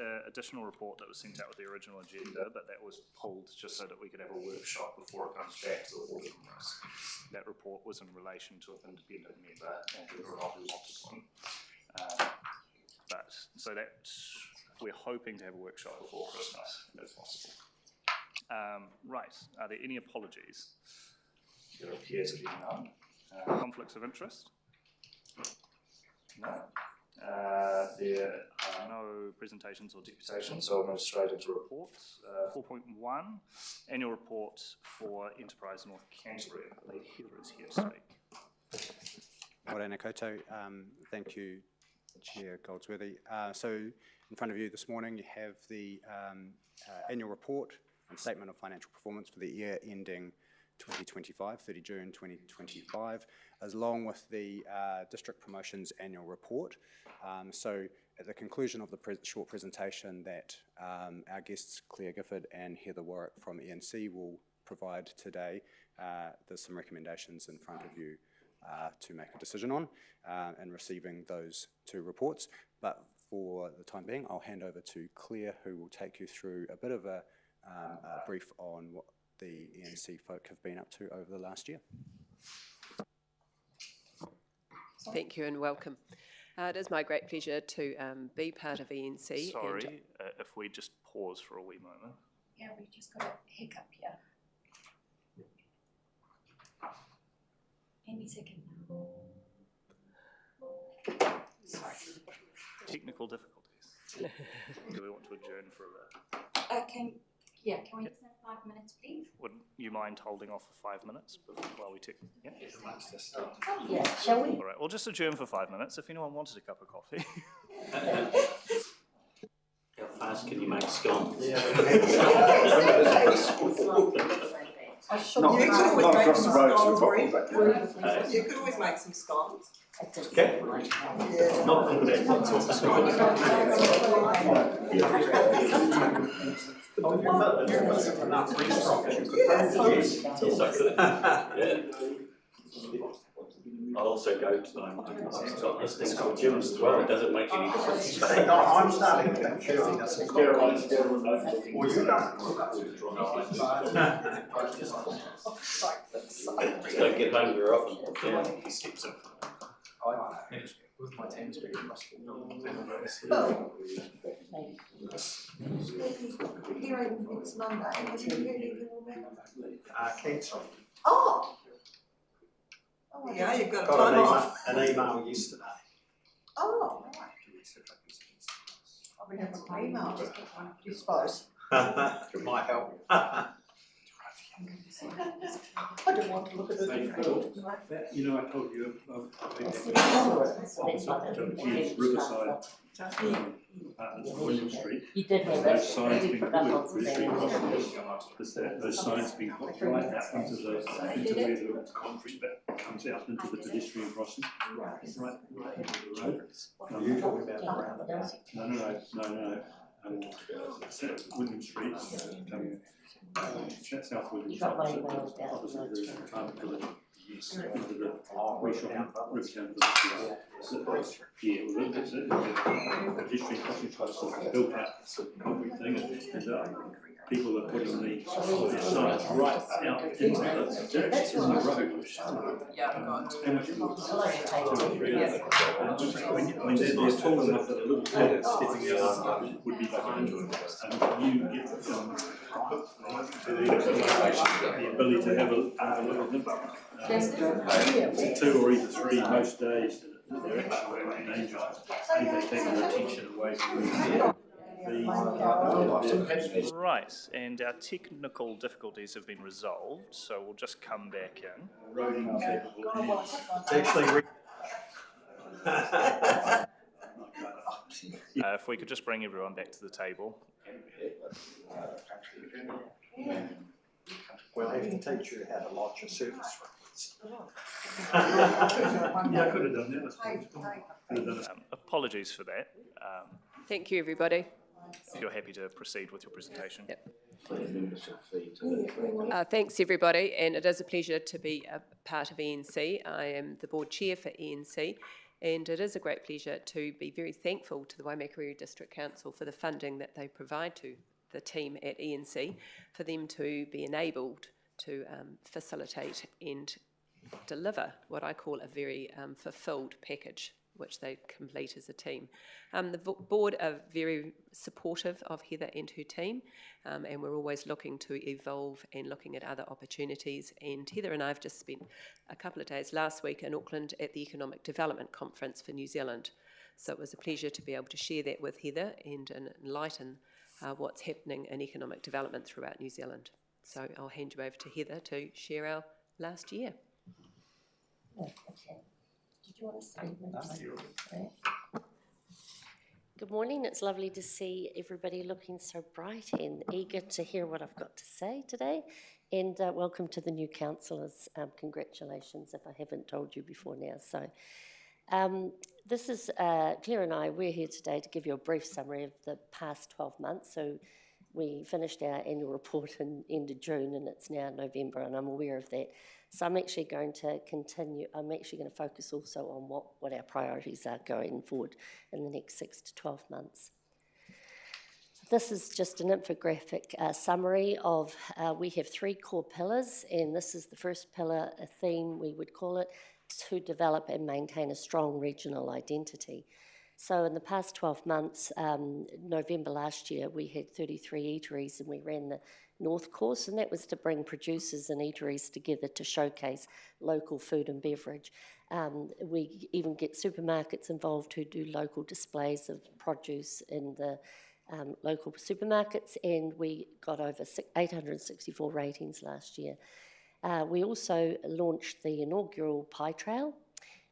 an additional report that was sent out with the original agenda, but that was pulled just so that we could have a workshop before it comes back to the audit and risk. That report was in relation to an independent member and whether or not we wanted one. So that we're hoping to have a workshop before Christmas, if possible. Right, are there any apologies? There appear to be none. Conflicts of interest? No. There are no presentations or deputations, so I'll move straight into reports. 4.1, annual report for Enterprise North Canterbury. I believe Heather is here to speak. Morena koutou. Thank you, Chair Goldsworthy. So in front of you this morning you have the annual report and statement of financial performance for the year ending 2025, 30 June 2025, as along with the District Promotions Annual Report. So at the conclusion of the short presentation that our guests Claire Gifford and Heather Warwick from ENC will provide today, there's some recommendations in front of you to make a decision on and receiving those two reports. But for the time being, I'll hand over to Claire, who will take you through a bit of a brief on what the ENC folk have been up to over the last year. Thank you and welcome. It is my great pleasure to be part of ENC. Sorry, if we just pause for a wee moment. Yeah, we just got a hiccup here. Any second now. Sorry. Technical difficulties. Do we want to adjourn for a Can we just have 5 minutes, please? Would you mind holding off for 5 minutes while we take? Yeah. Yeah, shall we? All right. We'll just adjourn for 5 minutes. If anyone wanted a cup of coffee. How fast can you make scones? You could always make some scones. Okay. Yeah. Not good at I'll also go to this thing called gyms as well. It doesn't make any difference. I'm starting to think Just don't get home very often. He steps up. With my team speaking Hearing next Monday. Have you heard anything about cancer. Oh! Oh, yeah, you've got time off. An email yesterday. Oh, right. I'll be having an email, just get one, you suppose. It might help. I don't want to look at it differently. You know, I told you Riverside William Street. You did have those signs being put those signs being put right out into where the concrete bit comes out into the pedestrian crossing. Right into the road. Are you talking about the roundabout? No. William Street, South William Street, opposite the retirement village. Yes, under the Rivertown village. Yeah, the pedestrian crossing was built out concrete thing, and people are putting the signs right out into the road. Yeah, God. How much when they're tall enough that a little kid stepping out would be behind you, and you get the ability to have a look at them. 2 or even 3 most days. They're actually dangerous. I think they take the attention away from Right, and our technical difficulties have been resolved, so we'll just come back in. Roading capable. It's actually if we could just bring everyone back to the table. We'll have to teach you how to lodge a service request. Yeah, I could have done that. Apologies for that. Thank you, everybody. If you're happy to proceed with your presentation. Yep. Thanks, everybody, and it is a pleasure to be a part of ENC. I am the board chair for ENC, And it is a great pleasure to be very thankful to the Waimakariri District Council for the funding that they provide to the team at ENC, for them to be enabled to facilitate and deliver what I call a very fulfilled package, which they complete as a team. The board are very supportive of Heather and her team, and we're always looking to evolve and looking at other opportunities. And Heather and I have just spent a couple of days last week in Auckland at the Economic Development Conference for New Zealand. So it was a pleasure to be able to share that with Heather and enlighten what's happening in economic development throughout New Zealand. So I'll hand you over to Heather to share our last year. Okay. Did you want to say? Good morning. It's lovely to see everybody looking so bright and eager to hear what I've got to say today. And welcome to the new councillors. Congratulations if I haven't told you before now. So this is, Claire and I, we're here today to give you a brief summary of the past 12 months. So we finished our annual report in end of June and it's now November and I'm aware of that. So I'm actually going to continue, I'm actually going to focus also on what our priorities are going forward in the next 6 to 12 months. This is just an infographic summary of, we have 3 core pillars, and this is the first pillar, a theme we would call it, to develop and maintain a strong regional identity. So in the past 12 months, November last year, we had 33 eateries and we ran the North course, and that was to bring producers and eateries together to showcase local food and beverage. We even get supermarkets involved who do local displays of produce in the local supermarkets, and we got over 864 ratings last year. We also launched the inaugural pie trail.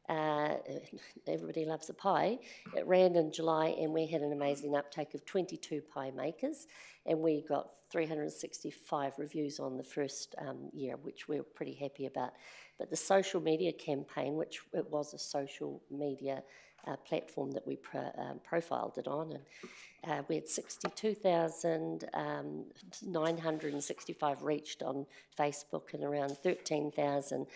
Everybody loves a pie. It ran in July and we had an amazing uptake of 22 pie makers, and we got 365 reviews on the first year, which we're pretty happy about. But the social media campaign, which it was a social media platform that we profiled it on, and we had 62,965 reached on Facebook, and around 13,000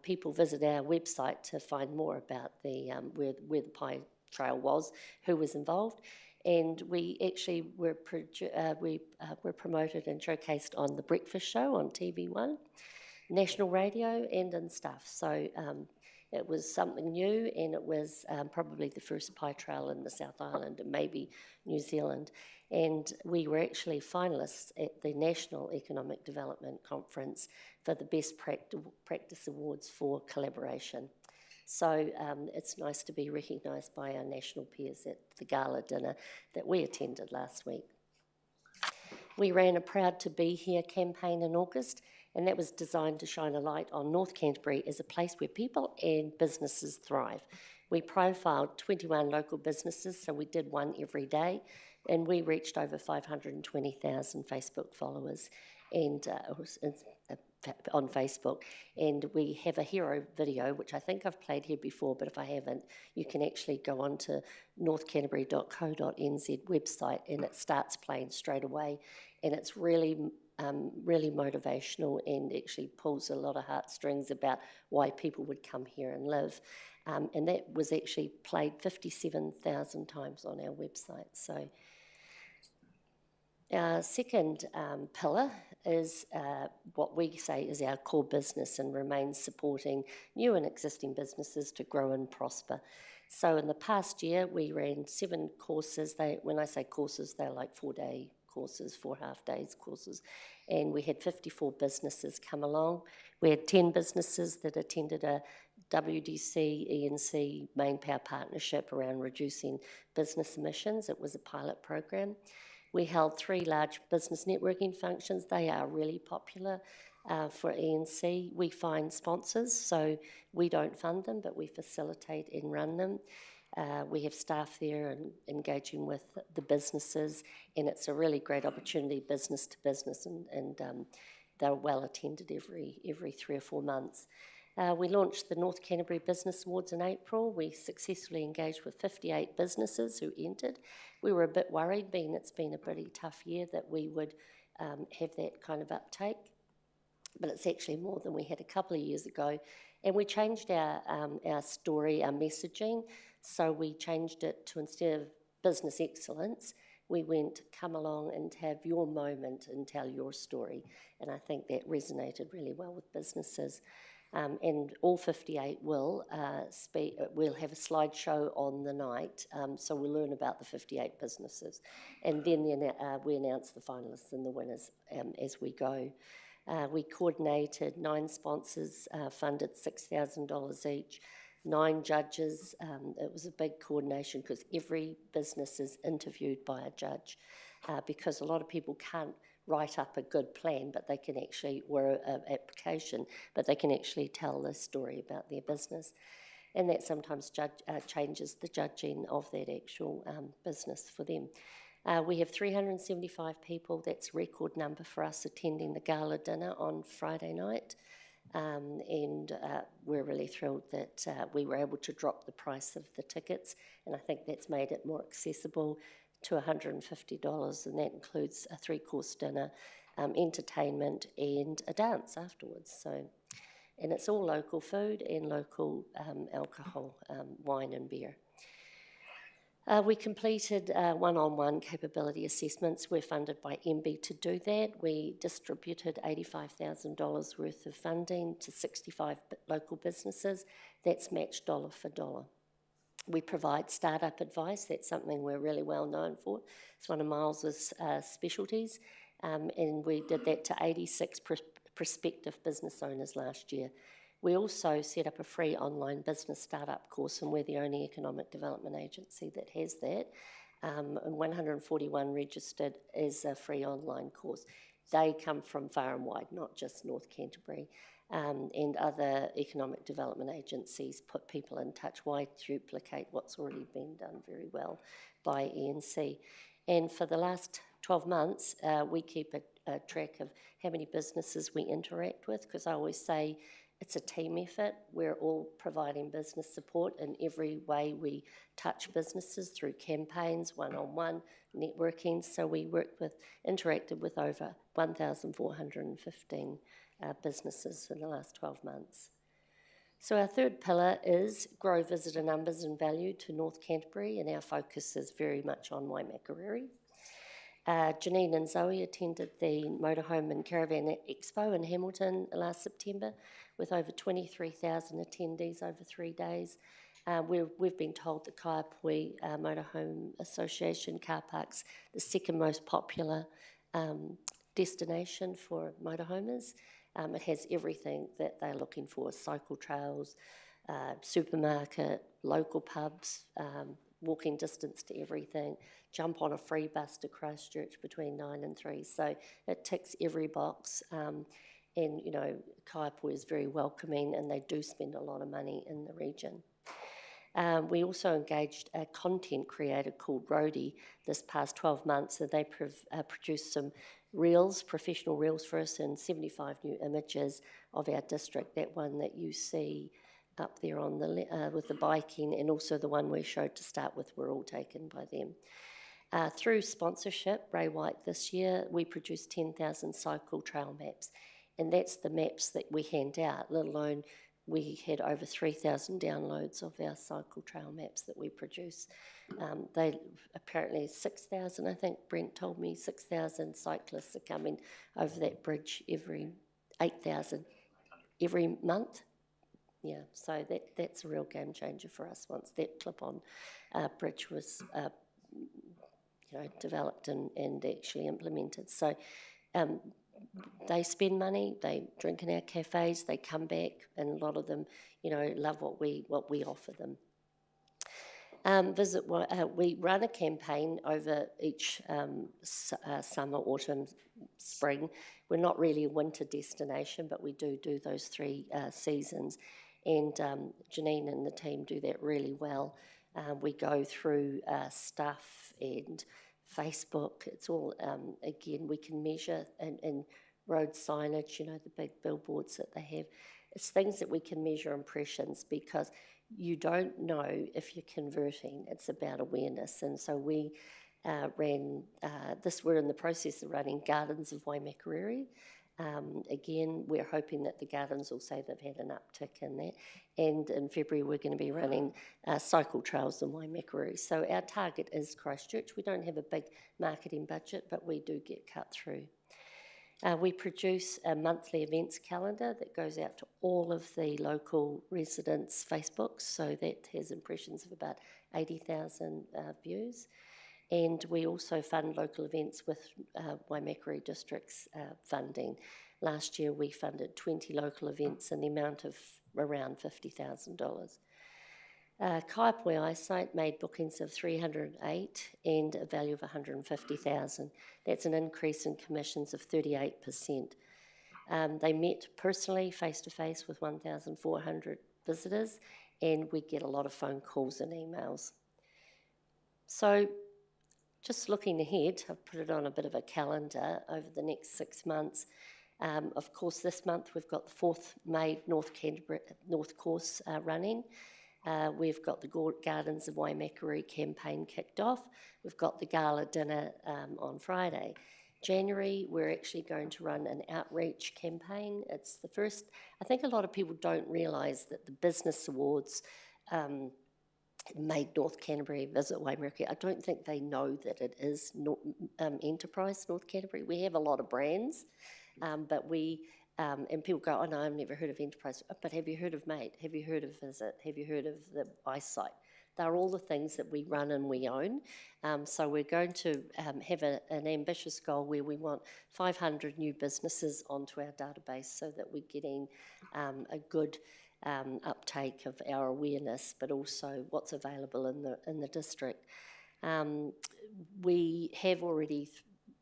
people visit our website to find more about the where the pie trail was, who was involved, and we actually were promoted and showcased on the Breakfast Show on TV1, national radio, and in stuff. So it was something new, and it was probably the first pie trail in the South Island and maybe New Zealand. And we were actually finalists at the National Economic Development Conference for the Best Practice Awards for collaboration. So it's nice to be recognised by our national peers at the gala dinner that we attended last week. We ran a Proud to Be Here campaign in August, and that was designed to shine a light on North Canterbury as a place where people and businesses thrive. We profiled 21 local businesses, so we did one every day, and we reached over 520,000 Facebook followers and on Facebook. And we have a hero video, which I think I've played here before, but if I haven't, you can actually go on to waimakariri.govt.nz website, and it starts playing straight away. And it's really motivational and actually pulls a lot of heartstrings about why people would come here and live. And that was actually played 57,000 times on our website. So our second pillar is what we say is our core business, and remains supporting new and existing businesses to grow and prosper. So in the past year, we ran 7 courses. When I say courses, they're like 4-day courses, 4 half-days courses, and we had 54 businesses come along. We had 10 businesses that attended a WDC ENC main power partnership around reducing business emissions. It was a pilot program. We held 3 large business networking functions. They are really popular for ENC. We find sponsors, so we don't fund them, but we facilitate and run them. We have staff there and engaging with the businesses, and it's a really great opportunity, business to business, and they're well attended every 3 or 4 months. We launched the North Canterbury Business Awards in April. We successfully engaged with 58 businesses who entered. We were a bit worried, being it's been a pretty tough year, that we would have that kind of uptake, but it's actually more than we had a couple of years ago, And we changed our story, our messaging, so we changed it to, instead of business excellence, we went, come along and have your moment and tell your story. And I think that resonated really well with businesses. And all 58 will we'll have a slideshow on the night, so we'll learn about the 58 businesses. And then we announce the finalists and the winners as we go. We coordinated 9 sponsors, funded $6,000 each, 9 judges. It was a big coordination because every business is interviewed by a judge, because a lot of people can't write up a good plan, but they can actually, or an application, but they can actually tell the story about their business. And that sometimes changes the judging of that actual business for them. We have 375 people, that's a record number for us, attending the gala dinner on Friday night. And we're really thrilled that we were able to drop the price of the tickets, and I think that's made it more accessible to $150, and that includes a 3-course dinner, entertainment, and a dance afterwards. So, and it's all local food and local alcohol, wine and beer. We completed one-on-one capability assessments. We're funded by MB to do that. We distributed $85,000 worth of funding to 65 local businesses. That's matched dollar for dollar. We provide startup advice. That's something we're really well known for. It's one of Miles's specialties, and we did that to 86 prospective business owners last year. We also set up a free online business startup course, and we're the only economic development agency that has that. And 141 registered as a free online course. They come from far and wide, not just North Canterbury. And other economic development agencies put people in touch. Why duplicate what's already been done very well by ENC? And for the last 12 months, we keep a track of how many businesses we interact with, because I always say it's a team effort. We're all providing business support in every way we touch businesses, through campaigns, one-on-one, networking. So we interacted with over 1,415 businesses in the last 12 months. So our third pillar is grow visitor numbers and value to North Canterbury, and our focus is very much on Waimakariri. Janine and Zoe attended the Motorhome and Caravan Expo in Hamilton last September with over 23,000 attendees over 3 days. We've been told the Kaiapoi Motorhome Association car park's the second most popular destination for motorhomers. It has everything that they're looking for: cycle trails, supermarket, local pubs, walking distance to everything, jump on a free bus to Christchurch between 9 and 3. So it ticks every box. And, you know, Kaiapoi is very welcoming, and they do spend a lot of money in the region. We also engaged a content creator called Rhodey this past 12 months, and they produced some reels, professional reels for us, and 75 new images of our district. That one that you see up there on the with the biking, and also the one we showed to start with, were all taken by them. Through sponsorship, Ray White this year, we produced 10,000 cycle trail maps, and that's the maps that we hand out, let alone we had over 3,000 downloads of our cycle trail maps that we produce. They apparently 6,000, I think Brent told me, 6,000 cyclists are coming over that bridge, 8,000 every month. Yeah, so that's a real game changer for us once that clip-on bridge was developed and actually implemented. So they spend money, they drink in our cafes, they come back, and a lot of them, love what we offer them. We run a campaign over each summer, autumn, spring. We're not really a winter destination, but we do those 3 seasons. And Janine and the team do that really well. We go through stuff and Facebook. It's all, again, we can measure, and road signage, the big billboards that they have. It's things that we can measure impressions, because you don't know if you're converting. It's about awareness. And so we ran we're in the process of running Gardens of Waimakariri, Again, we're hoping that the gardens will say they've had an uptick in that. And in February, we're going to be running cycle trails in Waimakariri. So our target is Christchurch. We don't have a big marketing budget, but we do get cut through. We produce a monthly events calendar that goes out to all of the local residents' Facebooks, so that has impressions of about 80,000 views. And we also fund local events with Waimakariri District's funding. Last year we funded 20 local events in the amount of around $50,000. Kaiapoi Eyesight made bookings of 308 and a value of 150,000. That's an increase in commissions of 38%. They met personally, face-to-face, with 1,400 visitors, and we get a lot of phone calls and emails. So just looking ahead, I've put it on a bit of a calendar over the next 6 months. Of course, this month we've got the 4th May North Course running. We've got the Gardens of Waimakariri campaign kicked off. We've got the gala dinner on Friday. January, we're actually going to run an outreach campaign. It's the first, I think a lot of people don't realise that the Business Awards made North Canterbury visit Waimakariri. I don't think they know that it is Enterprise North Canterbury. We have a lot of brands, but we, and people go, oh no, I've never heard of Enterprise, but have you heard of MAID? Have you heard of Visit? Have you heard of the Eyesight? They're all the things that we run and we own. So we're going to have an ambitious goal where we want 500 new businesses onto our database so that we're getting a good uptake of our awareness, but also what's available in the district. We have already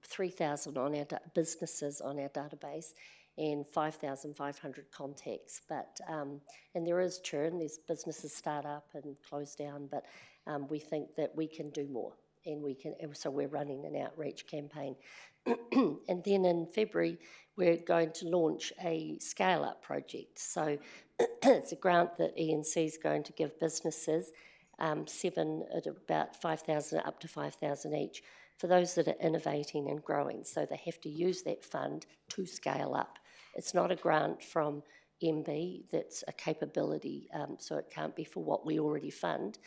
3,000 on our businesses on our database and 5,500 contacts, but and there is churn. There's businesses start up and close down, but we think that we can do more, and we can. So we're running an outreach campaign, and then in February we're going to launch a scale-up project. So it's a grant that ENC is going to give businesses, 7 at about 5,000 up to 5,000 each, for those that are innovating and growing. So they have to use that fund to scale up. It's not a grant from MB that's a capability, so it can't be for what we already fund,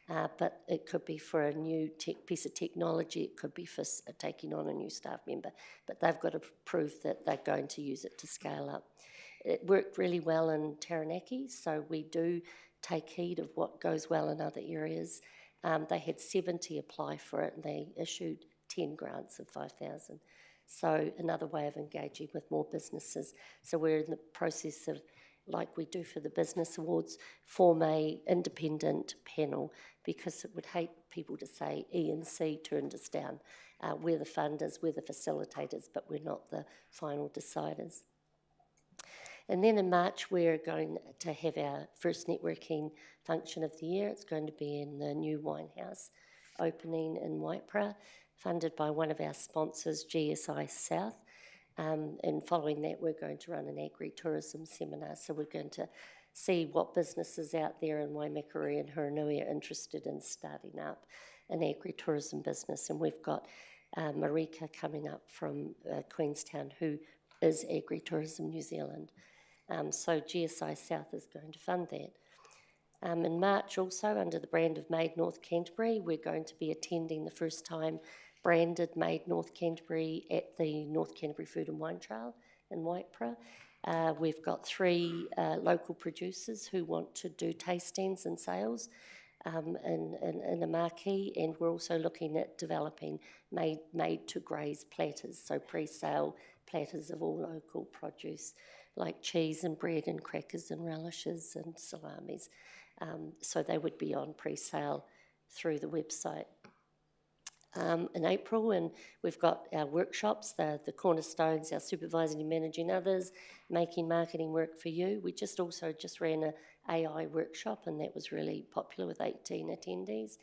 but it could be for a new piece of technology, it could be for taking on a new staff member, but they've got to prove that they're going to use it to scale up. It worked really well in Taranaki, so we do take heed of what goes well in other areas. They had 70 apply for it and they issued 10 grants of 5,000. So another way of engaging with more businesses. So we're in the process of, like we do for the Business Awards, form a independent panel, because it would hate people to say ENC turned us down. We're the funders, we're the facilitators, but we're not the final deciders. And then in March, we're going to have our first networking function of the year. It's going to be in the new wine house opening in Waipara, funded by one of our sponsors, GSI South. And following that, we're going to run an agri-tourism seminar. So we're going to see what businesses out there in Waimakariri and Huranui are interested in starting up an agri-tourism business. And we've got Marika coming up from Queenstown, who is Agri-Tourism New Zealand. So GSI South is going to fund that. In March also, under the brand of Made North Canterbury, we're going to be attending the first time branded Made North Canterbury at the North Canterbury Food and Wine Trail in Waipara. We've got 3 local producers who want to do tastings and sales in a marquee, and we're also looking at developing made to graze platters, so pre-sale platters of all local produce, like cheese and bread and crackers and relishes and salamis. So they would be on pre-sale through the website. In April, and we've got our workshops, the cornerstones, our supervising and managing others, making marketing work for you. We just ran an AI workshop, and that was really popular with 18 attendees.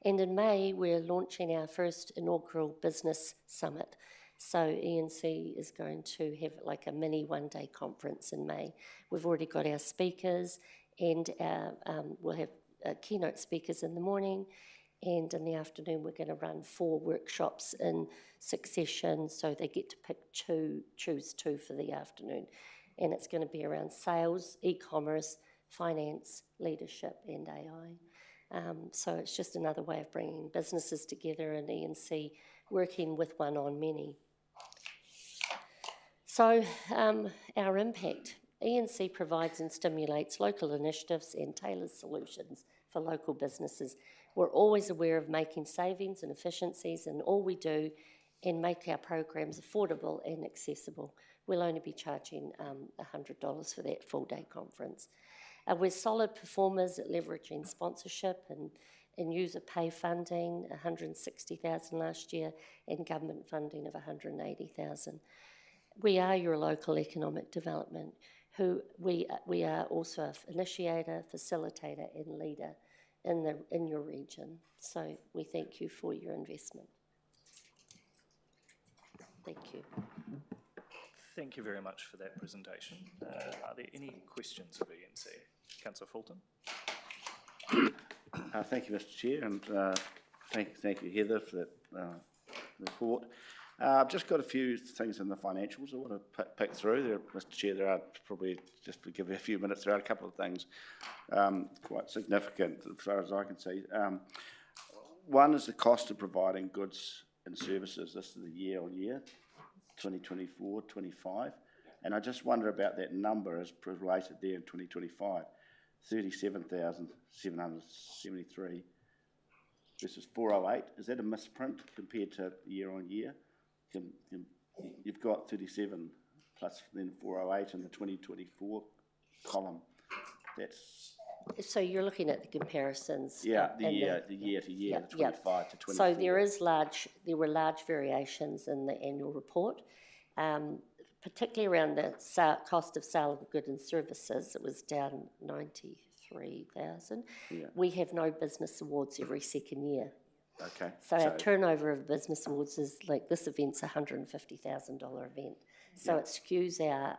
And in May, we're launching our first inaugural business summit. So ENC is going to have like a mini one-day conference in May. We've already got our speakers, and we'll have keynote speakers in the morning, And in the afternoon, we're going to run 4 workshops in succession, so they get to choose 2 for the afternoon. And it's going to be around sales, e-commerce, finance, leadership and AI. So it's just another way of bringing businesses together and E&C working with one on many. So our impact. E&C provides and stimulates local initiatives and tailors solutions for local businesses. We're always aware of making savings and efficiencies in all we do and make our programs affordable and accessible. We'll only be charging $100 for that full-day conference. We're solid performers at leveraging sponsorship and user pay funding, $160,000 last year, and government funding of $180,000. We are your local economic development, who we are also an initiator, facilitator and leader in your region. So we thank you for your investment. Thank you. Thank you very much for that presentation. Are there any questions of E&C? Councillor Fulton. Thank you, Mr. Chair, and thank you, Heather, for that report. I've just got a few things in the financials I want to pick through. There, Mr. Chair, there are probably, just to give you a few minutes, there are a couple of things quite significant as far as I can see. One is the cost of providing goods and services. This is the year on year, 2024-25. And I just wonder about that number as related there in 2025, 37,773 versus 408. Is that a misprint compared to year on year? You've got 37 plus then 408 in the 2024 column. That's So you're looking at the comparisons. the year to year, the 25 to 24. So there were large variations in the annual report, particularly around the cost of sale of goods and services. It was down 93,000. Yeah. We have no business awards every second year. Okay. So our turnover of business awards is like, this event's a $150,000 event. So it skews our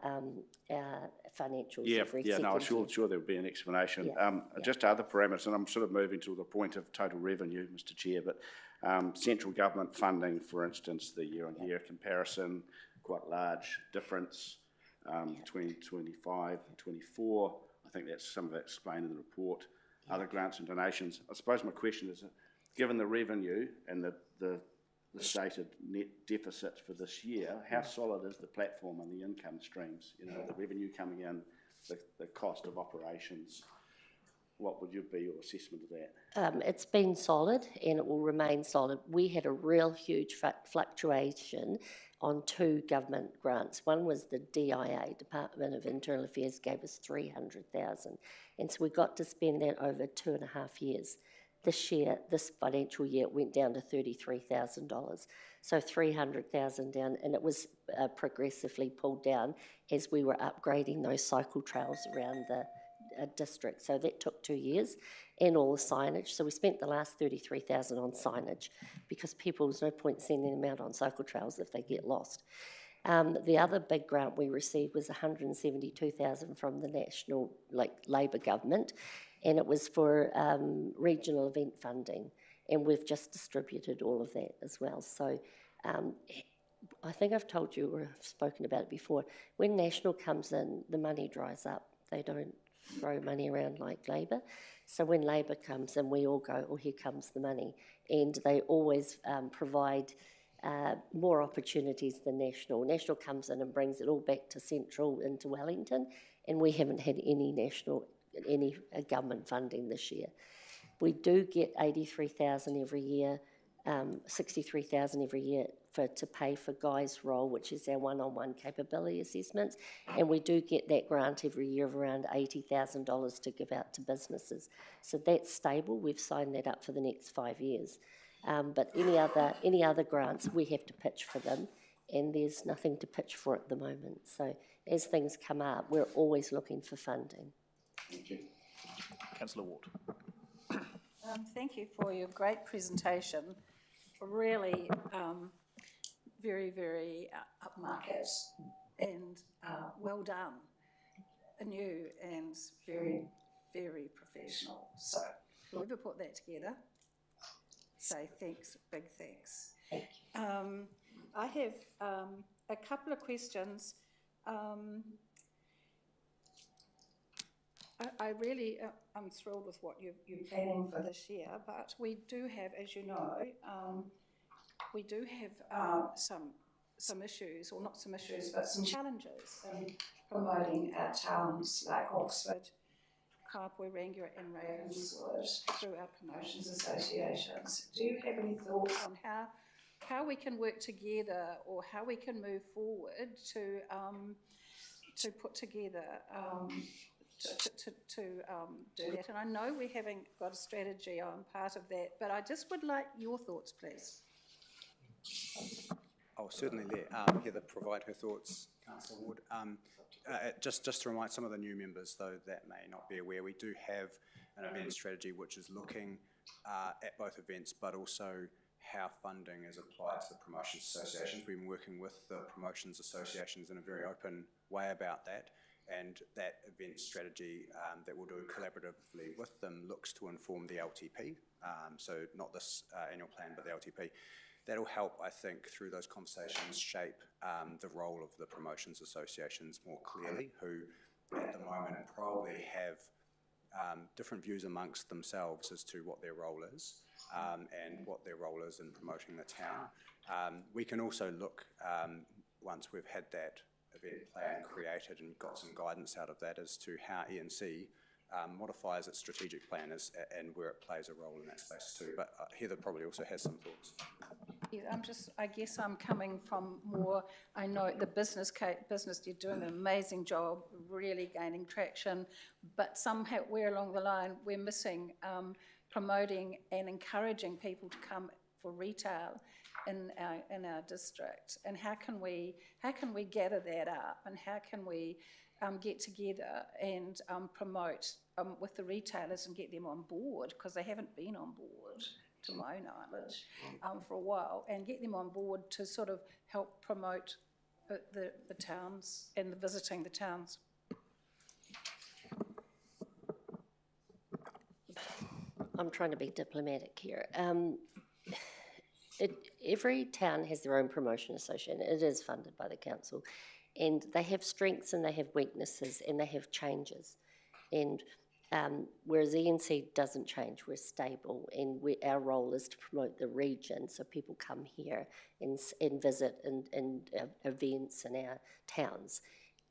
financials every second no, year. sure there would be an explanation. Yeah. Just other parameters, and I'm sort of moving to the point of total revenue, Mr. Chair, but central government funding, for instance, the year-on-year comparison, quite large difference between 25 and 24. I think that's some of that explained in the report. Other grants and donations. I suppose my question is, given the revenue and the stated net deficit for this year, how solid is the platform and the income streams? You know, the revenue coming in, the cost of operations. What would be your assessment of that? It's been solid and it will remain solid. We had a real huge fluctuation on 2 government grants. One was the DIA, Department of Internal Affairs, gave us $300,000. And so we got to spend that over 2.5 years. This financial year, it went down to $33,000. So $300,000 down, and it was progressively pulled down as we were upgrading those cycle trails around the district. So that took 2 years, and all the signage. So we spent the last $33,000 on signage because there's no point sending them out on cycle trails if they get lost. The other big grant we received was $172,000 from the national, Labor government, and it was for regional event funding, and we've just distributed all of that as well. So I think I've told you, or I've spoken about it before, when national comes in, the money dries up. They don't throw money around like Labor. So when Labor comes in, we all go, oh, here comes the money. And they always provide more opportunities than national. National comes in and brings it all back to central into Wellington, and we haven't had any government funding this year. We do get $83,000 every year, $63,000 every year to pay for Guy's role, which is our one-on-one capability assessments, and we do get that grant every year of around $80,000 to give out to businesses. So that's stable. We've signed that up for the next 5 years. But any other grants, we have to pitch for them, and there's nothing to pitch for at the moment. So as things come up, we're always looking for funding. Thank you. Councillor Ward. Thank you for your great presentation. Really very, very upmarket and well done. New and very, very professional. So whoever put that together, say thanks, big thanks. I have a couple of questions. I really, I'm thrilled with what you're planning for this year, but we do have, as you know, we do have some issues, or not some issues, but some challenges in promoting our towns like Oxford, Kapoi, Rangiora and Ravenswood through our promotions associations. Do you have any thoughts on how we can work together, or how we can move forward to put together to do that? And I know we haven't got a strategy on part of that, but I just would like your thoughts, please. I'll certainly let Heather provide her thoughts, Councillor Ward. Just to remind some of the new members, though, that may not be aware, we do have an event strategy which is looking at both events, but also how funding is applied to the promotions associations. We've been working with the promotions associations in a very open way about that, and that event strategy that we'll do collaboratively with them looks to inform the LTP, so not this annual plan, but the LTP. That'll help, I think, through those conversations shape the role of the promotions associations more clearly, who at the moment probably have different views amongst themselves as to what their role is and what their role is in promoting the town. We can also look, once we've had that event plan created and got some guidance out of that, as to how E&C modifies its strategic plan and where it plays a role in that space too. But Heather probably also has some thoughts. Yeah, I guess I'm coming from more, I know the business, you're doing an amazing job, really gaining traction, but somewhere along the line, we're missing promoting and encouraging people to come for retail in our district. And how can we gather that up, and how can we get together and promote with the retailers and get them on board, because they haven't been on board, to my knowledge, for a while, and get them on board to sort of help promote the towns and visiting the towns. I'm trying to be diplomatic here. Every town has their own promotion association. It is funded by the council, and they have strengths and they have weaknesses and they have changes. And whereas E&C doesn't change, we're stable, and our role is to promote the region, so people come here and visit and events in our towns.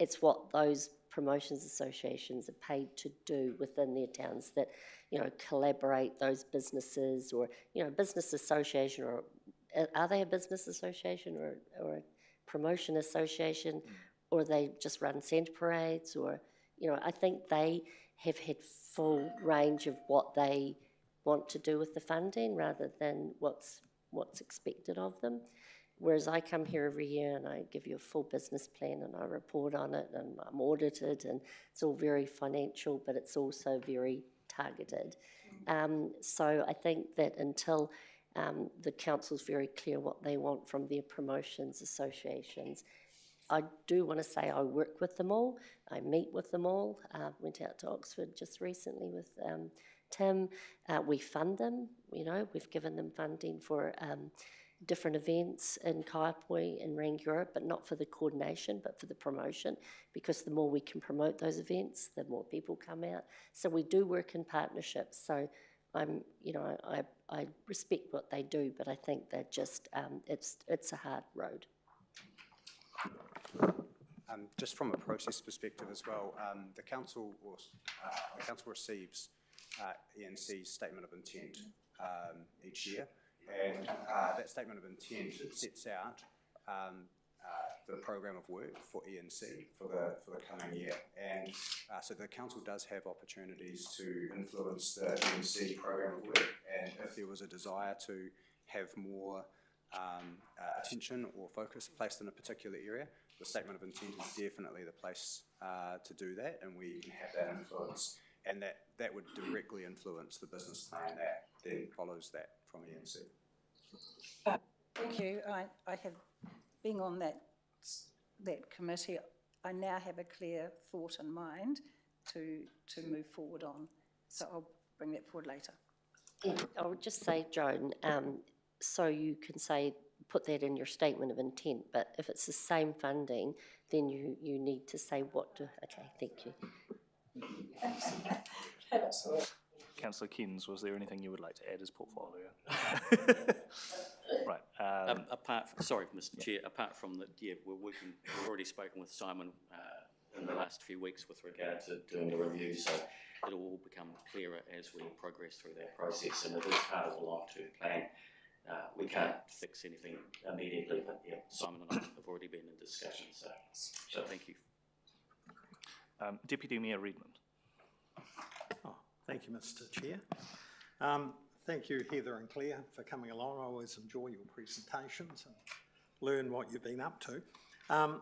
It's what those promotions associations are paid to do within their towns, that, you know, collaborate those businesses, or, you know, business association, or are they a business association or a promotion association, or they just run centre parades, or, you know, I think they have had full range of what they want to do with the funding rather than what's expected of them. Whereas I come here every year and I give you a full business plan and I report on it, and I'm audited, and it's all very financial, but it's also very targeted. So I think that until the council's very clear what they want from their promotions associations, I do want to say I work with them all. I meet with them all. Went out to Oxford just recently with Tim. We fund them, you know, we've given them funding for different events in Kapoi and Rangiora, but not for the coordination, but for the promotion, because the more we can promote those events, the more people come out. So we do work in partnerships. So I'm, you know, I respect what they do, but I think they're just, it's a hard road. Just from a process perspective as well, the council receives E&C's statement of intent each year, and that statement of intent sets out the program of work for E&C for the coming year, and so the council does have opportunities to influence the E&C program of work, and if there was a desire to have more attention or focus placed in a particular area, the statement of intent is definitely the place to do that, and we can have that influence, and that would directly influence the business plan that then follows that from E&C. Thank you. I have been on that committee. I now have a clear thought in mind to move forward on, so I'll bring that forward later. I would just say, Joan, so you can say, put that in your statement of intent, but if it's the same funding, then you need to say what to, okay, thank you. Councillor Kins, was there anything you would like to add as portfolio? Right. Sorry, Mr. Chair, apart from that, yeah, we've already spoken with Simon in the last few weeks with regard to doing the review, so it'll all become clearer as we progress through that process, and it is part of the long-term plan. We can't fix anything immediately, but yeah, Simon and I have already been in discussion, so thank you. Deputy Mayor Redmond. Oh, thank you, Mr. Chair. Thank you, Heather and Claire, for coming along. I always enjoy your presentations and learn what you've been up to. A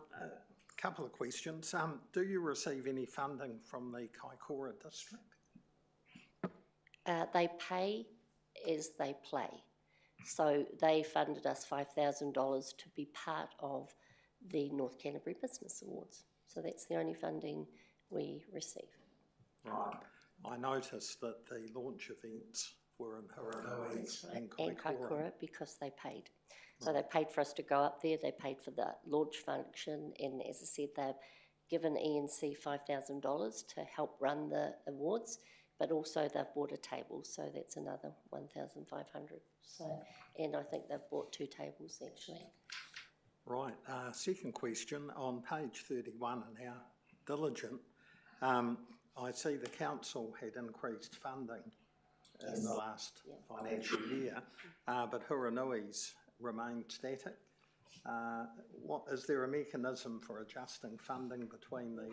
couple of questions. Do you receive any funding from the Kaikoura district? They pay as they play. So they funded us $5,000 to be part of the North Canterbury Business Awards. So that's the only funding we receive. Right. I noticed that the launch events were in Huronui and Kaikoura. Because they paid. So they paid for us to go up there, they paid for the launch function, and as I said, they've given ENC $5,000 to help run the awards, but also they've bought a table, so that's another $1,500. So, and I think they've bought 2 tables actually. Right. Second question, on page 31 in our diligent, I see the council had increased funding in the last financial year, but Huronui's remained static. Is there a mechanism for adjusting funding between the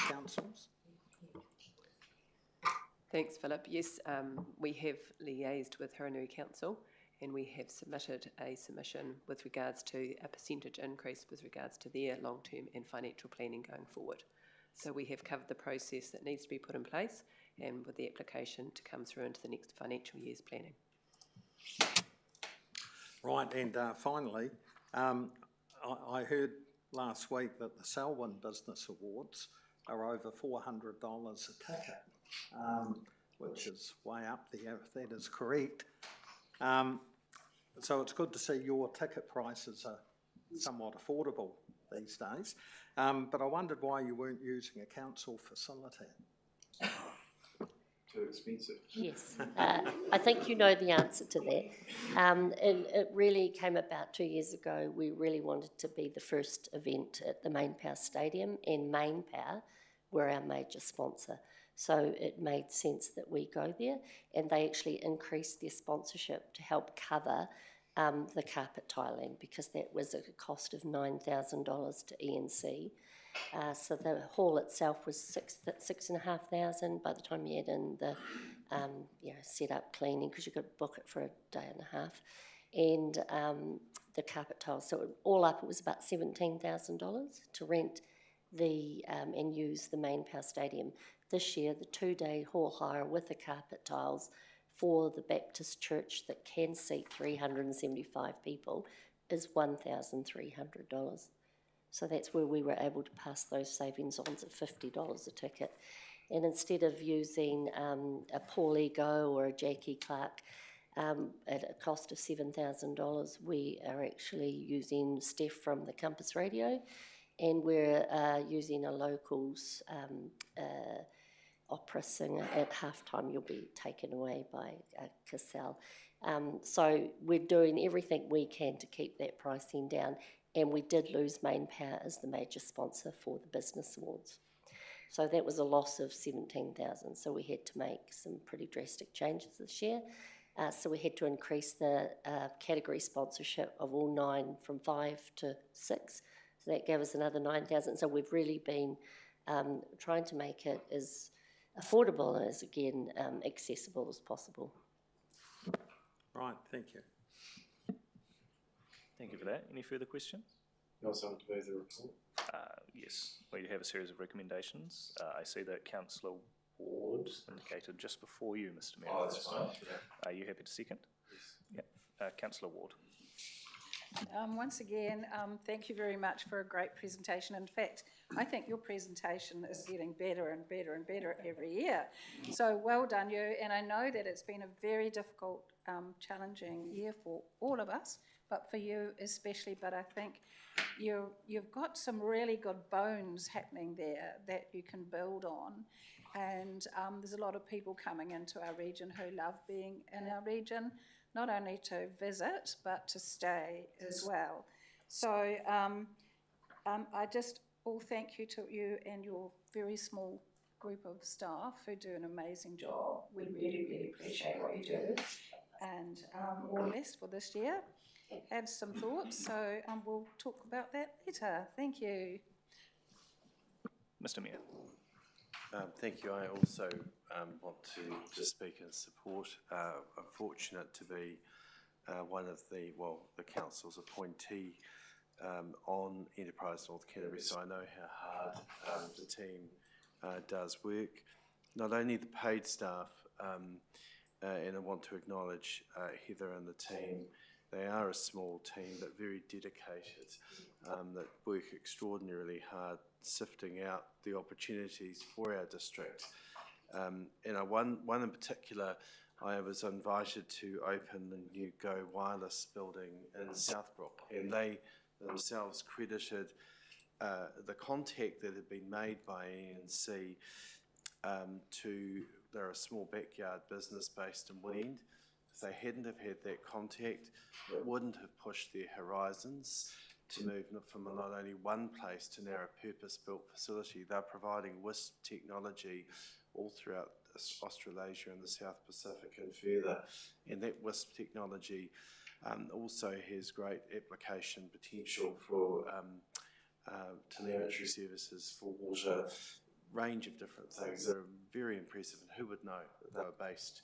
councils? Thanks, Philip. Yes, we have liaised with Huronui Council, and we have submitted a submission with regards to a percentage increase with regards to their long-term and financial planning going forward. So we have covered the process that needs to be put in place, and with the application to come through into the next financial year's planning. Right, and finally, I heard last week that the Selwyn Business Awards are over $400 a ticket, which is way up there if that is correct. So it's good to see your ticket prices are somewhat affordable these days, but I wondered why you weren't using a council facility. Too expensive. Yes, I think you know the answer to that. And it really came about 2 years ago. We really wanted to be the first event at the Main Power Stadium, and Main Power were our major sponsor. So it made sense that we go there, and they actually increased their sponsorship to help cover the carpet tiling, because that was a cost of $9,000 to ENC. So the hall itself was $6,500 by the time you add in the set up cleaning, because you could book it for a day and a half, and the carpet tiles. So all up, it was about $17,000 to rent and use the Main Power Stadium. This year, the 2-day hall hire with the carpet tiles for the Baptist church that can seat 375 people is $1,300. So that's where we were able to pass those savings on at $50 a ticket. And instead of using a Paul Ego or a Jackie Clark at a cost of $7,000, we are actually using Steph from the Compass Radio, and we're using a locals opera singer. At halftime you'll be taken away by Cassell. So we're doing everything we can to keep that pricing down, and we did lose Main Power as the major sponsor for the Business Awards. So that was a loss of $17,000, so we had to make some pretty drastic changes this year. So we had to increase the category sponsorship of all 9 from 5 to 6. So that gave us another $9,000. So we've really been trying to make it as affordable and as, again, accessible as possible. Right, thank you. Thank you for that. Any further questions? You also want to move the report? Yes, we have a series of recommendations. I see that Councillor Ward indicated just before you, Mr. Mayor. Oh, that's fine. Are you happy to second? Yes. Yeah. Councillor Ward. Once again, thank you very much for a great presentation. In fact, I think your presentation is getting better and better and better every year. So well done you, and I know that it's been a very difficult, challenging year for all of us, but for you especially. But I think you've got some really good bones happening there that you can build on. And there's a lot of people coming into our region who love being in our region, not only to visit, but to stay as well. So I just all thank you to you and your very small group of staff who do an amazing job. We really, really appreciate what you do. And all the best for this year. Have some thoughts, so we'll talk about that later. Thank you. Mr. Mayor. Thank you. I also want to just speak in support. I'm fortunate to be one of the council's appointee on Enterprise North Canterbury, so I know how hard the team does work. Not only the paid staff, and I want to acknowledge Heather and the team. They are a small team, but very dedicated, that work extraordinarily hard, sifting out the opportunities for our district. And one in particular, I was invited to open the new Go Wireless building in Southbrook, and they themselves credited the contact that had been made by ENC they're a small backyard business based in Woodend. If they hadn't have had that contact, it wouldn't have pushed their horizons to move from not only one place to now a purpose-built facility. They're providing WISP technology all throughout Australasia and the South Pacific and further. And that WISP technology also has great application potential for telemetry services for water, range of different things that are very impressive. And who would know that they were based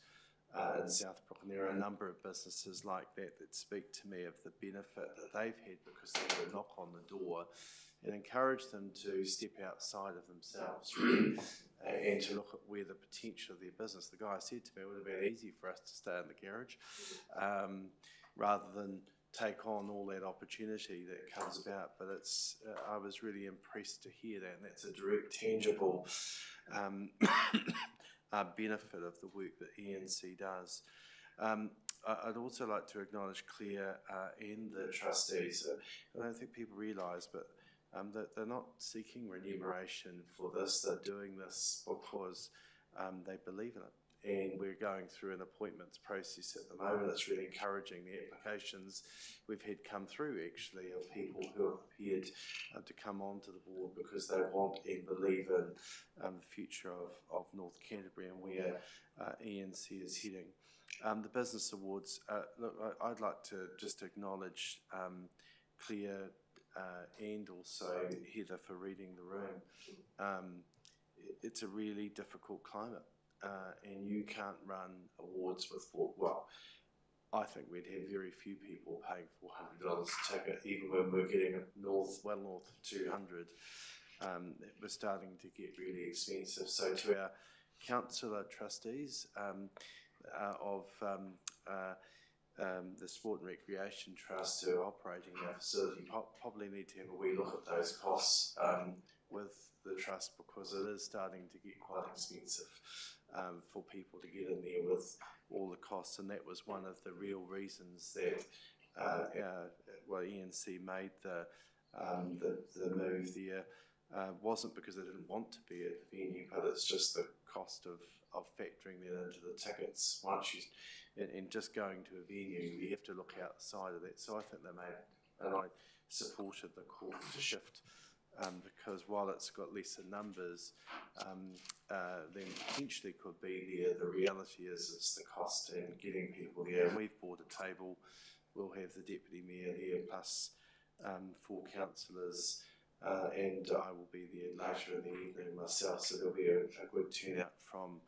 in Southbrook? And there are a number of businesses like that that speak to me of the benefit that they've had because they had a knock on the door and encourage them to step outside of themselves really, and to look at where the potential of their business. The guy said to me, it would have been easy for us to stay in the garage rather than take on all that opportunity that comes about. But it's I was really impressed to hear that, and that's a direct, tangible benefit of the work that ENC does. I'd also like to acknowledge Claire and the trustees. I don't think people realise, but that they're not seeking remuneration for this. They're doing this because they believe in it. And we're going through an appointments process at the moment. It's really encouraging. The applications we've had come through actually of people who are prepared to come onto the board because they want and believe in the future of North Canterbury and where ENC is heading. The business awards, look, I'd like to just acknowledge Claire and also Heather for reading the room. It's a really difficult climate. And you can't run awards with I think we'd have very few people paying $400 a ticket, even when we're getting well north of 200. We're starting to get really expensive. So to our councillor trustees of the Sport and Recreation Trust who are operating our facility probably need to have a wee look at those costs with the trust, because it is starting to get quite expensive for people to get in there with all the costs. And that was one of the real reasons that ENC made the move there. Wasn't because they didn't want to be at the venue, but it's just the cost of factoring that into the tickets. Once and just going to a venue, you have to look outside of that. So I think they made, and I supported the call to shift. Because while it's got lesser numbers than potentially could be there, the reality is it's the cost and getting people there. And we've bought a table. We'll have the Deputy Mayor there plus 4 councillors, and I will be there later in the evening myself. So there'll be a good turnout from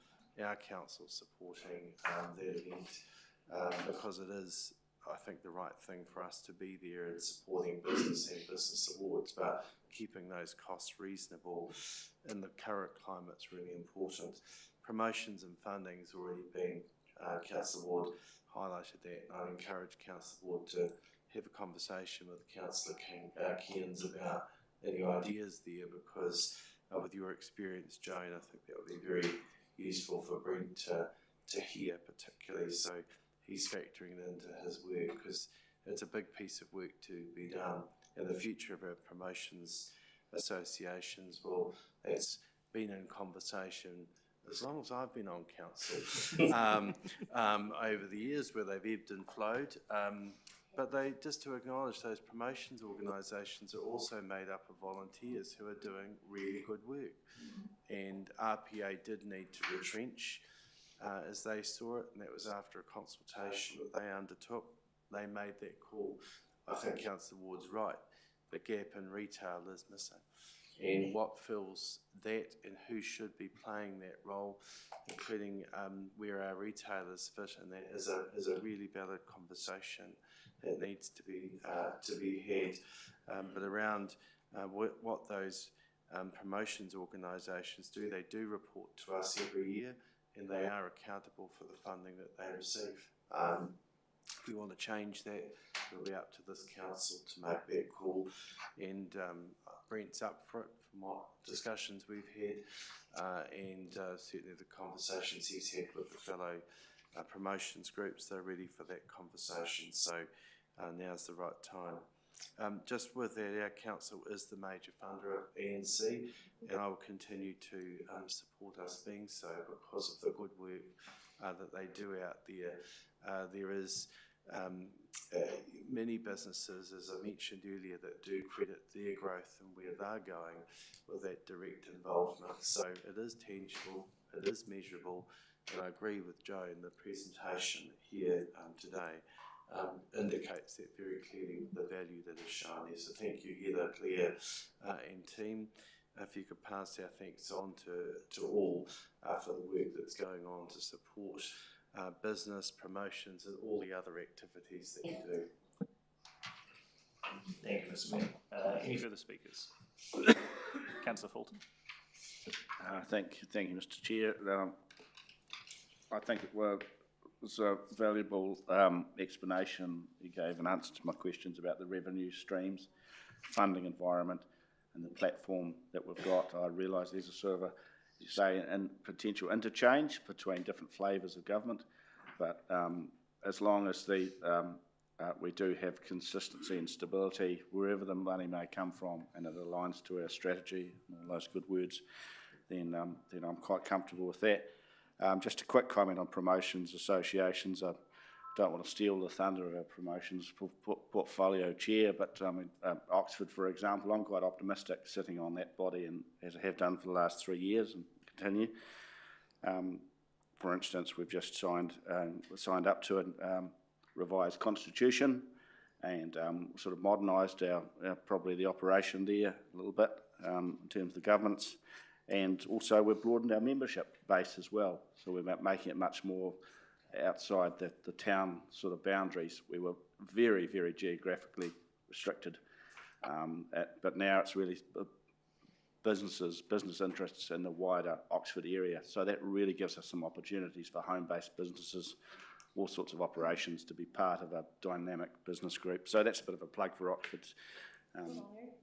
our council supporting that event because it is, I think, the right thing for us to be there and supporting business and business awards, but keeping those costs reasonable in the current climate is really important. Promotions and funding has already been, Councillor Ward highlighted that, and I encourage Councillor Ward to have a conversation with Councillor Cairns about any ideas there, because with your experience, Joan, I think that would be very useful for Brent to hear particularly, so he's factoring it into his work, because it's a big piece of work to be done. And the future of our promotions associations, well, that's been in conversation as long as I've been on council over the years, where they've ebbed and flowed. But they, just to acknowledge, those promotions organisations are also made up of volunteers who are doing really good work. And RPA did need to retrench as they saw it, and that was after a consultation that they undertook. They made that call. I think Councillor Ward's right. The gap in retail is missing. And what fills that, and who should be playing that role, including where our retailers fit, and that is a really valid conversation that needs to be had. But around what those promotions organisations do, they do report to us every year, and they are accountable for the funding that they receive. If we want to change that, it'll be up to this council to make that call, and Brent's up for it from what discussions we've had, and certainly the conversations he's had with the fellow promotions groups. They're ready for that conversation, so now's the right time. Just with that, our council is the major funder of ENC, and I will continue to support us being so, because of the good work that they do out there. There is many businesses, as I mentioned earlier, that do credit their growth and where they're going with that direct involvement. So it is tangible, it is measurable, and I agree with Joe in the presentation here today. Indicates that very clearly, the value that is shown there. So thank you, Heather, Claire and team. If you could pass our thanks on to all for the work that's going on to support business, promotions and all the other activities that you do. Thank you, Mr. Mayor. Any further speakers? Councillor Fulton. Thank you, Mr. Chair. I think it was a valuable explanation you gave, an answer to my questions about the revenue streams, funding environment and the platform that we've got. I realise there's a sort of a, you say, potential interchange between different flavours of government, but as long as we do have consistency and stability wherever the money may come from, and it aligns to our strategy and all those good words, then I'm quite comfortable with that. Just a quick comment on promotions associations. I don't want to steal the thunder of our promotions portfolio chair, but Oxford, for example, I'm quite optimistic sitting on that body, and as I have done for the last 3 years and continue. For instance, we've just signed up to a revised constitution, and sort of modernised our probably the operation there a little bit in terms of the governance. And also we've broadened our membership base as well. So we're making it much more outside the town sort of boundaries. We were very, very geographically restricted. But now it's really business interests in the wider Oxford area. So that really gives us some opportunities for home-based businesses, all sorts of operations, to be part of a dynamic business group. So that's a bit of a plug for Oxford.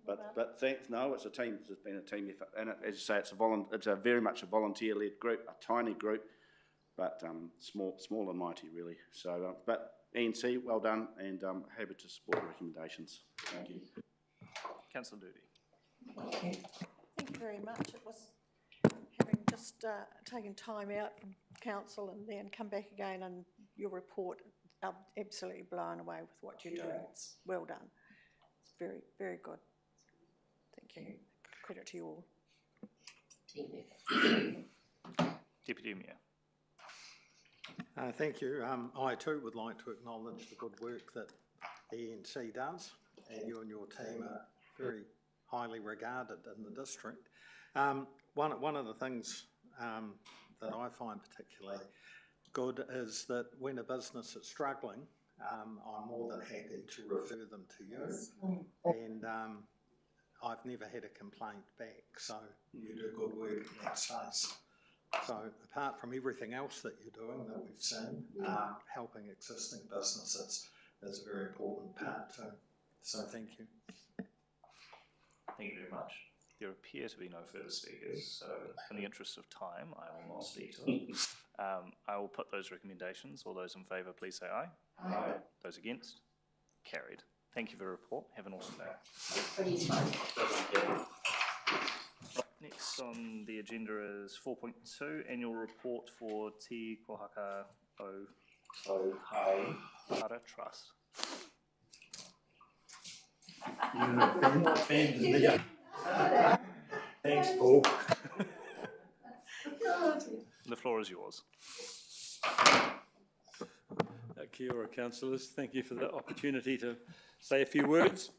But thanks. No, it's a team. It's been a team effort, and as you say, it's a very much a volunteer-led group, a tiny group, but small and mighty really. So, but ENC, well done, and happy to support the recommendations. Thank you. Councillor Doody. Thank you. Thank you very much. It was having just taken time out from council and then come back again, and your report, I'm absolutely blown away with what you're doing. It's well done. It's very, very good. Thank you. Credit to you all. Deputy Mayor. Thank you. I too would like to acknowledge the good work that ENC does, and you and your team are very highly regarded in the district. One of the things that I find particularly good is that when a business is struggling, I'm more than happy to refer them to you, and I've never had a complaint back, so you do good work in that space. So apart from everything else that you're doing that we've seen, helping existing businesses, is a very important part too. So thank you. Thank you very much. There appear to be no further speakers, so in the interest of time, I will not speak to it. I will put those recommendations. All those in favour, please say aye. Aye. Those against? Carried. Thank you for the report. Have an awesome day. For your time. Next on the agenda is 4.2, Annual Report for Te Kohaka o Hara Trust. Thanks, Paul. The floor is yours. Kia ora, councillors. Thank you for the opportunity to say a few words.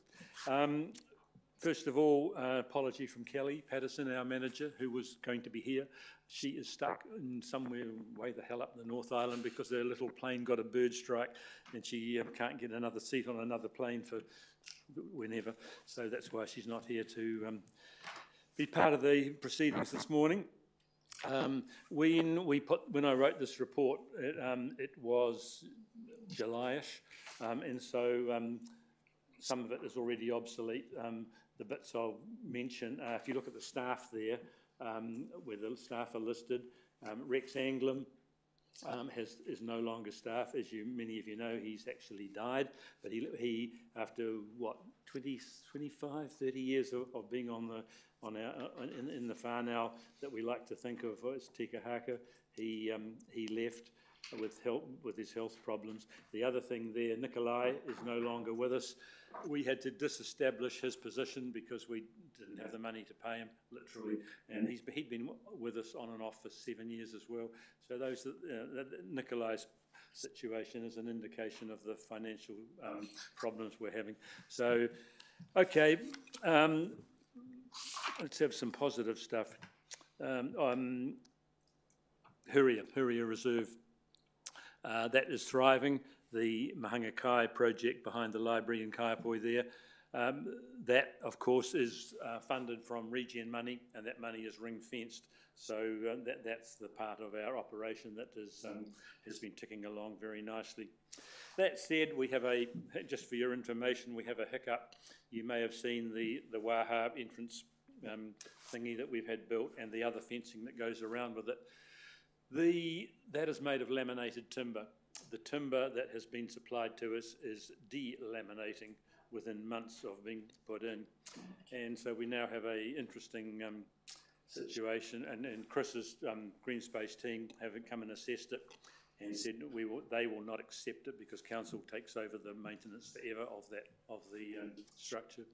First of all, apology from Kelly Patterson, our manager, who was going to be here. She is stuck in somewhere way the hell up in the North Island because their little plane got a bird strike and she can't get another seat on another plane for whenever. So that's why she's not here to be part of the proceedings this morning. When I wrote this report, it was July-ish, and so some of it is already obsolete. The bits I'll mention, if you look at the staff there, where the staff are listed, Rex Anglin is no longer staff. As many of you know, he's actually died, but he after what, 25, 30 years of being in the whānau now that we like to think of as tikahaka, he left with his health problems. The other thing there, Nikolai is no longer with us. We had to disestablish his position because we didn't have the money to pay him, literally, and he'd been with us on and off for 7 years as well. So Nikolai's situation is an indication of the financial problems we're having. So, okay, let's have some positive stuff. Huria Reserve, that is thriving. The Mahanga Kai project behind the library in Kaiapoi there, that of course is funded from regen money, and that money is ring-fenced. So that's the part of our operation that has been ticking along very nicely. That said, we have just for your information, we have a hiccup. You may have seen the Waha entrance thingy that we've had built and the other fencing that goes around with it. That is made of laminated timber. The timber that has been supplied to us is delaminating within months of being put in. And so we now have an interesting situation, and Chris's Green Space team have come and assessed it and said they will not accept it because council takes over the maintenance forever of the structure.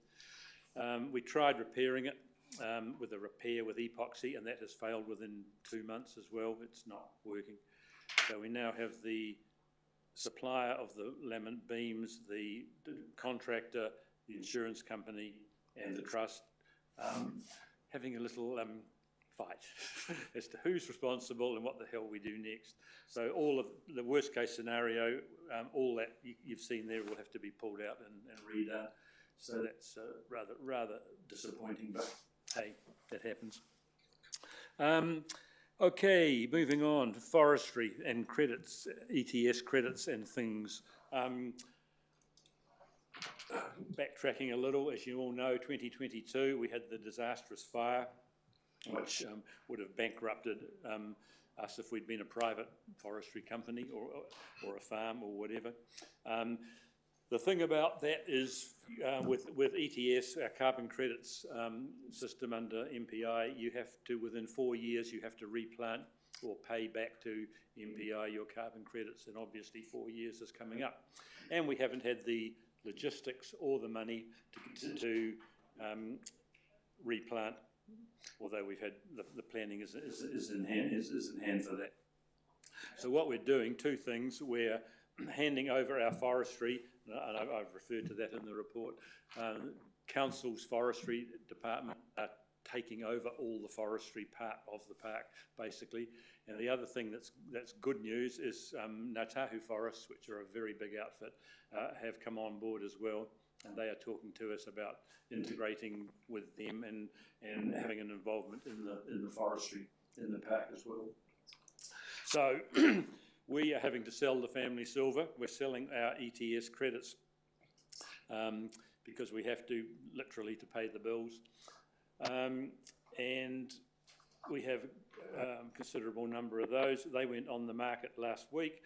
We tried repairing it with a repair with epoxy, and that has failed within 2 months as well. It's not working. So we now have the supplier of the laminate beams, the contractor, the insurance company, and the trust having a little fight as to who's responsible and what the hell we do next. So all of the worst case scenario, all that you've seen there will have to be pulled out and redone. So that's rather disappointing, but hey, that happens. Okay, moving on to forestry and credits, ETS credits and things. Backtracking a little, as you all know, 2022 we had the disastrous fire, which would have bankrupted us if we'd been a private forestry company or a farm or whatever. The thing about that is with ETS, our carbon credits system under MPI, you have to, within 4 years, you have to replant or pay back to MPI your carbon credits, and obviously 4 years is coming up. And we haven't had the logistics or the money to replant, although we've had the planning is in hand for that. So what we're doing, two things, we're handing over our forestry, and I've referred to that in the report. Council's forestry department are taking over all the forestry part of the park, basically. And the other thing that's good news is Ngātahu Forests, which are a very big outfit, have come on board as well, and they are talking to us about integrating with them and having an involvement in the forestry in the park as well. So We are having to sell the family silver. We're selling our ETS credits because we have to literally to pay the bills. And we have a considerable number of those. They went on the market last week.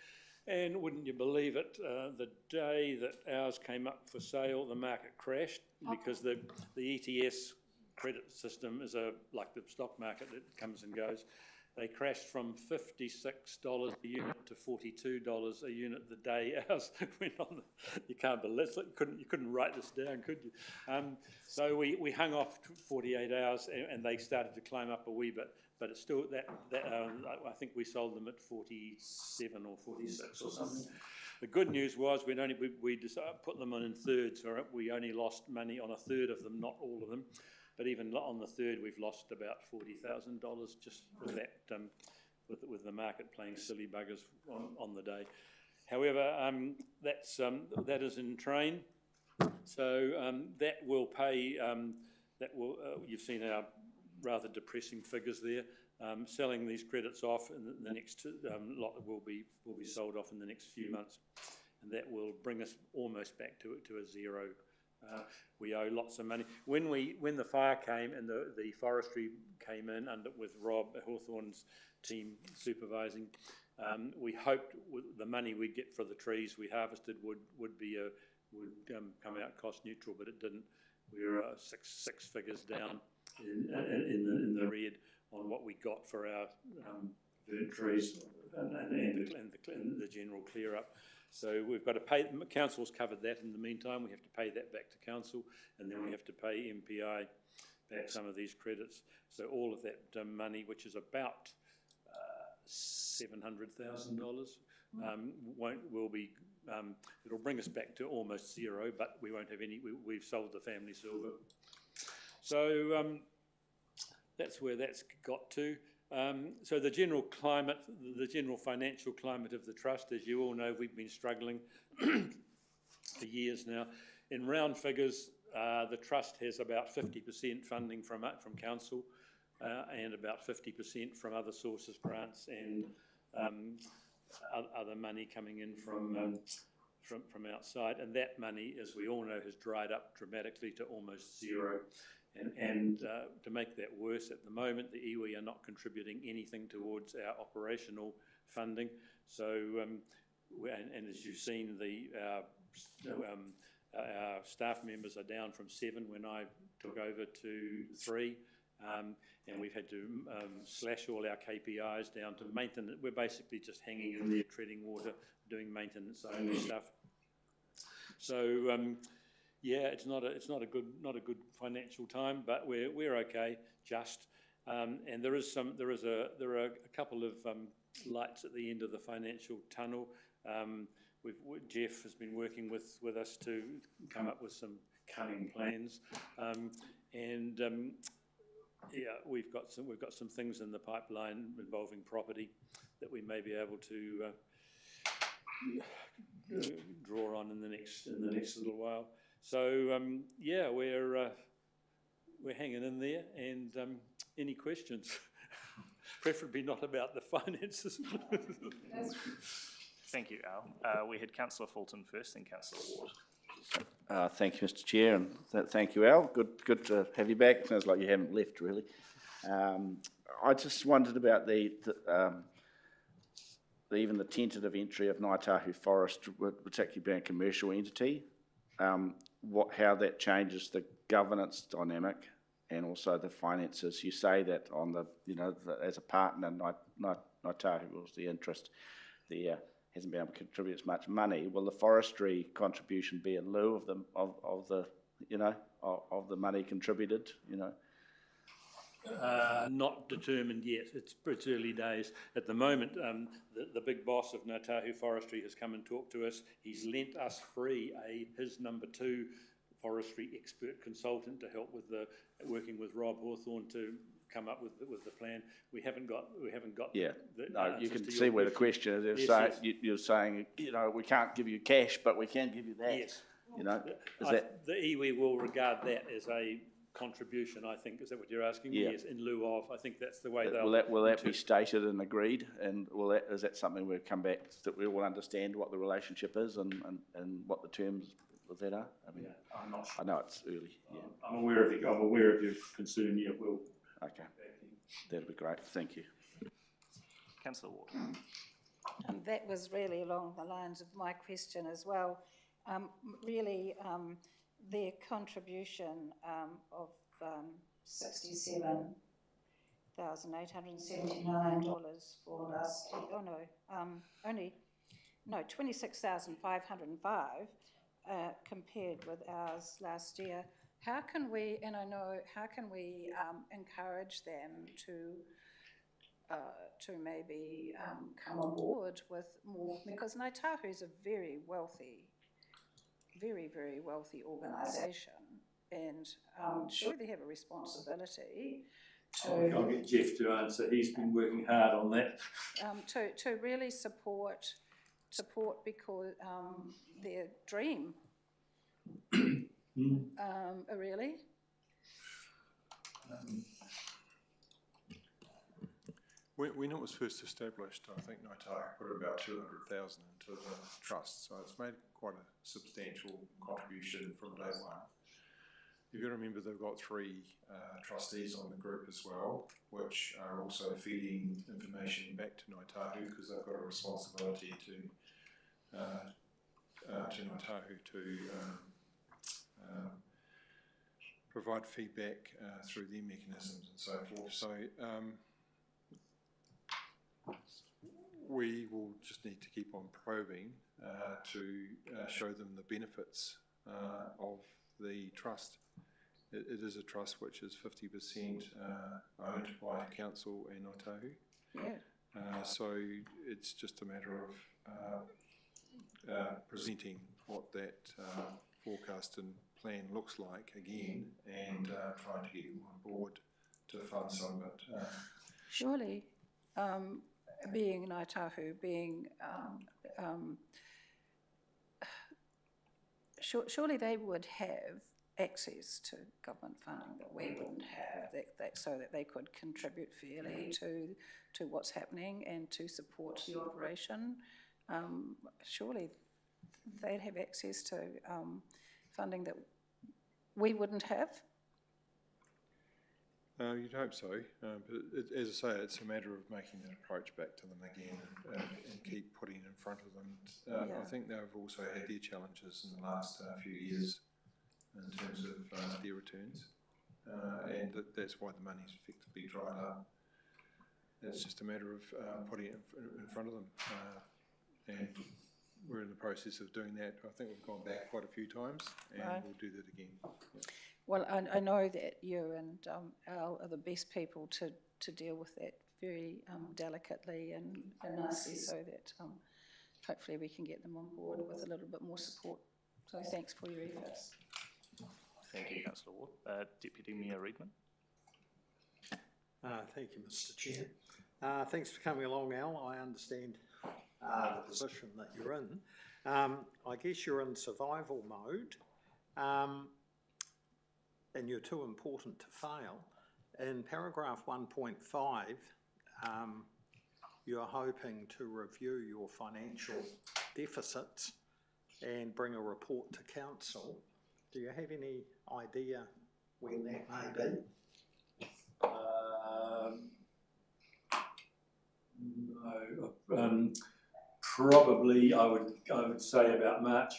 And wouldn't you believe it, the day that ours came up for sale, the market crashed because the ETS credit system is like the stock market, it comes and goes. They crashed from $56 a unit to $42 a unit the day ours went on. You can't believe it. You couldn't write this down, could you? So we hung off 48 hours and they started to climb up a wee bit. But it's still I think we sold them at 47 or 46 or something. The good news was we put them on in thirds. We only lost money on a third of them, not all of them. But even on the third, we've lost about $40,000 just with that, with the market playing silly buggers on the day. However, that is in train. So that will pay. You've seen our rather depressing figures there. Selling these credits off, and the next lot will be sold off in the next few months, and that will bring us almost back to a zero. We owe lots of money. When the fire came and the forestry came in with Rob Hawthorne's team supervising, we hoped the money we'd get for the trees we harvested would come out cost neutral, but it didn't. We were six figures down in the red on what we got for our burnt trees and the general clear up. So we've got to pay. Council's covered that in the meantime. We have to pay that back to council, and then we have to pay MPI back some of these credits. So all of that money, which is about $700,000, it'll bring us back to almost zero, but we won't have any. We've sold the family silver. So that's where that's got to. So the general climate, the general financial climate of the trust, as you all know, we've been struggling for years now. In round figures, the trust has about 50% funding from council and about 50% from other sources, grants and other money coming in from outside. And that money, as we all know, has dried up dramatically to almost zero. And to make that worse, at the moment, the iwi are not contributing anything towards our operational funding. So, and as you've seen, our staff members are down from 7 when I took over to 3, and we've had to slash all our KPIs down to maintenance. We're basically just hanging in there, treading water, doing maintenance only stuff. So. Yeah, it's not a good financial time, but we're okay. And there are a couple of lights at the end of the financial tunnel. Jeff has been working with us to come up with some cunning plans, yeah, we've got some things in the pipeline involving property that we may be able to draw on in the next little while. So yeah, we're hanging in there. And any questions? Preferably not about the finances. Thank you, Al. We had Councillor Fulton first, then Councillor Ward. Thank you, Mr. Chair, and thank you, Al. Good to have you back. Sounds like you haven't left, really. I just wondered about even the tentative entry of Ngāi Tahu Forest, particularly being a commercial entity, how that changes the governance dynamic and also the finances. You say that on as a partner, Ngāi Tahu was the interest there. Hasn't been able to contribute as much money. Will the forestry contribution be in lieu of the money contributed? Not determined yet. It's early days. At the moment, the big boss of Ngāi Tahu Forestry has come and talked to us. He's lent us free his number 2 forestry expert consultant to help with working with Rob Hawthorne to come up with the plan. We haven't got. Yeah. No, you can see where the question is. You're saying, we can't give you cash, but we can give you that. Yes. The iwi will regard that as a contribution, I think. Is that what you're asking? Yeah. Yes, in lieu of. I think that's the way they'll... Will that be stated and agreed? And is that something we'll come back, that we will understand what the relationship is and what the terms of that are? I mean, I'm not sure. I know it's early, yeah. I'm aware of your concern, yeah, we'll... Okay, that'd be great, thank you. Councillor Ward. And that was really along the lines of my question as well. Really, their contribution of $67,879 for last year, $26,505 compared with ours last year. How can we encourage them to maybe come on board with more, because Ngāi Tahu is a very wealthy organisation, and surely they have a responsibility to... I'll get Jeff to answer. He's been working hard on that. To really support because their dream, really. When it was first established, I think Ngāi Tahu put about 200,000 into the trust, so it's made quite a substantial contribution from day one. You've got to remember they've got 3 trustees on the group as well, which are also feeding information back to Ngāi Tahu, because they've got a responsibility to Ngāi Tahu to provide feedback through their mechanisms and so forth. So we will just need to keep on probing to show them the benefits of the trust. It is a trust which is 50% owned by council and Ngāi Tahu. Yeah. So it's just a matter of presenting what that forecast and plan looks like again, and trying to get them on board to fund some of it. Surely, being Ngāi Tahu, surely they would have access to government funding that we wouldn't have, so that they could contribute fairly to what's happening and to support the operation. Surely they'd have access to funding that we wouldn't have. You'd hope so, but as I say, it's a matter of making that approach back to them again and keep putting it in front of them. I think they've also had their challenges in the last few years in terms of their returns, and that's why the money's effectively dried up. It's just a matter of putting it in front of them, and we're in the process of doing that. I think we've gone back quite a few times, and we'll do that again. Yeah. Well, I know that you and Al are the best people to deal with that very delicately and nicely, so that hopefully we can get them on board with a little bit more support. So thanks for your efforts. Thank you, Councillor Ward. Deputy Mayor Reedman. Thank you, Mr. Chair. Thanks for coming along, Al. I understand the position that you're in. I guess you're in survival mode, and you're too important to fail. In paragraph 1.5, you're hoping to review your financial deficits and bring a report to council. Do you have any idea when that may be? No, probably I would say about March,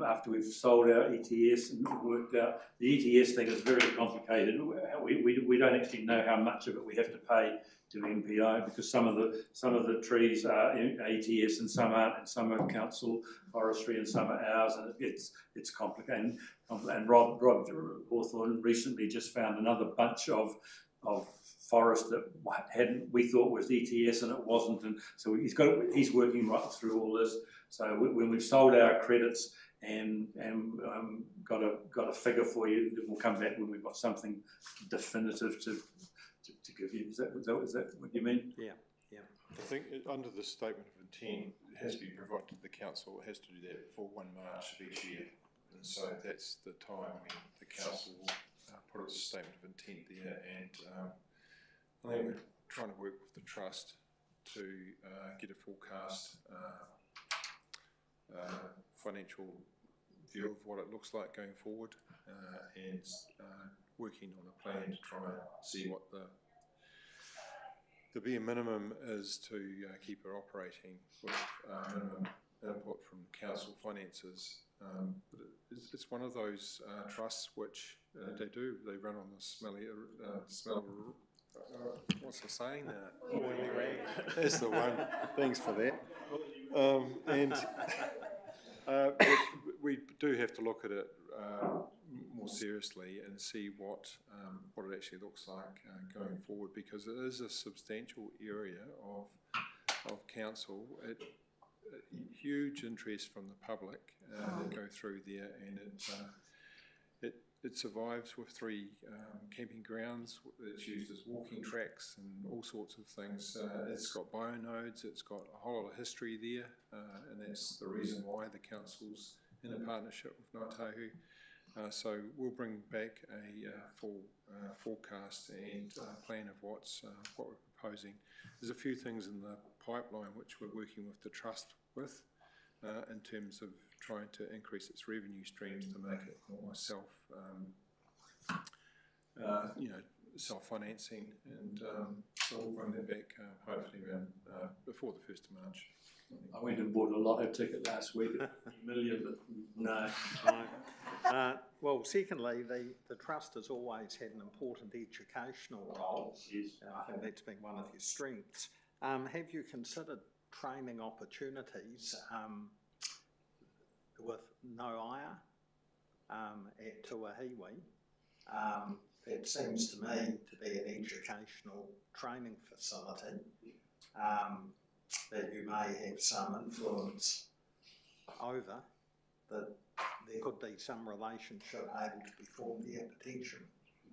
after we've sold our ETS and worked out. The ETS thing is very complicated. We don't actually know how much of it we have to pay to MPI, because some of the trees are ETS and some aren't, and some are council forestry and some are ours, and it's complicated. And Rob Hawthorne recently just found another bunch of forest that we thought was ETS and it wasn't, and so he's working right through all this. So when we've sold our credits and got a figure for you, we'll come back when we've got something definitive to give you. Is that what you mean? Yeah. I think under the statement of intent, it has to be provided to the council. It has to do that before 1 March of each year, and so that's the time when the council will put was a statement of intent there, and I think we're trying to work with the trust to get a forecast financial view of what it looks like going forward, and working on a plan to try and see what the bare minimum is to keep it operating with minimum input from council finances. But it's one of those trusts which they run on the smell of what's the saying? Oily rag. That's the one. Thanks for that. And we do have to look at it more seriously and see what it actually looks like going forward, because it is a substantial area of council. Huge interest from the public that go through there, and it survives with 3 camping grounds. It's used as walking tracks and all sorts of things. It's got bionodes, it's got a whole lot of history there, and that's the reason why the council's in a partnership with Ngāi Tahu. So we'll bring back a full forecast and plan of what we're proposing. There's a few things in the pipeline which we're working with the trust with, in terms of trying to increase its revenue streams to make it more self-financing, and so we'll bring that back hopefully around before the 1st of March. I went and bought a lotto ticket last week at $1 million, but no. Well, secondly, the trust has always had an important educational role. Yes. I think that's been one of your strengths. Have you considered training opportunities with Noia at Tuahiwi? It seems to me to be an educational training facility that you may have some influence over, that there could be some relationship able to be formed there potentially.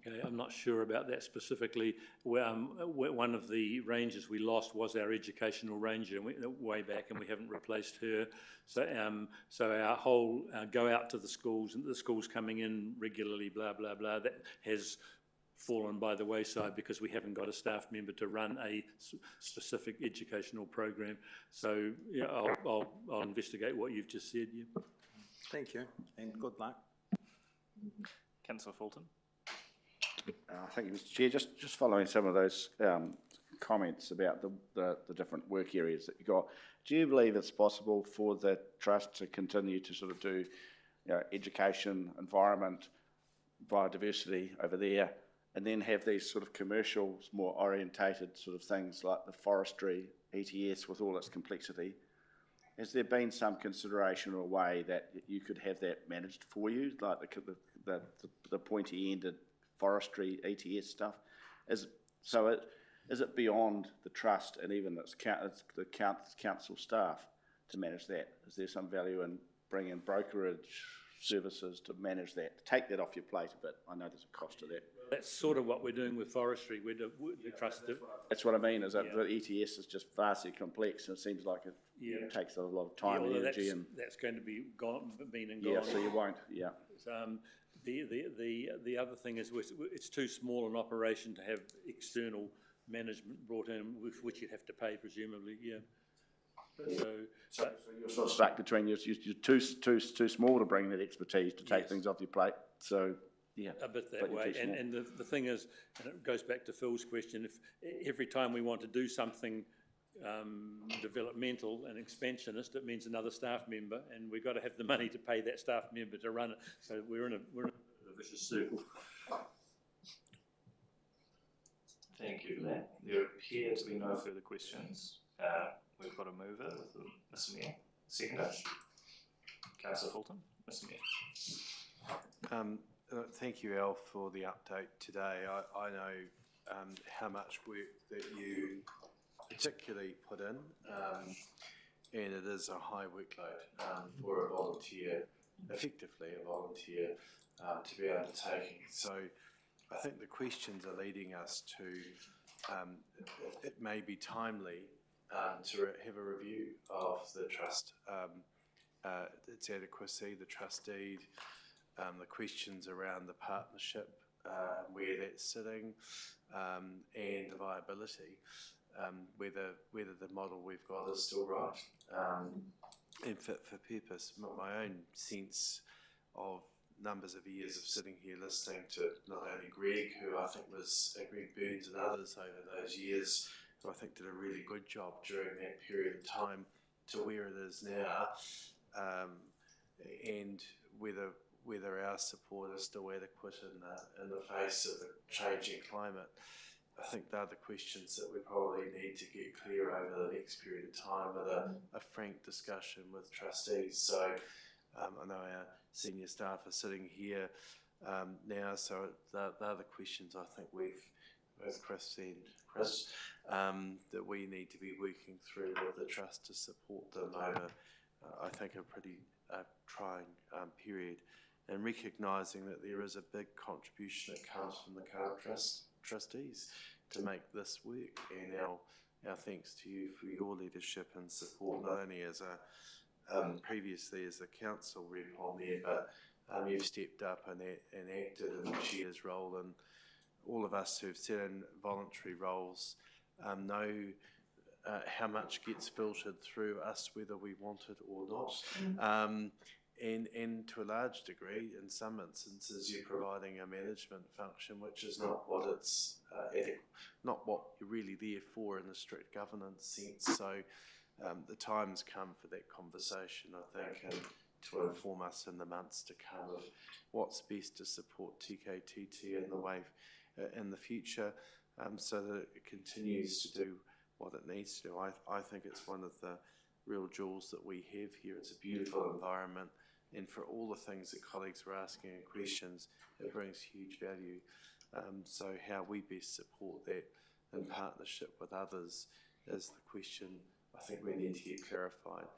Okay, I'm not sure about that specifically. One of the rangers we lost was our educational ranger way back, and we haven't replaced her. So our whole go out to the schools, and the schools coming in regularly, blah, blah, blah, that has fallen by the wayside because we haven't got a staff member to run a specific educational program. So yeah, I'll investigate what you've just said. Yeah. Thank you, and good luck. Councillor Fulton. Thank you, Mr. Chair. Just following some of those comments about the different work areas that you've got, do you believe it's possible for the trust to continue to sort of do education, environment, biodiversity over there, and then have these sort of commercial, more orientated sort of things like the forestry, ETS with all its complexity? Has there been some consideration or a way that you could have that managed for you, like the pointy-ended forestry ETS stuff? Is it beyond the trust and even the council staff to manage that? Is there some value in bringing brokerage services to manage that, to take that off your plate a bit? I know there's a cost to that. That's sort of what we're doing with forestry. We trust it. That's what I mean, is that the ETS is just vastly complex, and it seems like it takes a lot of time and energy. That's going to be been and gone. Yeah, so you won't, yeah. The other thing is it's too small an operation to have external management brought in, with which you'd have to pay presumably, yeah. So you're sort of stuck between you're too small to bring that expertise to take things off your plate. So yeah, a bit that way. And the thing is, and it goes back to Phil's question, if every time we want to do something developmental and expansionist, it means another staff member, and we've got to have the money to pay that staff member to run it. So we're in a vicious circle. Thank you for that. There appear to be no further questions. We've got a mover with Mr. Mayor. Seconder, Councillor Fulton. Mr. Mayor. Thank you, Al, for the update today. I know how much work that you particularly put in, and it is a high workload for a volunteer, effectively a volunteer, to be undertaking. So I think the questions are leading us to, it may be timely to have a review of the trust, its adequacy, the trust deed, the questions around the partnership where that's sitting, and the viability, whether the model we've got is still right and fit for purpose. My own sense of numbers of years of sitting here listening to not only Greg, who I think was Greg Burns and others over those years, who I think did a really good job during that period of time, to where it is now, and whether our support is still adequate in the face of a changing climate. I think they're the questions that we probably need to get clear over the next period of time with a frank discussion with trustees. So I know our senior staff are sitting here now, so they're the questions I think we've, both Chris and Chris, that we need to be working through with the trust to support them over, I think, a pretty trying period, and recognising that there is a big contribution that comes from the current trustees to make this work, and our thanks to you for your leadership and support, not only as previously as a council rep on there, but you've stepped up and acted in the chair's role, and all of us who've sat in voluntary roles know how much gets filtered through us, whether we want it or not. And to a large degree, in some instances, you're providing a management function which is not what it's not what you're really there for in the strict governance sense. So the time's come for that conversation, I think, and to inform us in the months to come of what's best to support TKTT in the way in the future, so that it continues to do what it needs to do. I think it's one of the real jewels that we have here. It's a beautiful environment, and for all the things that colleagues were asking in questions, it brings huge value. So how we best support that in partnership with others is the question I think we need to get clarified,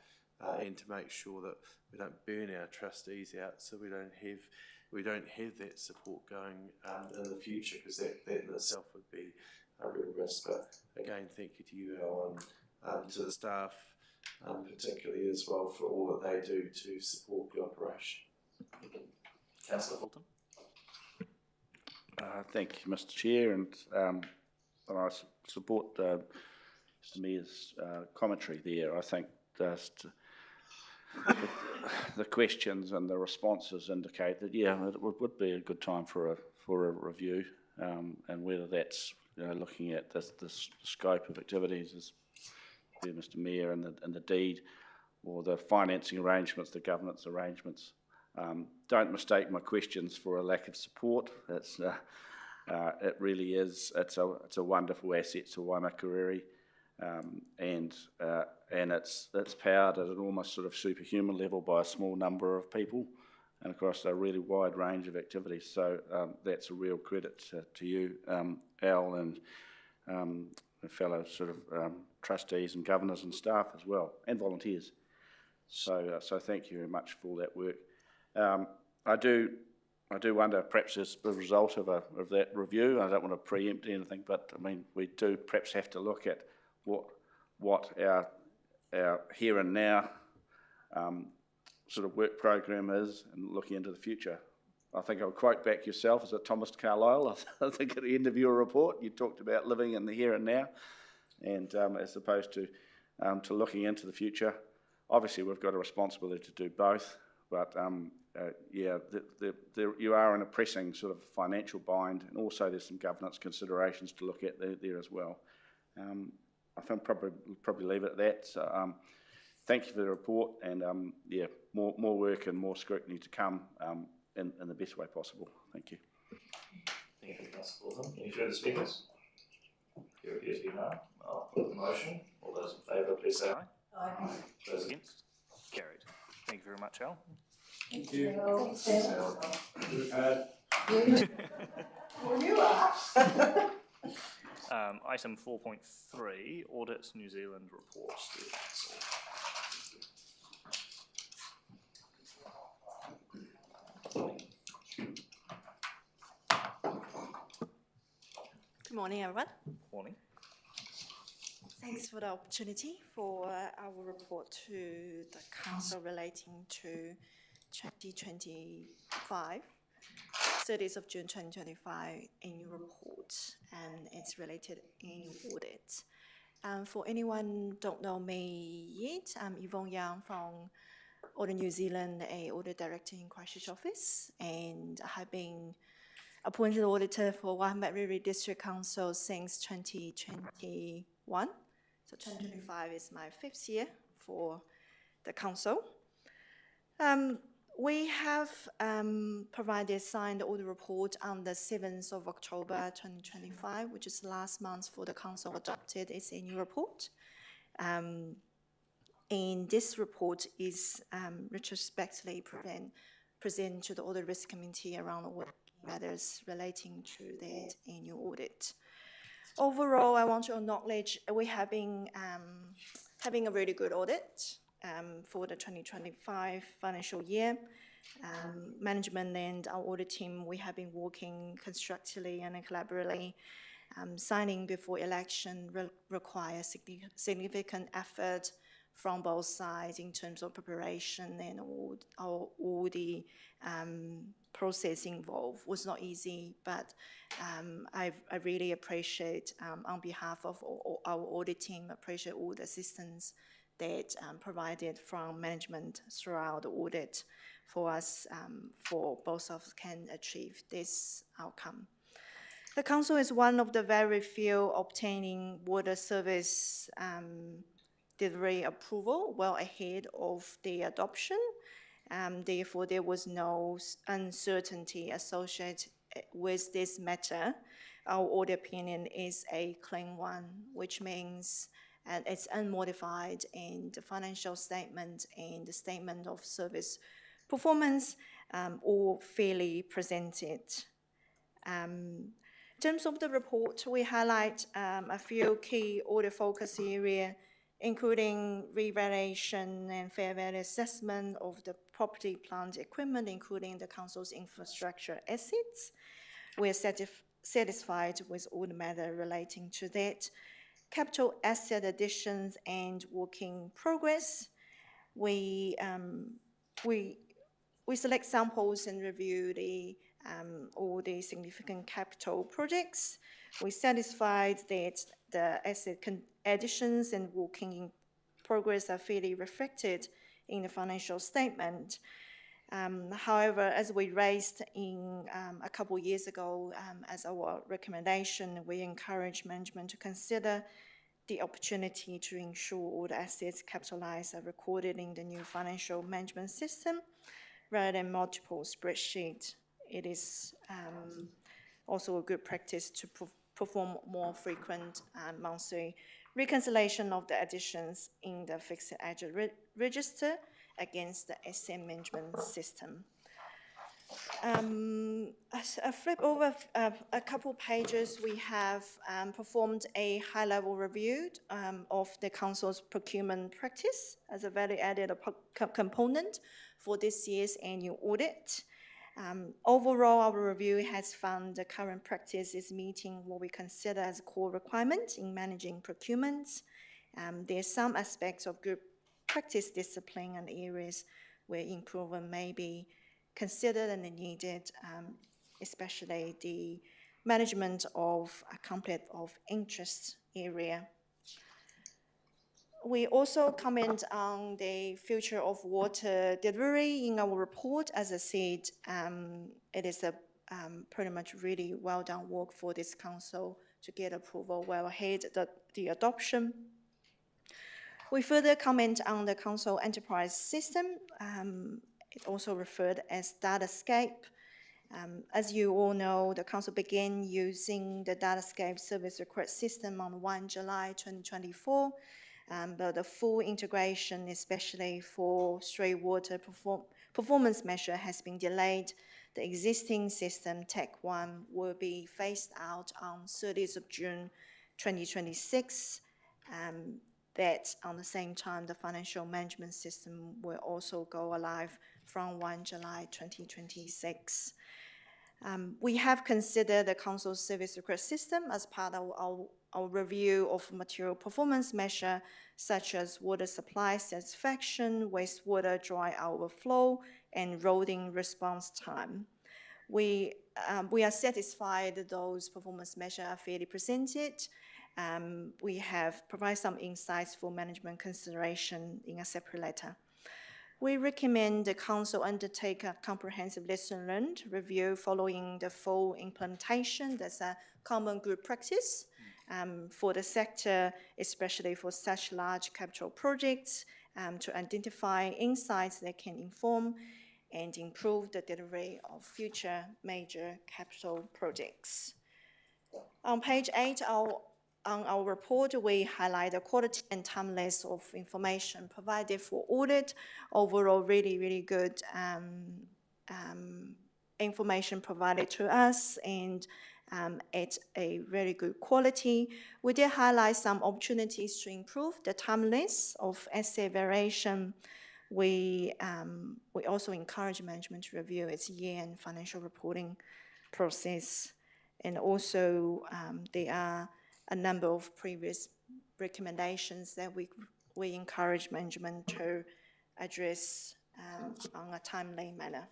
and to make sure that we don't burn our trustees out, so we don't have that support going in the future, because that in itself would be a real risk. But again, thank you to you, Al, and to the staff particularly as well, for all that they do to support the operation. Councillor Fulton. Thank you, Mr. Chair, and I support Mr. Mayor's commentary there. I think just the questions and the responses indicate that, yeah, it would be a good time for a review, and whether that's looking at the scope of activities as Mr. Mayor and the deed, or the financing arrangements, the governance arrangements. Don't mistake my questions for a lack of support. It's it really is. It's a wonderful asset to waimakariri, and it's powered at an almost sort of superhuman level by a small number of people, and across a really wide range of activities. So that's a real credit to you, Al, and the fellow sort of trustees and governors and staff as well, and volunteers. So thank you very much for all that work. I do wonder, perhaps as a result of that review, I don't want to preempt anything, but I mean, we do perhaps have to look at what our here and now sort of work program is, and looking into the future. I think I'll quote back yourself, is it Thomas Carlyle? I think at the end of your report, you talked about living in the here and now, and as opposed to looking into the future. Obviously, we've got a responsibility to do both, but yeah, you are in a pressing sort of financial bind, and also there's some governance considerations to look at there as well. I think probably leave it at that. So thank you for the report, and yeah, more work and more scrutiny to come in the best way possible. Thank you. Thank you, Councillor Fulton. Any further speakers? There appears to be none. I'll put the motion. All those in favour, please say aye. Aye. Those against? Carried. Thank you very much, Al. Thank you. Thanks, Al. Well, you are. Item 4.3, Audit New Zealand reports to the Council. Good morning, everyone. Morning. Thanks for the opportunity for our report to the Council relating to 2025. 30th of June 2025 annual report and its related annual audit. For anyone don't know me yet, I'm Yvonne Yang from Audit New Zealand, a audit director in Christchurch office, and I have been appointed auditor for Waimakariri District Council since 2021. So 2025 is my 5th year for the council. We have provided signed audit report on the 7th of October 2025, which is last month for the council adopted its annual report. And this report is retrospectively presented to the Audit Risk Committee around all matters relating to that annual audit. Overall, I want to acknowledge we have been having a really good audit for the 2025 financial year. Management and our audit team, we have been working constructively and collaboratively. Signing before election requires significant effort from both sides in terms of preparation, and all the process involved was not easy, but I really appreciate, on behalf of our audit team, appreciate all the assistance that provided from management throughout the audit for us, for both of us can achieve this outcome. The council is one of the very few obtaining water service delivery approval well ahead of the adoption. Therefore, there was no uncertainty associated with this matter. Our audit opinion is a clean one, which means it's unmodified, and the financial statement and the statement of service performance all fairly presented. In terms of the report, we highlight a few key audit focus areas, including revaluation and fair value assessment of the property, plant, equipment, including the council's infrastructure assets. We are satisfied with all the matter relating to that. Capital asset additions and work in progress. We select samples and review all the significant capital projects. We satisfied that the asset additions and work in progress are fairly reflected in the financial statement. However, as we raised in a couple of years ago as our recommendation, we encourage management to consider the opportunity to ensure all the assets capitalized are recorded in the new financial management system rather than multiple spreadsheets. It is also a good practice to perform more frequent monthly reconciliation of the additions in the fixed asset register against the asset management system. I flip over a couple pages. We have performed a high-level review of the council's procurement practice as a value-added component for this year's annual audit. Overall, our review has found the current practice is meeting what we consider as a core requirement in managing procurements. There are some aspects of good practice discipline and areas where improvement may be considered and needed, especially the management of a conflict of interest area. We also comment on the future of water delivery in our report. As I said, it is a pretty much really well done work for this council to get approval well ahead of the adoption. We further comment on the council enterprise system. It also referred as Datascape. As you all know, the council began using the Datascape service request system on 1 July 2024, but the full integration, especially for stray water performance measure, has been delayed. The existing system, Tech 1, will be phased out on 30th of June 2026. That on the same time, the financial management system will also go live from 1 July 2026. We have considered the council's service request system as part of our review of material performance measures such as water supply satisfaction, wastewater dry overflow, and eroding response time. We are satisfied that those performance measures are fairly presented. We have provided some insights for management consideration in a separate letter. We recommend the Council undertake a comprehensive lesson learned review following the full implementation. That's a common good practice for the sector, especially for such large capital projects, to identify insights that can inform and improve the delivery of future major capital projects. On page 8, on our report, we highlight the quality and timeliness of information provided for audit. Overall, really good information provided to us, and at a very good quality. We did highlight some opportunities to improve the timeliness of asset variation. We also encourage management to review its year-end financial reporting process, and also there are a number of previous recommendations that we encourage management to address on a timely manner.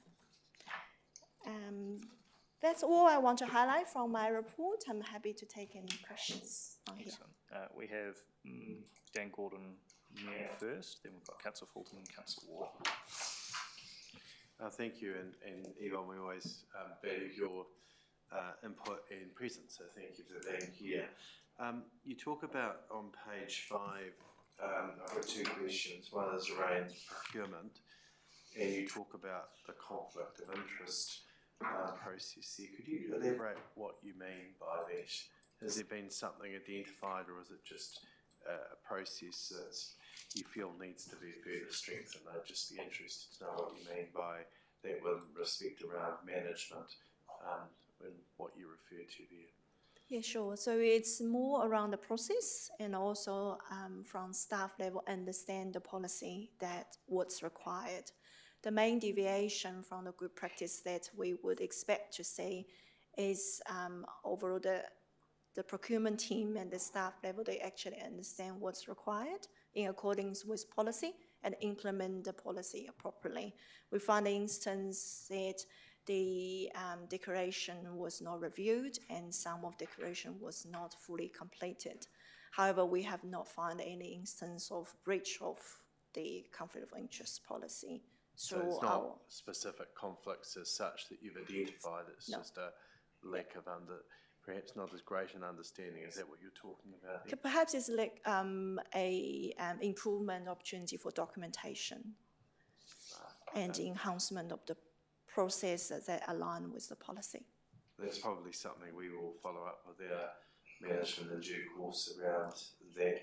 That's all I want to highlight from my report. I'm happy to take any questions on here. Excellent. We have Dan Gordon Mayor first, then we've got Councillor Fulton and Councillor Ward. Thank you, and Yvonne, we always value your input and presence, so thank you for being here. You talk about on page 5, I've got 2 questions. One is around procurement, and you talk about the conflict of interest process there. Could you elaborate what you mean by that? Has there been something identified, or is it just a process that you feel needs to be further strengthened? I'd just be interested to know what you mean by that with respect around management and what you refer to there. Yeah, sure. So it's more around the process, and also from staff level understand the policy that what's required. The main deviation from the good practice that we would expect to see is overall the procurement team and the staff level, they actually understand what's required in accordance with policy and implement the policy appropriately. We found the instance that the declaration was not reviewed and some of the declaration was not fully completed. However, we have not found any instance of breach of the conflict of interest policy. So it's not specific conflicts as such that you've identified, it's just a lack of perhaps not as great an understanding. Is that what you're talking about here? Perhaps it's like a improvement opportunity for documentation and enhancement of the process that align with the policy. That's probably something we will follow up with our management in due course around that,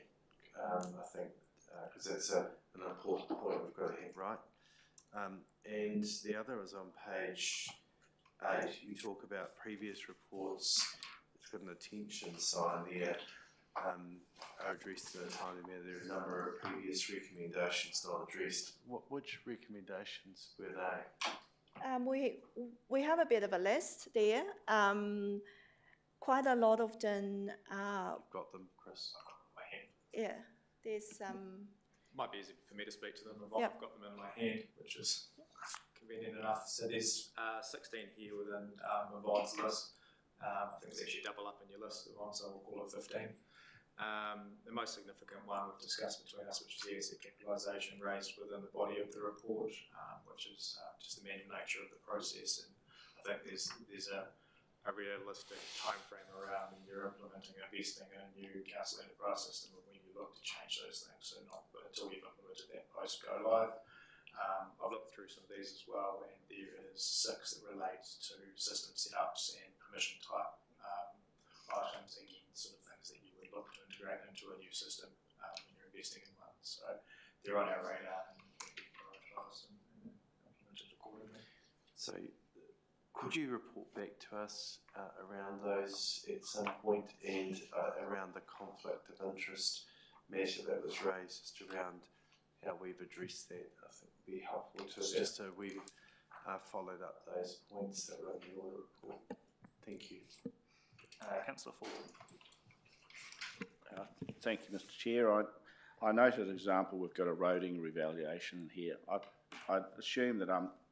I think, because that's an important point we've got to have right. And the other is on page 8. You talk about previous reports. It's got an attention sign there. Are addressed in a timely manner. There are a number of previous recommendations not addressed. Which recommendations were they? We have a bit of a list there. Quite a lot of them. You've got them, Chris. My hand. Yeah, there's Might be easy for me to speak to them. I've got them in my hand, which is convenient enough. So there's 16 here within Yvonne's list. I think it's actually double up in your list, Yvonne, so we'll call it 15. The most significant one we've discussed between us, which is the asset capitalisation raised within the body of the report, which is just the manual nature of the process. And I think there's a realistic time frame around when you're implementing and investing in a new council enterprise system and when you look to change those things, so not until you've implemented that post go live. I've looked through some of these as well, and there is 6 that relate to system setups and permission type items, again, sort of things that you would look to integrate into a new system when you're investing in one. So they're on our radar and be prioritised and implemented accordingly. So could you report back to us around those at some point, and around the conflict of interest matter that was raised, just around how we've addressed that? I think would be helpful to us, just so we've followed up those points that were in the audit report. Thank you. Councillor Fulton. Thank you, Mr. Chair. I noted, as an example, we've got a roading revaluation here. I assume that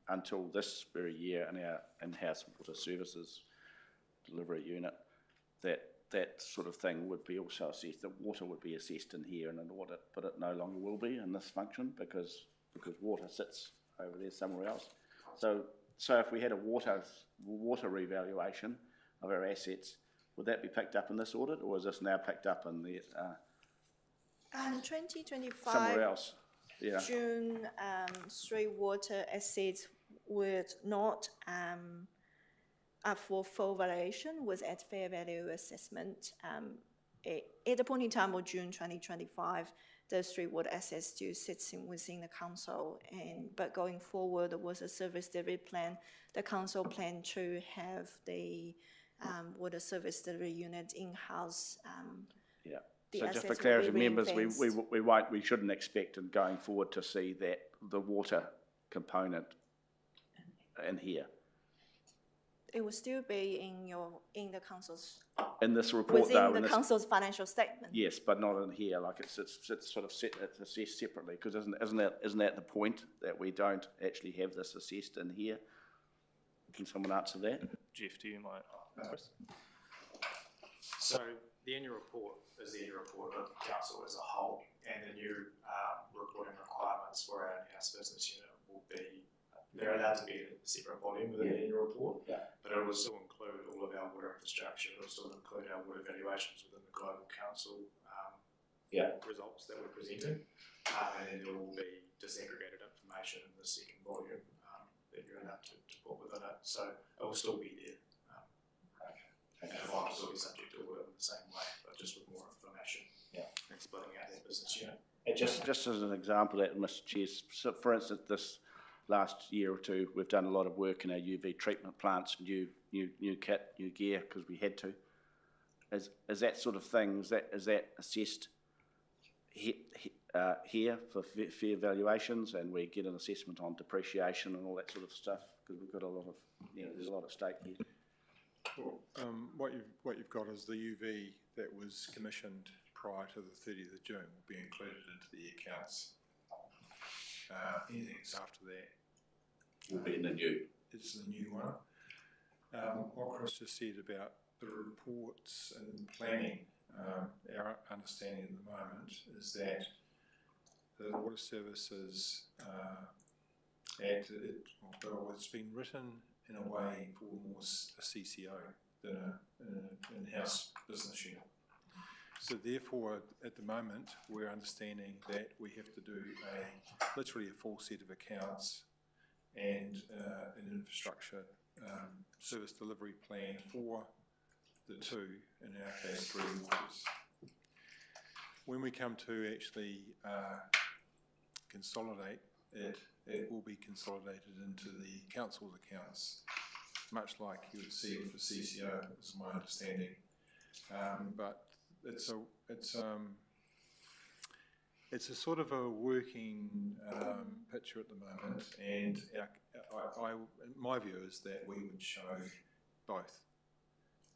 until this very year in our in-house water services delivery unit, that sort of thing would be also assessed. The water would be assessed in here in an audit, but it no longer will be in this function because water sits over there somewhere else. So if we had a water revaluation of our assets, would that be picked up in this audit, or is this now picked up in the 2025 somewhere else? Yeah. June, 3 water assets were not up for full valuation, was at fair value assessment. At the point in time of June 2025, those 3 water assets still sits within the council, but going forward, there was a service delivery plan. The council planned to have the water service delivery unit in-house. Yeah. So just for clarity, members, we shouldn't expect in going forward to see that the water component in here. It will still be in the council's in this report, within the council's financial statement. Yes, but not in here. Like it's sort of it's assessed separately, because isn't that the point, that we don't actually have this assessed in here? Can someone answer that? Jeff, do you mind? So the annual report is the annual report of the council as a whole, and the new reporting requirements for our in-house business unit will be, they're allowed to be a separate volume within the annual report, but it will still include all of our water infrastructure. It will still include our water valuations within the global council results that we're presenting, and then there will be disaggregated information in the second volume that you're allowed to put within it. So it will still be there. And it will still be subject to audit in the same way, but just with more information and splitting out that business unit. And just as an example of that, Mr. Chair, so for instance, this last year or two, we've done a lot of work in our UV treatment plants, new kit, new gear, because we had to. Is that sort of thing, is that assessed here for fair valuations, and we get an assessment on depreciation and all that sort of stuff, because we've got a lot of, there's a lot of stake here. Well, what you've got is the UV that was commissioned prior to the 30th of June will be included into the accounts. Anything that's after that will be in the new. It's the new one. What Chris just said about the reports and planning, our understanding at the moment is that the Water Services Act, it's been written in a way for more a CCO than an in-house business unit. So therefore, at the moment, we're understanding that we have to do literally a full set of accounts and an infrastructure service delivery plan for the 2, in our case, 3 waters. When we come to actually consolidate it, it will be consolidated into the council's accounts, much like you would see with the CCO, is my understanding. But it's a sort of a working picture at the moment, and my view is that we would show both.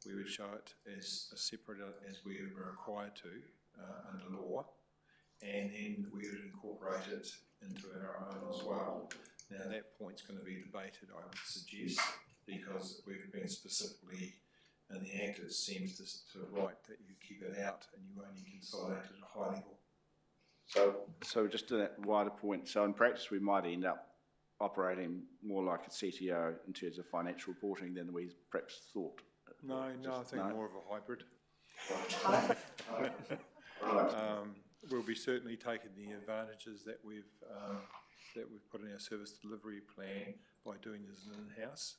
We would show it as a separate as we were required to under law, and then we would incorporate it into our own as well. Now that point's going to be debated, I would suggest, because we've been specifically in the Act, it seems to write that you keep it out and you only consolidate at a high level. So just to that wider point, so in practice we might end up operating more like a CTO in terms of financial reporting than we perhaps thought. No, I think more of a hybrid. We'll be certainly taking the advantages that we've put in our service delivery plan by doing this in-house,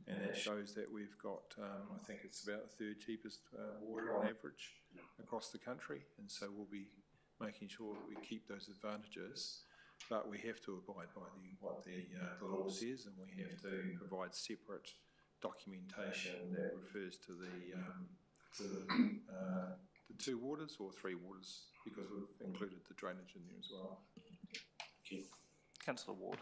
and that shows that we've got, I think it's about the 3rd cheapest water on average across the country, and so we'll be making sure that we keep those advantages, but we have to abide by what the law says, and we have to provide separate documentation that refers to the 2 waters or 3 waters, because we've included the drainage in there as well. Thank you. Councillor Ward.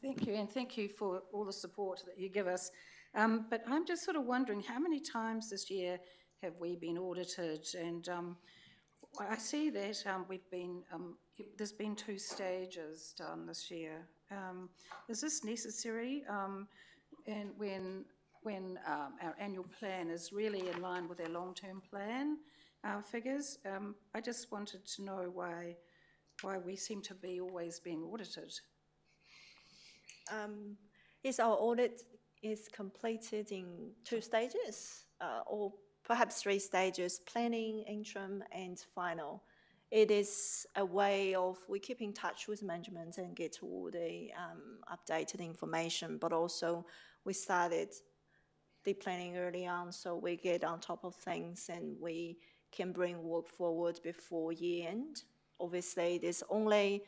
Thank you, and thank you for all the support that you give us. But I'm just sort of wondering, how many times this year have we been audited? And I see that we've been, there's been 2 stages done this year. Is this necessary? And when our annual plan is really in line with our long-term plan figures, I just wanted to know why we seem to be always being audited. Yes, our audit is completed in 2 stages, or perhaps 3 stages: planning, interim, and final. It is a way of we keep in touch with management and get all the updated information, but also we started the planning early on, so we get on top of things and we can bring work forward before year end. Obviously, there's only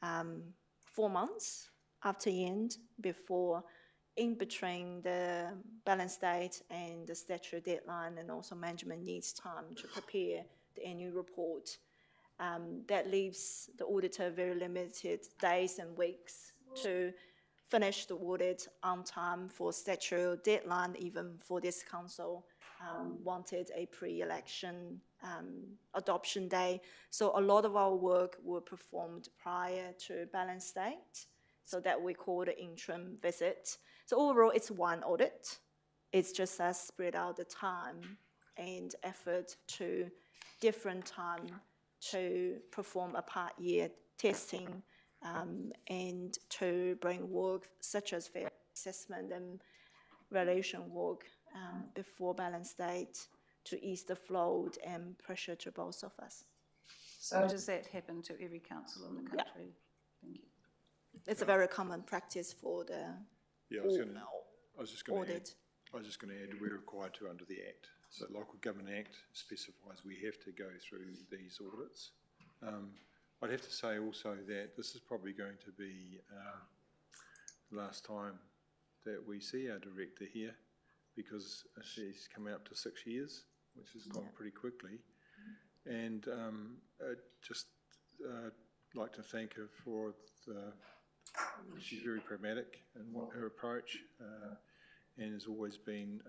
4 months after year end before, in between the balance date and the statutory deadline, and also management needs time to prepare the annual report. That leaves the auditor very limited days and weeks to finish the audit on time for statutory deadline. Even for this council, wanted a pre-election adoption day. So a lot of our work were performed prior to balance date, so that we call the interim visit. So overall, it's one audit. It's just us spread out the time and effort to different time to perform a part year testing and to bring work such as fair assessment and valuation work before balance date to ease the flow and pressure to both of us. So does that happen to every council in the country? Yeah. Thank you. It's a very common practice for the audit. I was just going to add, we're required to under the Act. So the Local Government Act specifies we have to go through these audits. I'd have to say also that this is probably going to be the last time that we see our director here, because she's coming up to 6 years, which has gone pretty quickly. And I'd just like to thank her for she's very pragmatic in her approach, and has always been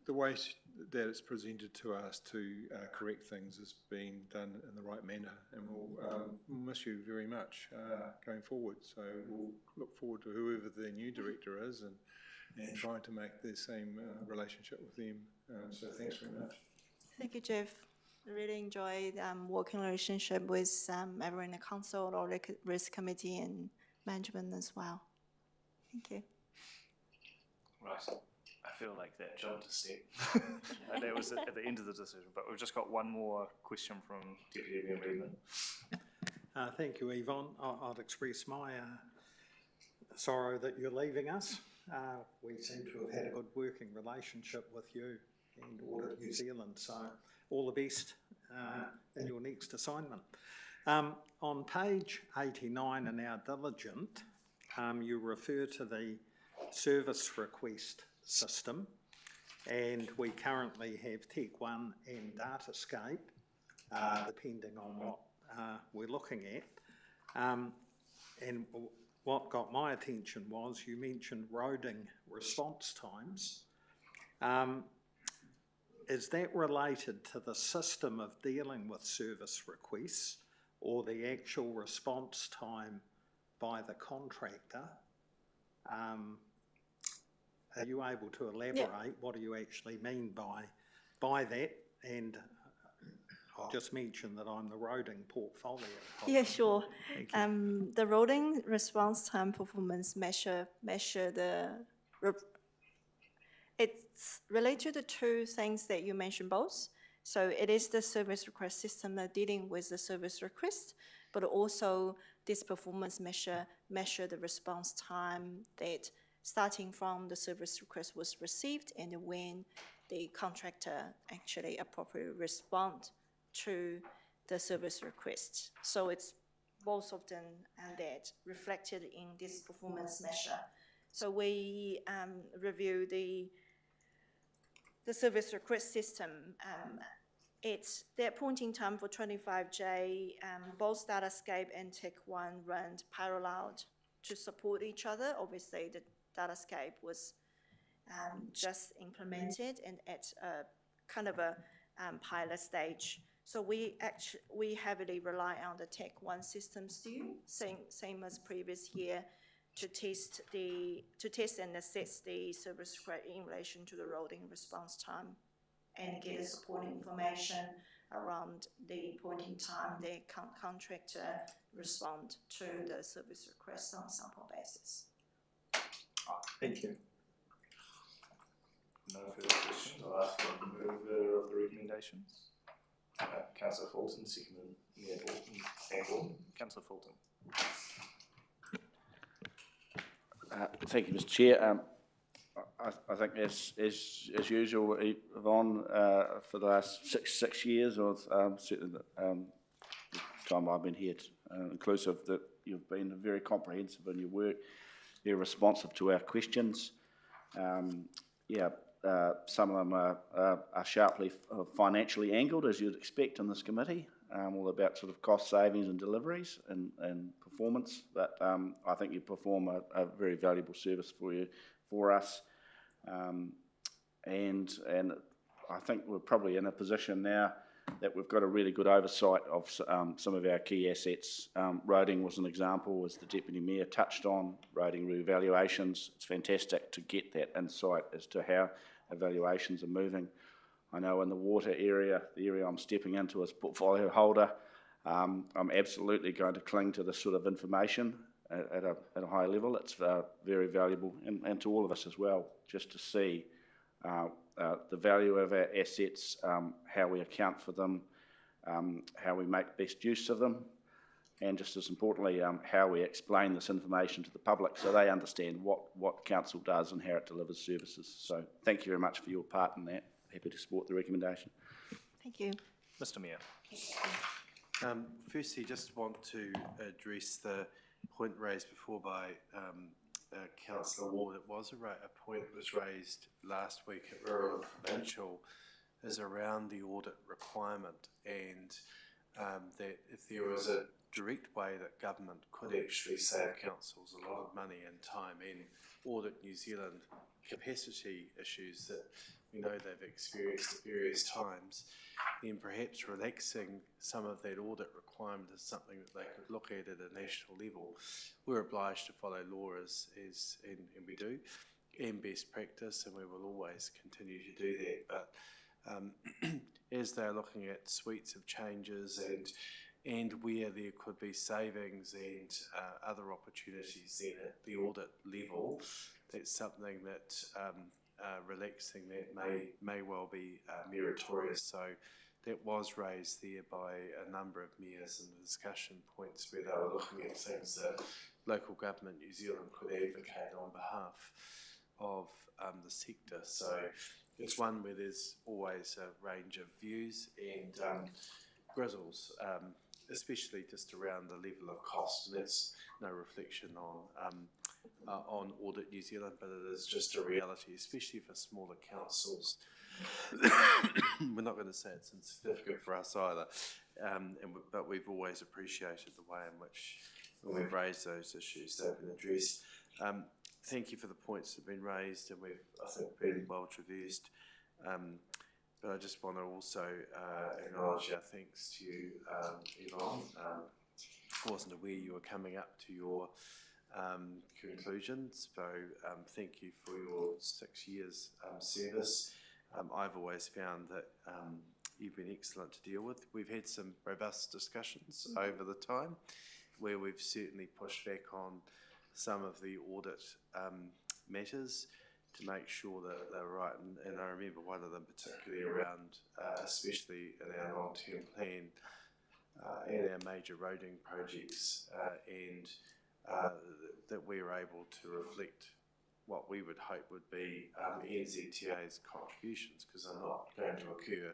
the way that it's presented to us to correct things is being done in the right manner, and we'll miss you very much going forward. So we'll look forward to whoever the new director is and trying to make the same relationship with them. So thanks very much. Thank you, Jeff. I really enjoyed working relationship with everyone in the council, or risk committee and management as well. Thank you. Right. I feel like that job to set. That was at the end of the decision, but we've just got one more question from Deputy Mayor Redman. Thank you, Yvonne. I'd express my sorrow that you're leaving us. We seem to have had a good working relationship with you and Audit New Zealand, so all the best in your next assignment. On page 89 in our diligent, you refer to the service request system, and we currently have Tech One and Datascape, depending on what we're looking at. And what got my attention was you mentioned roading response times. Is that related to the system of dealing with service requests, or the actual response time by the contractor? Are you able to elaborate? Yeah. What do you actually mean by that? And I'll just mention that I'm the roading portfolio. Yeah, sure. Thank you. The roading response time performance measure the. It's related to 2 things that you mentioned both. So it is the service request system that dealing with the service request, but also this performance measure the response time that starting from the service request was received and when the contractor actually appropriately respond to the service request. So it's both of them and that reflected in this performance measure. So we review the service request system. It's their point in time for 25J, both Datascape and Tech One ran parallel to support each other. Obviously, the Datascape was just implemented and at a kind of a pilot stage. So we heavily rely on the Tech One system still, same as previous year, to test and assess the service request in relation to the rolling response time and get the supporting information around the point in time the contractor respond to the service request on a sample basis. Thank you. No further questions. I'll ask the mover of the recommendations. Councillor Fulton, seconded Mayor Bolton. Thank you. Councillor Fulton. Thank you, Mr. Chair. I think as usual, Yvonne, for the last six years, or certainly the time I've been here, inclusive, that you've been very comprehensive in your work, very responsive to our questions. Some of them are sharply financially angled, as you'd expect in this committee, all about sort of cost savings and deliveries and performance. But I think you perform a very valuable service for us, and I think we're probably in a position now that we've got a really good oversight of some of our key assets. Roading was an example, as the Deputy Mayor touched on, roading revaluations. It's fantastic to get that insight as to how evaluations are moving. I know in the water area, the area I'm stepping into as portfolio holder, I'm absolutely going to cling to this sort of information at a high level. It's very valuable, and to all of us as well, just to see the value of our assets, how we account for them, how we make best use of them, and just as importantly, how we explain this information to the public so they understand what council does and how it delivers services. So thank you very much for your part in that. Happy to support the recommendation. Thank you. Mr. Mayor. Firstly, just want to address the point raised before by Councillor Ward. It was a point that was raised last week at Rural and Provincial, is around the audit requirement, and that if there was a direct way that government could actually save councils a lot of money and time in Audit New Zealand capacity issues that we know they've experienced at various times, then perhaps relaxing some of that audit requirement is something that they could look at a national level. We're obliged to follow law and we do, and best practice, and we will always continue to do that. But as they're looking at suites of changes and where there could be savings and other opportunities then at the audit level, that's something that relaxing that may well be meritorious. So that was raised there by a number of mayors in the discussion points where they were looking at things that local government New Zealand could advocate on behalf of the sector. So it's one where there's always a range of views and grizzles, especially just around the level of cost. And that's no reflection on Audit New Zealand, but it is just a reality, especially for smaller councils. We're not going to say it's insignificant for us either, but we've always appreciated the way in which, when we've raised those issues, they've been addressed. Thank you for the points that have been raised, and we've, I think, been well traversed. But I just want to also acknowledge our thanks to you, Yvonne. I wasn't aware you were coming up to your conclusions, so thank you for your 6 years service. I've always found that you've been excellent to deal with. We've had some robust discussions over the time where we've certainly pushed back on some of the audit matters to make sure that they're right. And I remember one of them particularly around, especially in our long-term plan and our major roading projects, and that we were able to reflect what we would hope would be NZTA's contributions, because they're not going to occur,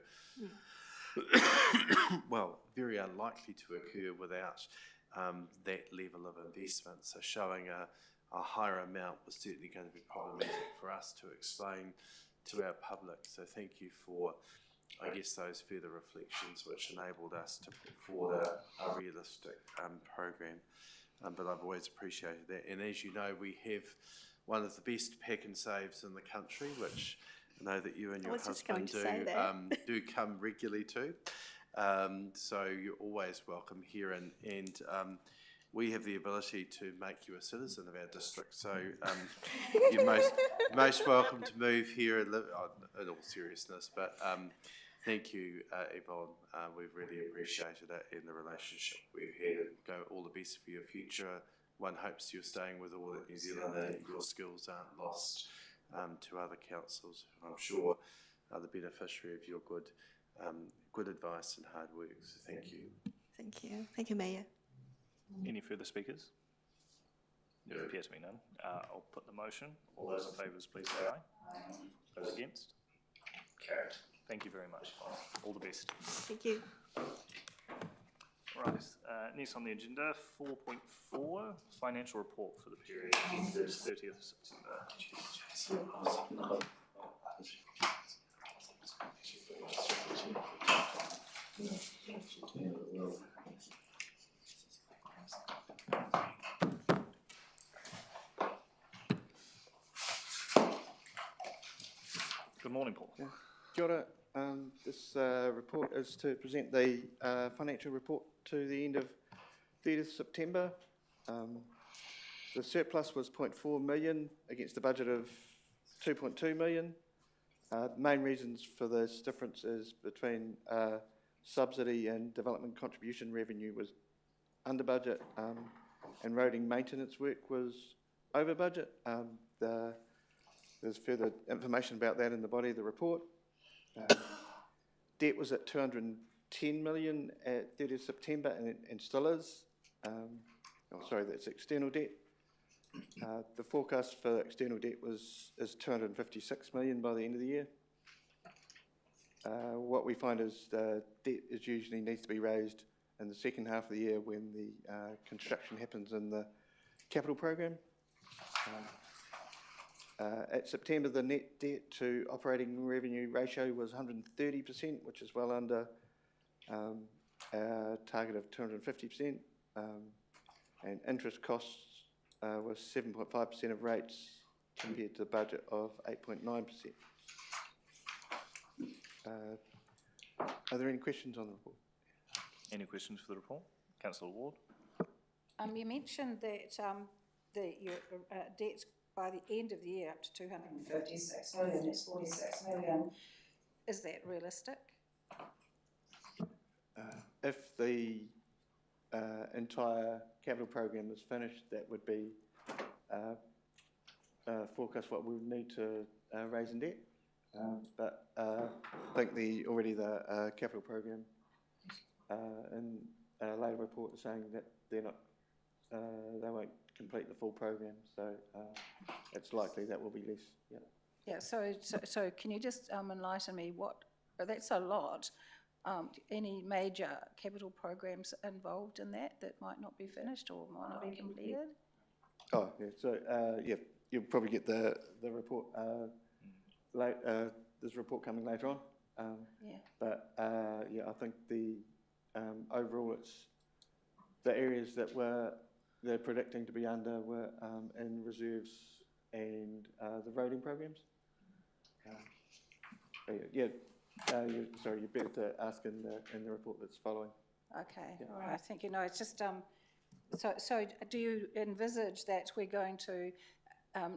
well, very unlikely to occur without that level of investment. So showing a higher amount was certainly going to be problematic for us to explain to our public. So thank you for, I guess, those further reflections which enabled us to put forward a realistic program. But I've always appreciated that. And as you know, we have one of the best pack and saves in the country, which I know that you and your husband do come regularly to. So you're always welcome here, and we have the ability to make you a citizen of our district. So you're most welcome to move here and live, in all seriousness. But thank you, Yvonne. We've really appreciated it in the relationship we've had, and go all the best for your future. One hopes you're staying with Audit New Zealand and your skills aren't lost to other councils who I'm sure are the beneficiary of your good advice and hard work. So thank you. Thank you. Thank you, Mayor. Any further speakers? There appear to be none. I'll put the motion. All those in favour, please say aye. Those against? Carried. Thank you very much. All the best. Thank you. Right, next on the agenda, 4.4, financial report for the period ended 30th of September. Good morning, Paul. Kia ora. This report is to present the financial report to the end of 30th September. The surplus was 0.4 million against the budget of 2.2 million. The main reasons for this difference is between subsidy and development contribution revenue was under budget, and roading maintenance work was over budget. There's further information about that in the body of the report. Debt was at 210 million at 30th September and still is. That's external debt. The forecast for external debt is 256 million by the end of the year. What we find is debt usually needs to be raised in the second half of the year when the construction happens in the capital program. At September, the net debt to operating revenue ratio was 130%, which is well under our target of 250%. And interest costs was 7.5% of rates compared to the budget of 8.9%. Are there any questions on the report? Any questions for the report? Councillor Ward. You mentioned that your debt by the end of the year up to 256 million, it's 46 million. Is that realistic? If the entire capital program is finished, that would be forecast what we would need to raise in debt. But I think the capital program in a later report is saying that they won't complete the full program, so it's likely that will be less. Yeah. Yeah. So can you just enlighten me? That's a lot. Any major capital programs involved in that might not be finished or might not be completed? Oh, yeah. So you'll probably get the report late. There's a report coming later on. Yeah. But I think the overall it's the areas that they're predicting to be under were in reserves and the roading programs. Sorry, you better to ask in the report that's following. Okay, Yeah. all right, thank you. No, it's just, so do you envisage that we're going to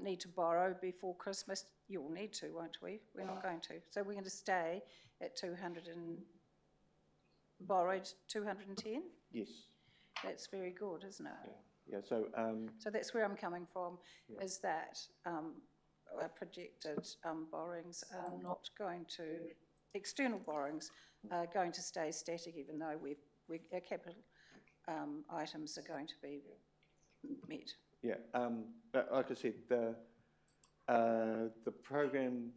need to borrow before Christmas? You'll need to, won't we? We're not going to. So we're going to stay at 200 and borrowed 210? Yes. That's very good, isn't it? Yeah. So that's where I'm coming from, yeah. is that our projected borrowings are not going to, external borrowings are going to stay static, even though our capital items are going to be met. Yeah, but like I said, the program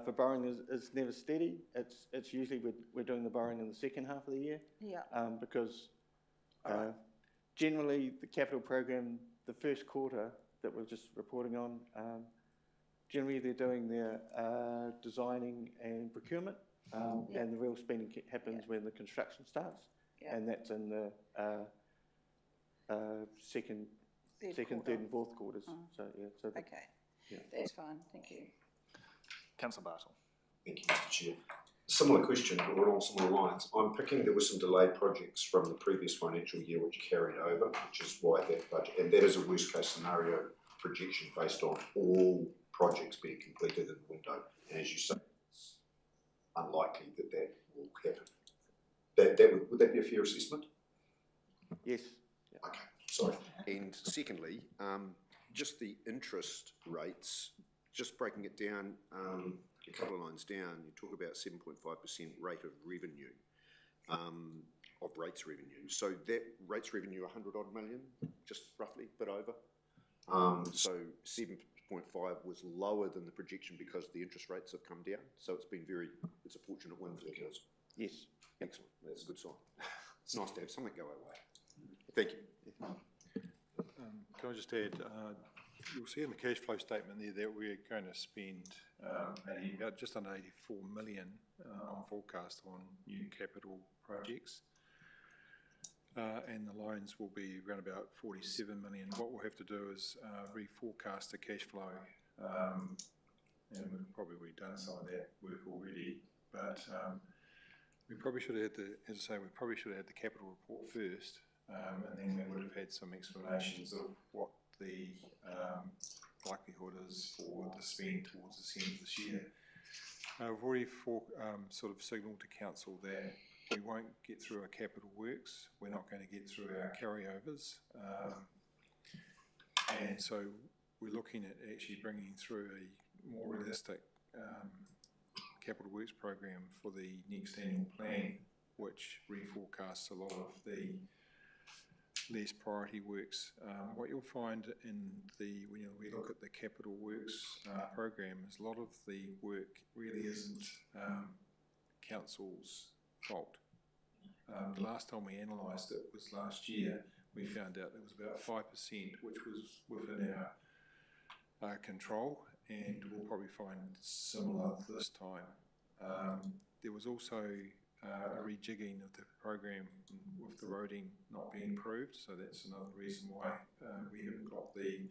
for borrowing is never steady. It's usually we're doing the borrowing in the second half of the year. Yeah. Because generally the capital program, the first quarter that we're just reporting on, generally they're doing their designing and procurement, and the real spending happens when the construction starts, and that's in the second, third and fourth quarters. So okay, that's fine, thank you. Councillor Bartle. Thank you, Mr. Chair. Similar question, or along similar lines. I'm picking there were some delayed projects from the previous financial year which carried over, which is why that budget, and that is a worst case scenario projection based on all projects being completed in the window. And as you say, it's unlikely that that will happen. Would that be a fair assessment? Yes. Okay, sorry. And secondly, just the interest rates, just breaking it down a couple of lines down, you talk about 7.5% rate of revenue, of rates revenue. So that rates revenue, 100 odd million, just roughly, a bit over. So 7.5 was lower than the projection because the interest rates have come down. So it's been it's a fortunate win for the council. Yes. Excellent. That's a good sign. It's nice to have something go our way. Thank you. Can I just add, you'll see in the cash flow statement there that we're going to spend just under 84 million on forecast on new capital projects. And the loans will be around about 47 million. What we'll have to do is reforecast the cash flow, and we've probably done some of that work already, but we probably should have had as I say, we probably should have had the capital report first, and then we would have had some explanations of what the likelihood is for the spend towards the end of this year. We've already sort of signalled to council that we won't get through our capital works, we're not going to get through our carryovers, and so we're looking at actually bringing through a more realistic capital works program for the next annual plan, which reforecasts a lot of the less priority works. What you'll find when we look at the capital works program is a lot of the work really isn't council's fault. The last time we analysed it was last year. We found out there was about 5% which was within our control, and we'll probably find similar this time. There was also a rejigging of the program with the roading not being approved, so that's another reason why we haven't got the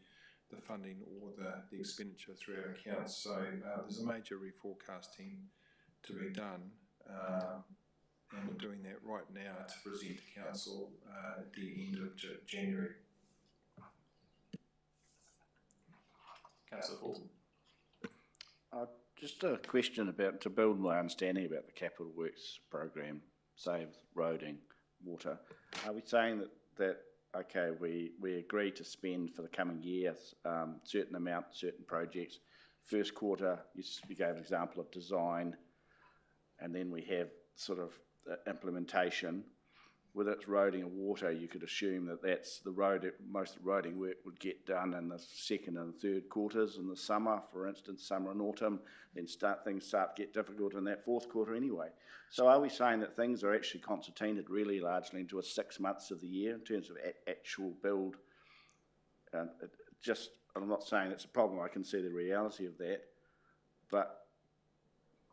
funding or the expenditure through our accounts. So there's a major reforecasting to be done, and we're doing that right now to present to council at the end of January. Councillor Fulton. Just a question to build my understanding about the capital works program, save roading, water. Are we saying that okay, we agree to spend for the coming years certain amount, certain projects. First quarter, you gave an example of design, and then we have sort of implementation. Whether it's roading or water, you could assume that that's the road. Most of the roading work would get done in the second and third quarters in the summer, for instance, summer and autumn. Then things start to get difficult in that fourth quarter anyway. So are we saying that things are actually concertinaed really largely into 6 months of the year in terms of actual build? I'm not saying it's a problem. I can see the reality of that, but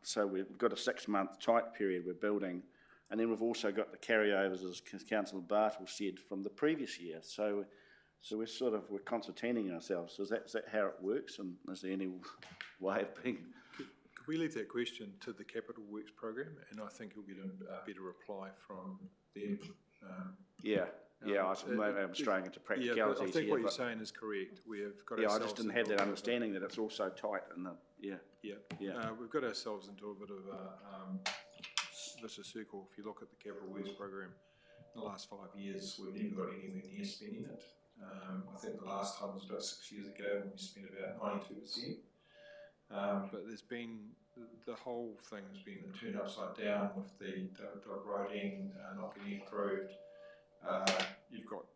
so we've got a 6 month tight period we're building. And then we've also got the carryovers, as Councillor Bartle said, from the previous year. So we're concertining ourselves. Is that how it works? And is there any way of being? Could we leave that question to the Capital Works program? And I think you'll get a better reply from them. I'm straying into practicalities. I think what you're saying is correct. We have got I just didn't have that understanding that it's also tight. We've got ourselves into a bit of a vicious circle. If you look at the Capital Works program, in the last 5 years, we've never got anywhere near spending it. I think the last time was about 6 years ago when we spent about 92%. But there's been, the whole thing's been turned upside down with the roading not getting approved. You've got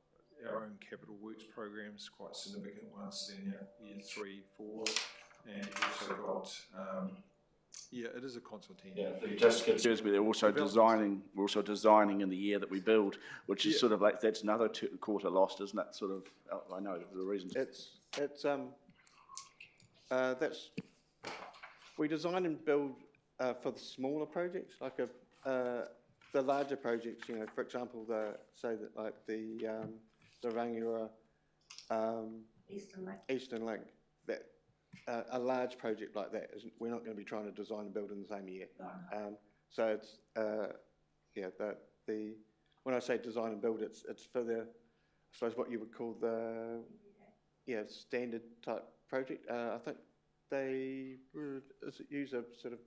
our own Capital Works programs, quite significant ones in year 3, 4, and you've also got it is a consulting. It just concerns me. We're also designing in the year that we build, which is sort of like that's another quarter lost, isn't it? Sort of. I know the reasons. We design and build for the smaller projects, like the larger projects. You know, for example, the Rangiora Eastern Link. A large project like that, we're not going to be trying to design and build in the same year. So it's, yeah, when I say design and build, it's for the, I suppose what you would call the, yeah, standard type project. I think they would use a sort of,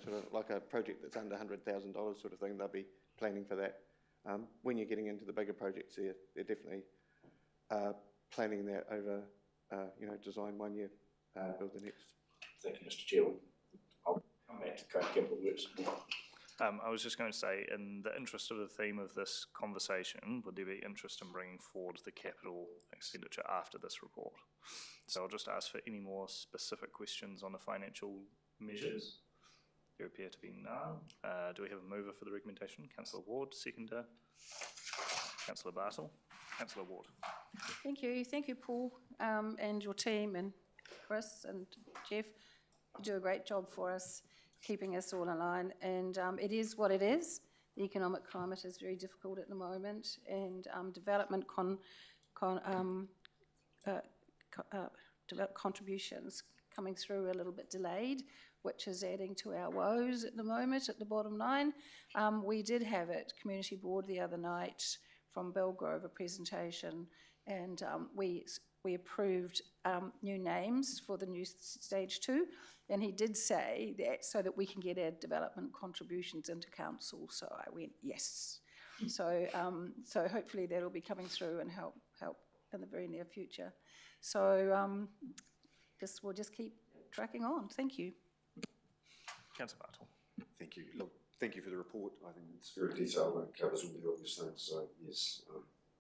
sort of like a project that's under $100,000 sort of thing. They'll be planning for that. When you're getting into the bigger projects, they're definitely planning that over, design 1 year, build the next. Thank you, Mr. Chair. I'll come back to capital works. I was just going to say, in the interest of the theme of this conversation, would there be interest in bringing forward the capital expenditure after this report? So I'll just ask for any more specific questions on the financial measures. There appear to be none. Do we have a mover for the recommendation? Councillor Ward, seconder. Councillor Bartle. Councillor Ward. Thank you, Paul, and your team, and Chris and Jeff. You do a great job for us, keeping us all in line, and it is what it is. The economic climate is very difficult at the moment, and development contributions coming through a little bit delayed, which is adding to our woes at the moment at the bottom line. We did have at Community Board the other night from Belgrove a presentation, and we approved new names for the new stage 2, and he did say that so that we can get our development contributions into council. So I went yes. So hopefully that'll be coming through and help in the very near future. So we'll just keep tracking on. Thank you. Councillor Bartle. Thank you. Look, thank you for the report. I think it's very detailed and it covers all the obvious things. So yes,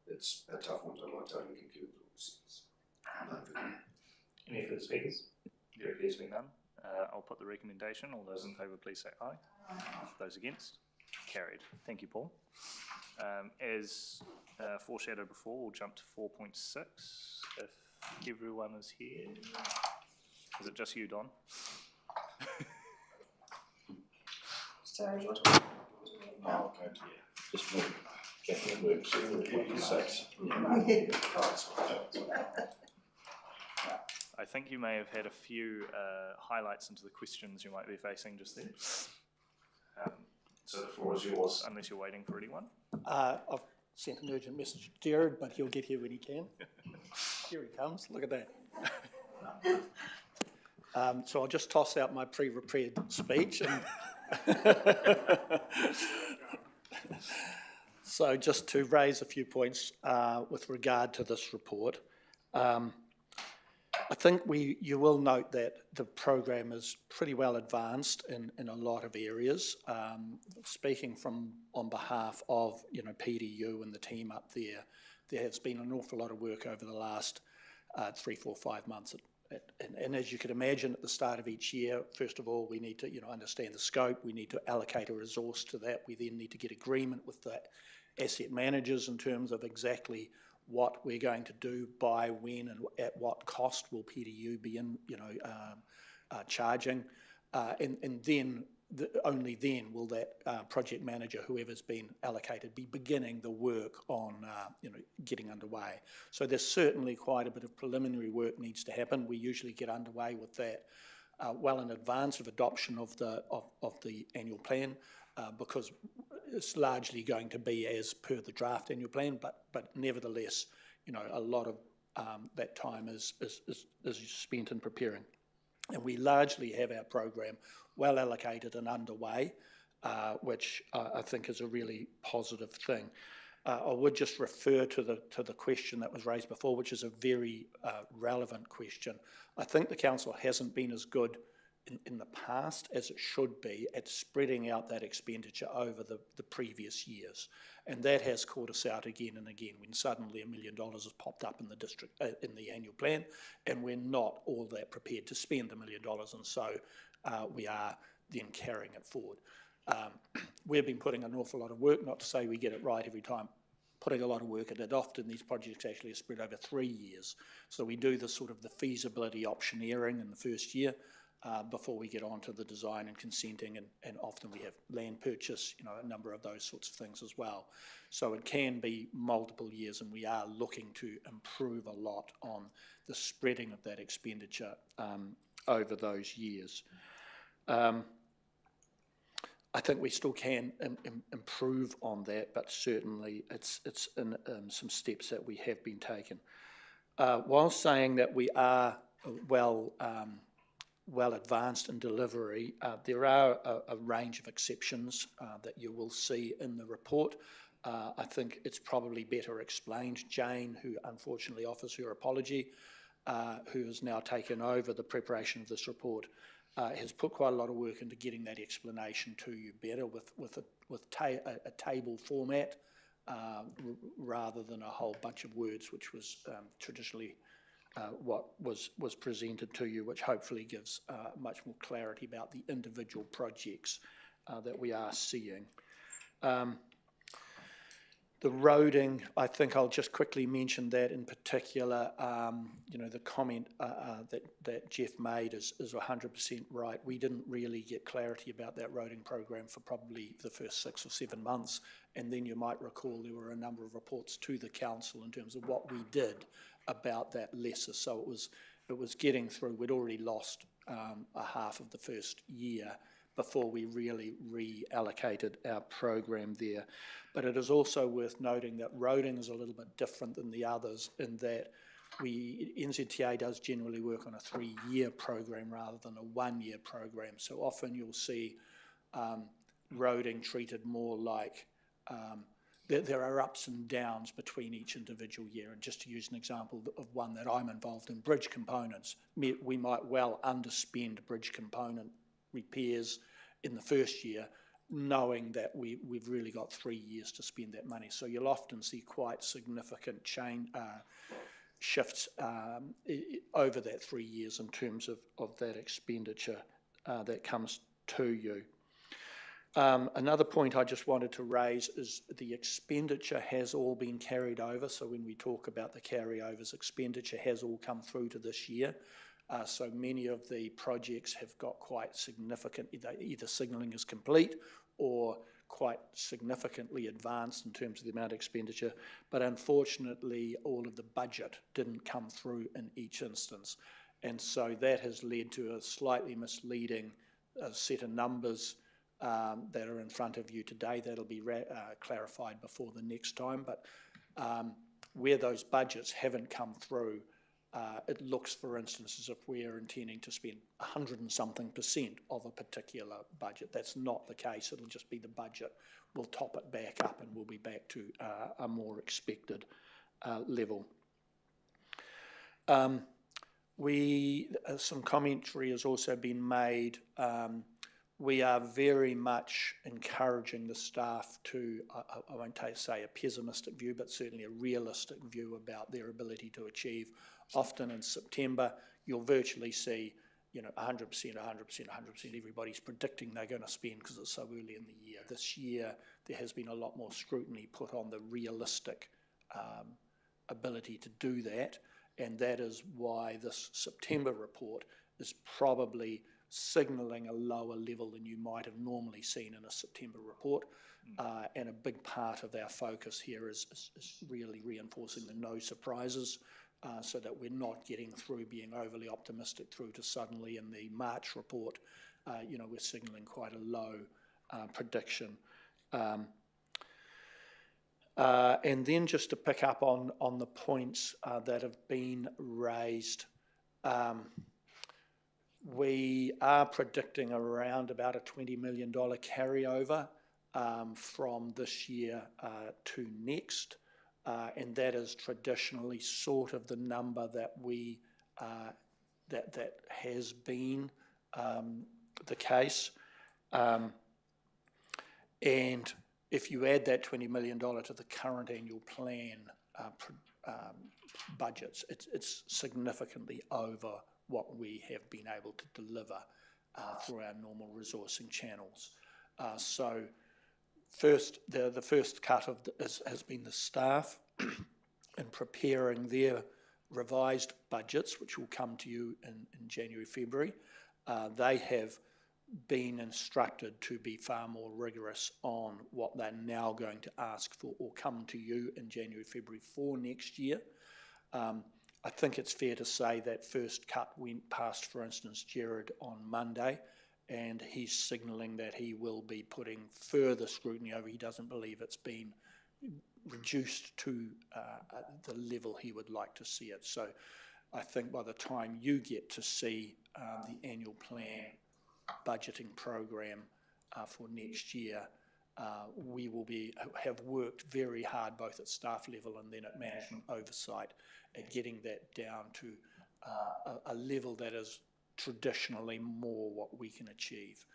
it's a tough one to totally conclude with. Any further speakers? There appears to be none. I'll put the recommendation. All those in favour, please say aye. Those against? Carried. Thank you, Paul. As foreshadowed before, we'll jump to 4.6 if everyone is here. Is it just you, Don? Sorry. Oh, okay. Just move. Capital works. 4.6. I think you may have had a few highlights into the questions you might be facing just then. So the floor is yours, unless you're waiting for anyone. I've sent an urgent message to Jared, but he'll get here when he can. Here he comes, look at that. So I'll just toss out my pre-prepared speech. So just to raise a few points with regard to this report. I think you will note that the program is pretty well advanced in a lot of areas. Speaking on behalf of PDU and the team up there, there has been an awful lot of work over the last 3, 4, 5 months. And as you can imagine, at the start of each year, first of all, we need to understand the scope. We need to allocate a resource to that. We then need to get agreement with the asset managers in terms of exactly what we're going to do, by when, and at what cost will PDU be charging, and then only then will that project manager, whoever's been allocated, be beginning the work on getting underway. So there's certainly quite a bit of preliminary work needs to happen. We usually get underway with that well in advance of adoption of the annual plan, because it's largely going to be as per the draft annual plan, but nevertheless, a lot of that time is spent in preparing. And we largely have our program well allocated and underway, which I think is a really positive thing. I would just refer to the question that was raised before, which is a very relevant question. I think the council hasn't been as good in the past as it should be at spreading out that expenditure over the previous years, and that has caught us out again and again when suddenly $1 million has popped up in the district in the annual plan, and we're not all that prepared to spend $1 million, and so we are then carrying it forward. We've been putting an awful lot of work, not to say we get it right every time, putting a lot of work at it. Often these projects actually are spread over 3 years, so we do the sort of the feasibility optioneering in the first year, before we get on to the design and consenting, and often we have land purchase, a number of those sorts of things as well. So it can be multiple years, and we are looking to improve a lot on the spreading of that expenditure over those years. I think we still can improve on that, but certainly it's in some steps that we have been taken. While saying that we are well advanced in delivery, there are a range of exceptions that you will see in the report. I think it's probably better explained. Jane, who unfortunately offers her apology, who has now taken over the preparation of this report, has put quite a lot of work into getting that explanation to you better with a table format rather than a whole bunch of words, which was traditionally what was presented to you, which hopefully gives much more clarity about the individual projects that we are seeing. The roading, I think I'll just quickly mention that in particular, the comment that Jeff made is 100% right. We didn't really get clarity about that roading program for probably the first 6 or 7 months, and then you might recall there were a number of reports to the council in terms of what we did about that lesser. So it was getting through. We'd already lost a half of the first year before we really reallocated our program there. But it is also worth noting that roading is a little bit different than the others in that NZTA does generally work on a 3-year program rather than a 1-year program. So often you'll see roading treated more like there are ups and downs between each individual year. And just to use an example of one that I'm involved in, bridge components, we might well underspend bridge component repairs in the first year, knowing that we've really got 3 years to spend that money. So you'll often see quite significant shifts over that 3 years in terms of that expenditure that comes to you. Another point I just wanted to raise is the expenditure has all been carried over. So when we talk about the carryovers, expenditure has all come through to this year. So many of the projects have got quite significant, either signalling is complete or quite significantly advanced in terms of the amount of expenditure. But unfortunately, all of the budget didn't come through in each instance. And so that has led to a slightly misleading set of numbers that are in front of you today. That'll be clarified before the next time. But where those budgets haven't come through, it looks, for instance, as if we are intending to spend 100 and something% of a particular budget. That's not the case. It'll just be the budget. We'll top it back up and we'll be back to a more expected level. Some commentary has also been made. We are very much encouraging the staff to, I won't say a pessimistic view, but certainly a realistic view about their ability to achieve. Often in September, you'll virtually see 100%, 100%, 100%. Everybody's predicting they're going to spend because it's so early in the year. This year, there has been a lot more scrutiny put on the realistic ability to do that, and that is why this September report is probably signalling a lower level than you might have normally seen in a September report. And a big part of our focus here is really reinforcing the no surprises so that we're not getting through being overly optimistic through to suddenly in the March report, we're signalling quite a low prediction. And then just to pick up on the points that have been raised, we are predicting around about a $20 million carryover from this year to next, and that is traditionally sort of the number that we that has been the case. And if you add that $20 million to the current annual plan budgets, it's significantly over what we have been able to deliver through our normal resourcing channels. So the first cut has been the staff in preparing their revised budgets, which will come to you in January, February. They have been instructed to be far more rigorous on what they're now going to ask for or come to you in January, February for next year. I think it's fair to say that first cut went past, for instance, Gerard on Monday, and he's signalling that he will be putting further scrutiny over. He doesn't believe it's been reduced to the level he would like to see it. So I think by the time you get to see the annual plan budgeting program for next year, we will have worked very hard both at staff level and then at management oversight at getting that down to a level that is traditionally more what we can achieve.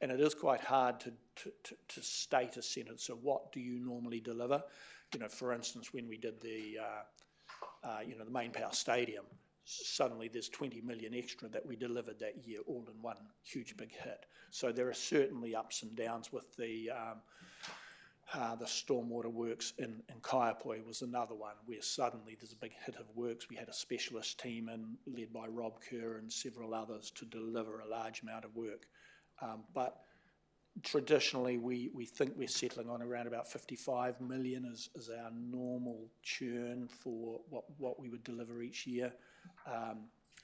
And it is quite hard to state a sentence. So what do you normally deliver? For instance, when we did the main power stadium, suddenly there's 20 million extra that we delivered that year, all in one huge big hit. So there are certainly ups and downs with the stormwater works in Kaiapoi was another one where suddenly there's a big hit of works. We had a specialist team led by Rob Kerr and several others to deliver a large amount of work. But traditionally, we think we're settling on around about 55 million is our normal churn for what we would deliver each year.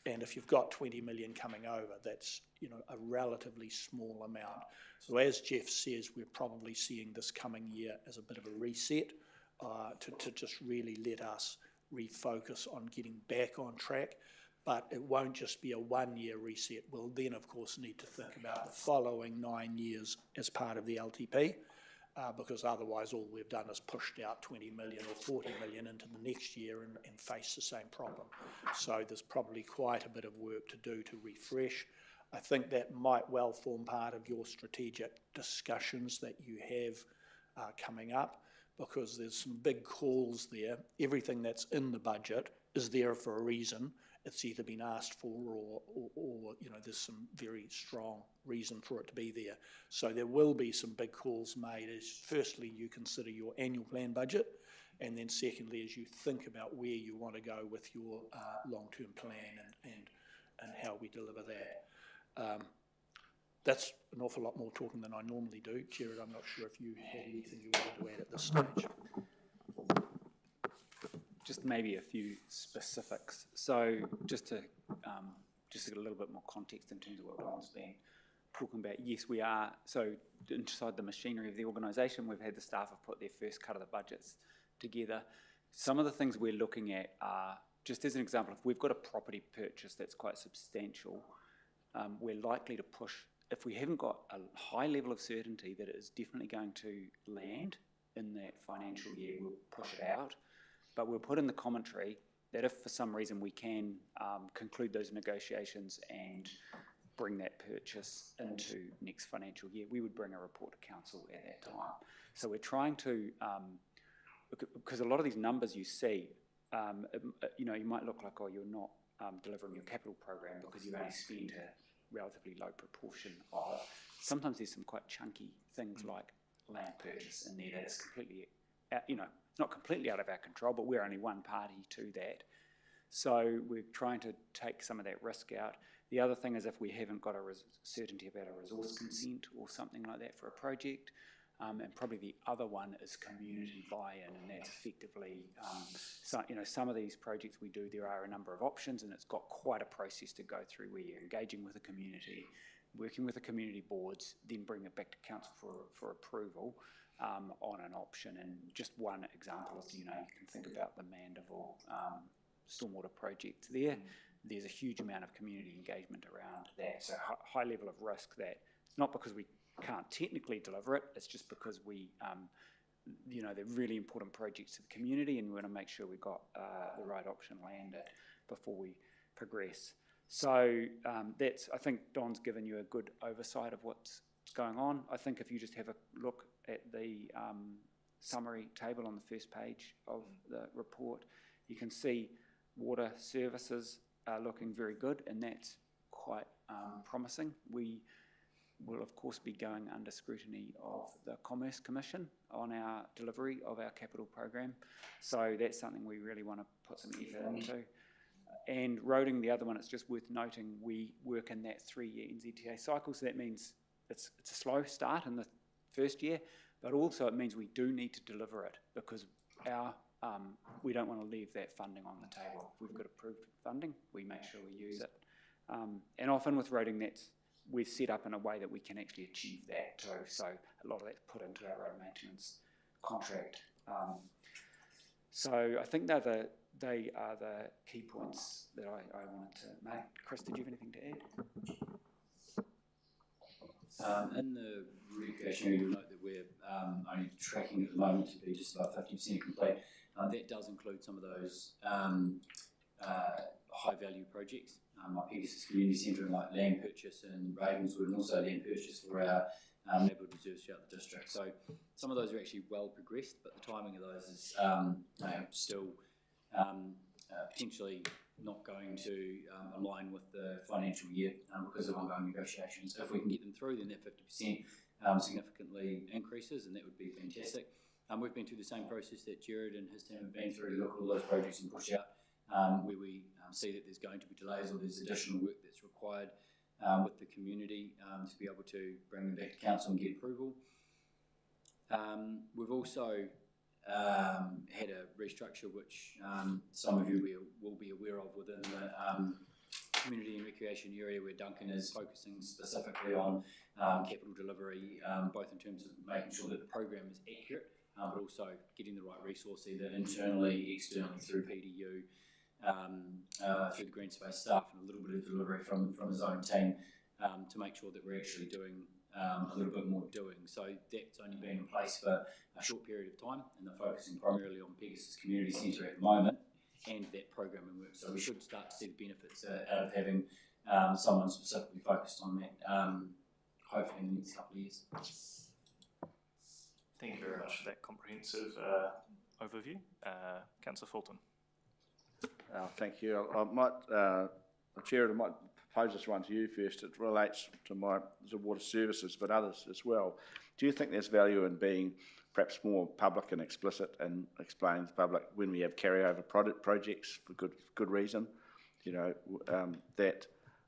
And if you've got 20 million coming over, that's a relatively small amount. So as Jeff says, we're probably seeing this coming year as a bit of a reset to just really let us refocus on getting back on track. But it won't just be a one-year reset. We'll then, of course, need to think about the following 9 years as part of the LTP, because otherwise all we've done is pushed out 20 million or 40 million into the next year and face the same problem. So there's probably quite a bit of work to do to refresh. I think that might well form part of your strategic discussions that you have coming up, because there's some big calls there. Everything that's in the budget is there for a reason. It's either been asked for or there's some very strong reason for it to be there. So there will be some big calls made as firstly you consider your annual plan budget, and then secondly as you think about where you want to go with your long-term plan and how we deliver that. That's an awful lot more talking than I normally do. Jared, I'm not sure if you had anything you wanted to add at this stage. Just maybe a few specifics. So just to get a little bit more context in terms of what Don's been talking about. Yes, we are. So inside the machinery of the organisation, we've had the staff have put their first cut of the budgets together. Some of the things we're looking at are, just as an example, if we've got a property purchase that's quite substantial, we're likely to push, if we haven't got a high level of certainty that it is definitely going to land in that financial year, we'll push it out. But we'll put in the commentary that if for some reason we can conclude those negotiations and bring that purchase into next financial year, we would bring a report to council at that time. So we're trying to, because a lot of these numbers you see, you might look like, oh, you're not delivering your capital program because you've only spent a relatively low proportion of it. Sometimes there's some quite chunky things like land purchase in there that's completely, not completely out of our control, but we're only one party to that. So we're trying to take some of that risk out. The other thing is if we haven't got a certainty about a resource consent or something like that for a project, and probably the other one is community buy-in, and that's effectively, some of these projects we do, there are a number of options, and it's got quite a process to go through where you're engaging with the community, working with the community boards, then bring it back to council for approval on an option. And just one example is, you can think about the Mandeville stormwater project there. There's a huge amount of community engagement around that, so high level of risk that it's not because we can't technically deliver it, it's just because we, they're really important projects to the community, and we want to make sure we've got the right option landed before we progress. So I think Don's given you a good oversight of what's going on. I think if you just have a look at the summary table on the first page of the report, you can see water services are looking very good, and that's quite promising. We will of course be going under scrutiny of the Commerce Commission on our delivery of our capital program, so that's something we really want to put some effort into. And roading, the other one, it's just worth noting we work in that 3-year NZTA cycle, so that means it's a slow start in the first year, but also it means we do need to deliver it, because we don't want to leave that funding on the table. If we've got approved funding, we make sure we use it. And often with roading, that's we're set up in a way that we can actually achieve that too. So a lot of that's put into our road maintenance contract. So I think they are the key points that I wanted to make. Chris, did you have anything to add? In the recreation area, you'll note that we're only tracking at the moment to be just about 50% complete. That does include some of those high-value projects, like Pegasus Community Centre and like land purchase in Ravenswood, and also land purchase for our neighbourhood reserves throughout the district. So some of those are actually well progressed, but the timing of those is still potentially not going to align with the financial year because of ongoing negotiations. If we can get them through, then that 50% significantly increases, and that would be fantastic. We've been through the same process that Jared and his team have been through to look at all those projects and push out where we see that there's going to be delays or there's additional work that's required with the community to be able to bring them back to council and get approval. We've also had a restructure which some of you will be aware of within the community and recreation area, where Duncan is focusing specifically on capital delivery, both in terms of making sure that the program is accurate, but also getting the right resource either internally, externally through PDU, through the green space staff, and a little bit of delivery from his own team to make sure that we're actually doing a little bit more doing. So that's only been in place for a short period of time, and they're focusing primarily on Pegasus Community Centre at the moment and that programming work. So we should start to see the benefits out of having someone specifically focused on that, hopefully in the next couple of years. Thank you very much for that comprehensive overview. Councillor Fulton. Thank you. I might, Chair, I might pose this one to you first. It relates to the water services, but others as well. Do you think there's value in being perhaps more public and explicit and explaining to the public when we have carryover projects for good reason? You know, that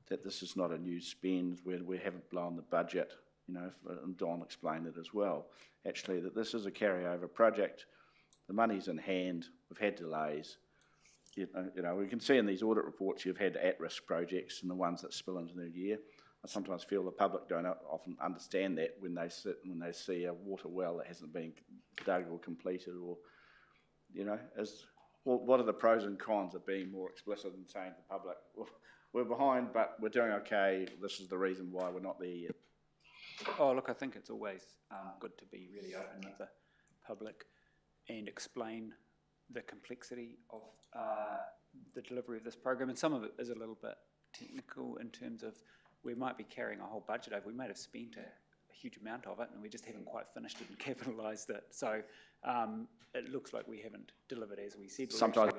this is not a new spend where we haven't blown the budget. You know, and Don explained it as well. Actually, that this is a carryover project. The money's in hand. We've had delays. You know, we can see in these audit reports you've had at-risk projects and the ones that spill into the new year. I sometimes feel the public don't often understand that when they see a water well that hasn't been dug or completed, or, you know, what are the pros and cons of being more explicit and saying to the public, well, we're behind, but we're doing okay. This is the reason why we're not there yet. Oh, look, I think it's always good to be really open with the public and explain the complexity of the delivery of this program, and some of it is a little bit technical in terms of we might be carrying a whole budget over. We might have spent a huge amount of it and we just haven't quite finished it and capitalised it. So it looks like we haven't delivered as we said. Sometimes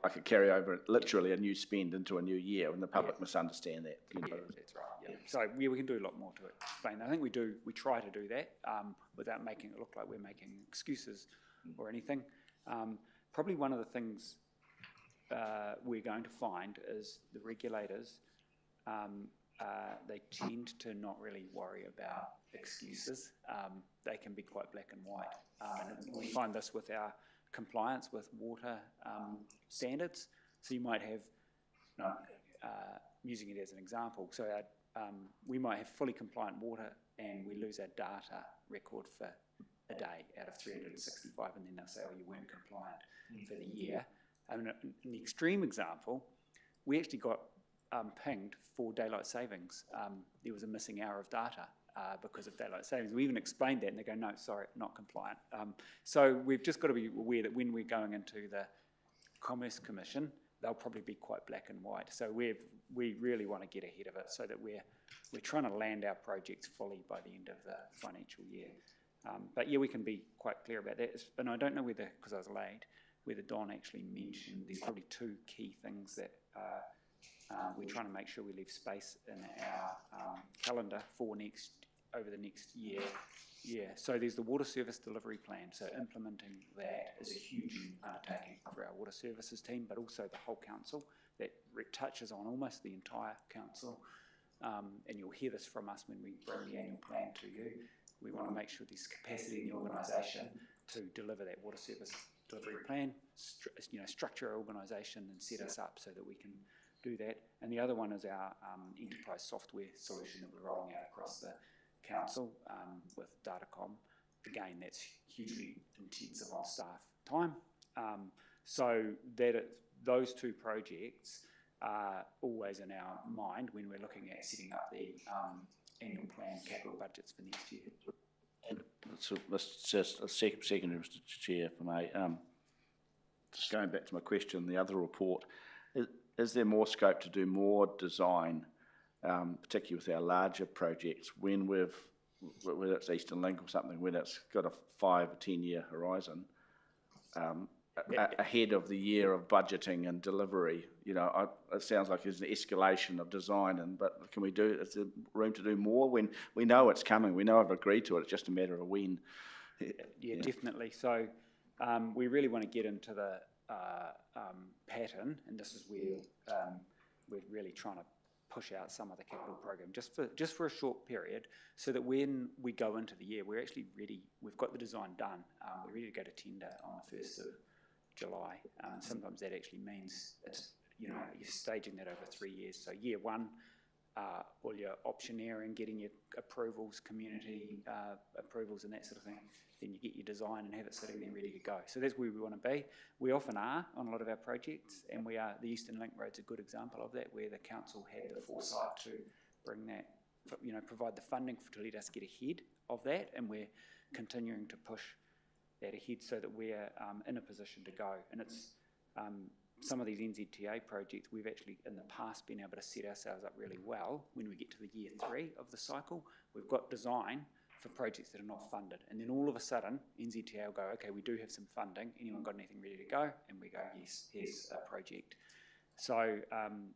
I could carry over literally a new spend into a new year and the public misunderstand that. Yeah, that's right. Yeah. So we can do a lot more to explain. I think we try to do that without making it look like we're making excuses or anything. Probably one of the things we're going to find is the regulators, they tend to not really worry about excuses. They can be quite black and white. And we find this with our compliance with water standards. So you might have, using it as an example, so we might have fully compliant water and we lose our data record for a day out of 365, and then they'll say, oh, you weren't compliant for the year. And in the extreme example, we actually got pinged for daylight savings. There was a missing hour of data because of daylight savings. We even explained that and they go, no, sorry, not compliant. So we've just got to be aware that when we're going into the Commerce Commission, they'll probably be quite black and white. So we really want to get ahead of it so that we're trying to land our projects fully by the end of the financial year. But yeah, we can be quite clear about that. And I don't know whether, because I was late, whether Don actually mentioned there's probably two key things that we're trying to make sure we leave space in our calendar for over the next year. Yeah, so there's the water service delivery plan. So implementing that is a huge undertaking for our water services team, but also the whole council. That touches on almost the entire council. And you'll hear this from us when we bring the annual plan to you. We want to make sure there's capacity in the organisation to deliver that water service delivery plan, structure our organisation and set us up so that we can do that. And the other one is our enterprise software solution that we're rolling out across the council with Datacom. Again, that's hugely intensive on staff time. So that those two projects are always in our mind when we're looking at setting up the annual plan capital budgets for next year. So, just a second, Mr. Chair, if I may. Just going back to my question, the other report, is there more scope to do more design, particularly with our larger projects, when whether it's Eastern Link or something, when it's got a 5 or 10 year horizon, ahead of the year of budgeting and delivery? You know, it sounds like there's an escalation of design, but is there room to do more when we know it's coming? We know I've agreed to it, it's just a matter of when. Yeah, definitely. So we really want to get into the pattern, and this is where we're really trying to push out some of the capital program just for a short period, so that when we go into the year, we're actually ready. We've got the design done. We're ready to go to tender on the 1st of July. Sometimes that actually means it's, you're staging that over 3 years. So year one, all your optioneering, getting your approvals, community approvals and that sort of thing. Then you get your design and have it sitting there ready to go. So that's where we want to be. We often are on a lot of our projects, and the Eastern Link Road's a good example of that, where the council had the foresight to bring that, provide the funding to let us get ahead of that, and we're continuing to push that ahead so that we're in a position to go. And it's some of these NZTA projects, we've actually in the past been able to set ourselves up really well. When we get to the year 3 of the cycle, we've got design for projects that are not funded, and then all of a sudden NZTA will go, okay, we do have some funding, anyone got anything ready to go? And we go, yes, here's a project. So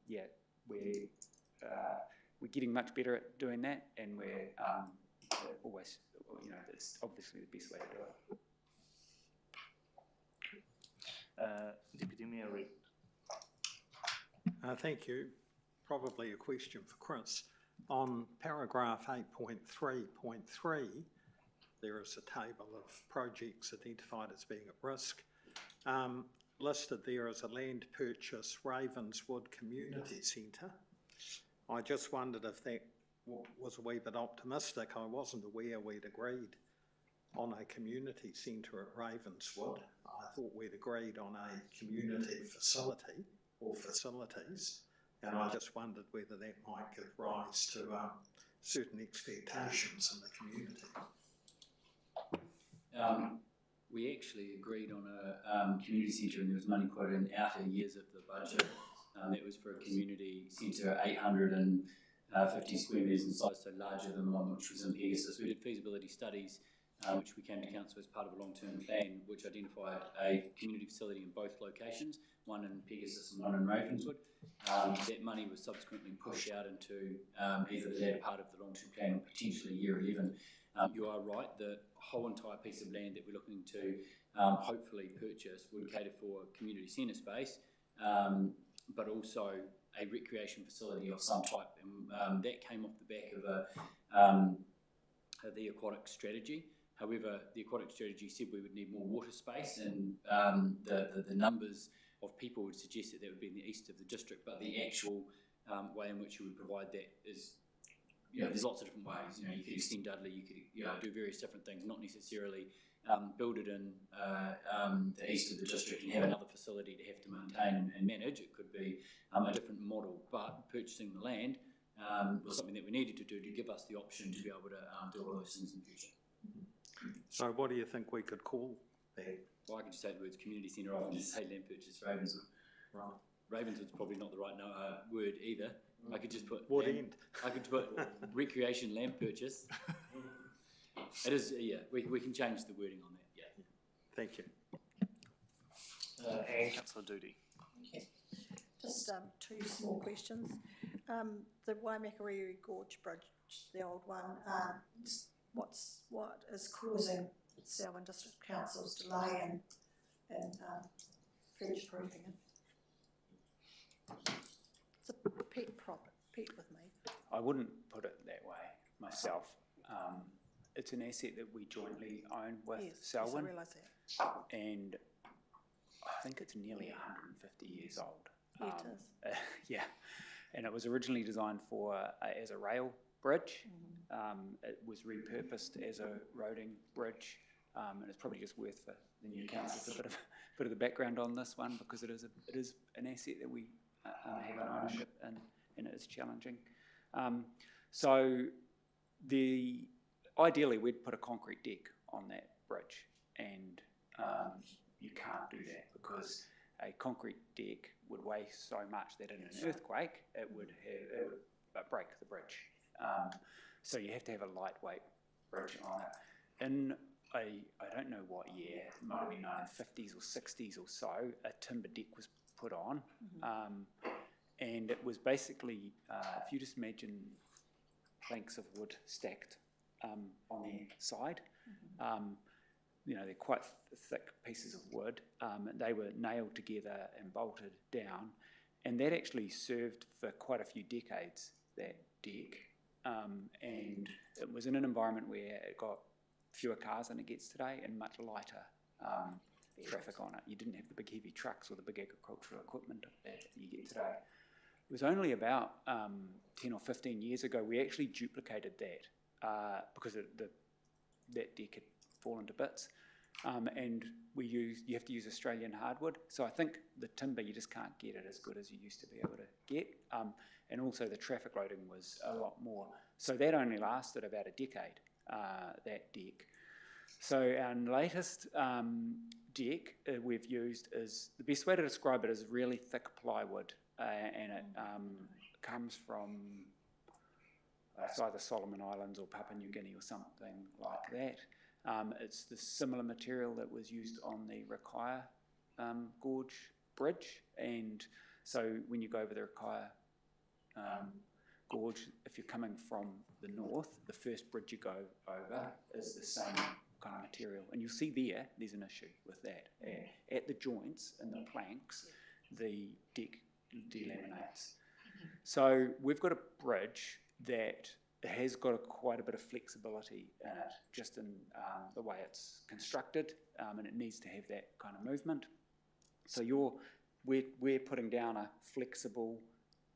yeah, we're getting much better at doing that, and we're always, it's obviously the best way to do it. Deputy Mayor Reid. Thank you. Probably a question for Chris. On paragraph 8.3.3, there is a table of projects identified as being at risk. Listed there as a land purchase, Ravenswood Community Centre. I just wondered if that was a wee bit optimistic. I wasn't aware we'd agreed on a community centre at Ravenswood. I thought we'd agreed on a community facility or facilities. And I just wondered whether that might give rise to certain expectations in the community. We actually agreed on a community centre, and there was money quoted in outer years of the budget. That was for a community centre, 850 square metres in size, so larger than the one which was in Pegasus. We did feasibility studies, which we came to council as part of a long-term plan, which identified a community facility in both locations, one in Pegasus and one in Ravenswood. That money was subsequently pushed out into either the latter part of the long-term plan or potentially year 11. You are right, the whole entire piece of land that we're looking to hopefully purchase would cater for community centre space, but also a recreation facility of some type. And that came off the back of the aquatic strategy. However, the aquatic strategy said we would need more water space, and the numbers of people would suggest that would be in the east of the district, but the actual way in which you would provide that is, there's lots of different ways. You could extend Dudley, you could do various different things, not necessarily build it in the east of the district and have another facility to have to maintain and manage. It could be a different model, but purchasing the land was something that we needed to do to give us the option to be able to do all those things in the future. So what do you think we could call that? Well, I could just say the words community centre rather than just say land purchase Ravenswood. Right. Ravenswood's probably not the right word either. I could just put I could put recreation land purchase. It is, yeah. We can change the wording on that. Yeah. Thank you. And Councillor Doody. Okay. Just two small questions. The Waimakariri Gorge Bridge, the old one. What is causing Selwyn District Council's delay in future proofing it? It's a pet with me. I wouldn't put it that way myself. It's an asset that we jointly own with Selwyn. Yes, I realise that. And I think it's nearly 150 years old. It is. Yeah, and it was originally designed for as a rail bridge. It was repurposed as a roading bridge, and it's probably just worth for the new councillors a bit of the background on this one, because it is an asset that we have an ownership in, and it is challenging. So ideally we'd put a concrete deck on that bridge, and you can't do that because a concrete deck would weigh so much that in an earthquake it would break the bridge. So you have to have a lightweight bridge on it. In I don't know what year, it might have been 1950s or 60s or so, a timber deck was put on, and it was basically, if you just imagine planks of wood stacked on their side, you know, they're quite thick pieces of wood. They were nailed together and bolted down, and that actually served for quite a few decades, that deck. And it was in an environment where it got fewer cars than it gets today and much lighter traffic on it. You didn't have the big heavy trucks or the big agricultural equipment that you get today. It was only about 10 or 15 years ago we actually duplicated that because that deck had fallen to bits, and you have to use Australian hardwood. So I think the timber, you just can't get it as good as you used to be able to get, and also the traffic loading was a lot more. So that only lasted about a decade, that deck. So our latest deck we've used is, the best way to describe it is really thick plywood, and it comes from it's either Solomon Islands or Papua New Guinea or something like that. It's the similar material that was used on the Rakaia Gorge Bridge, and so when you go over the Rakaia Gorge, if you're coming from the north, the first bridge you go over is the same kind of material, and you'll see there's an issue with that. At the joints and the planks, the deck delaminates. So we've got a bridge that has got quite a bit of flexibility in it, just in the way it's constructed, and it needs to have that kind of movement. So we're putting down a flexible,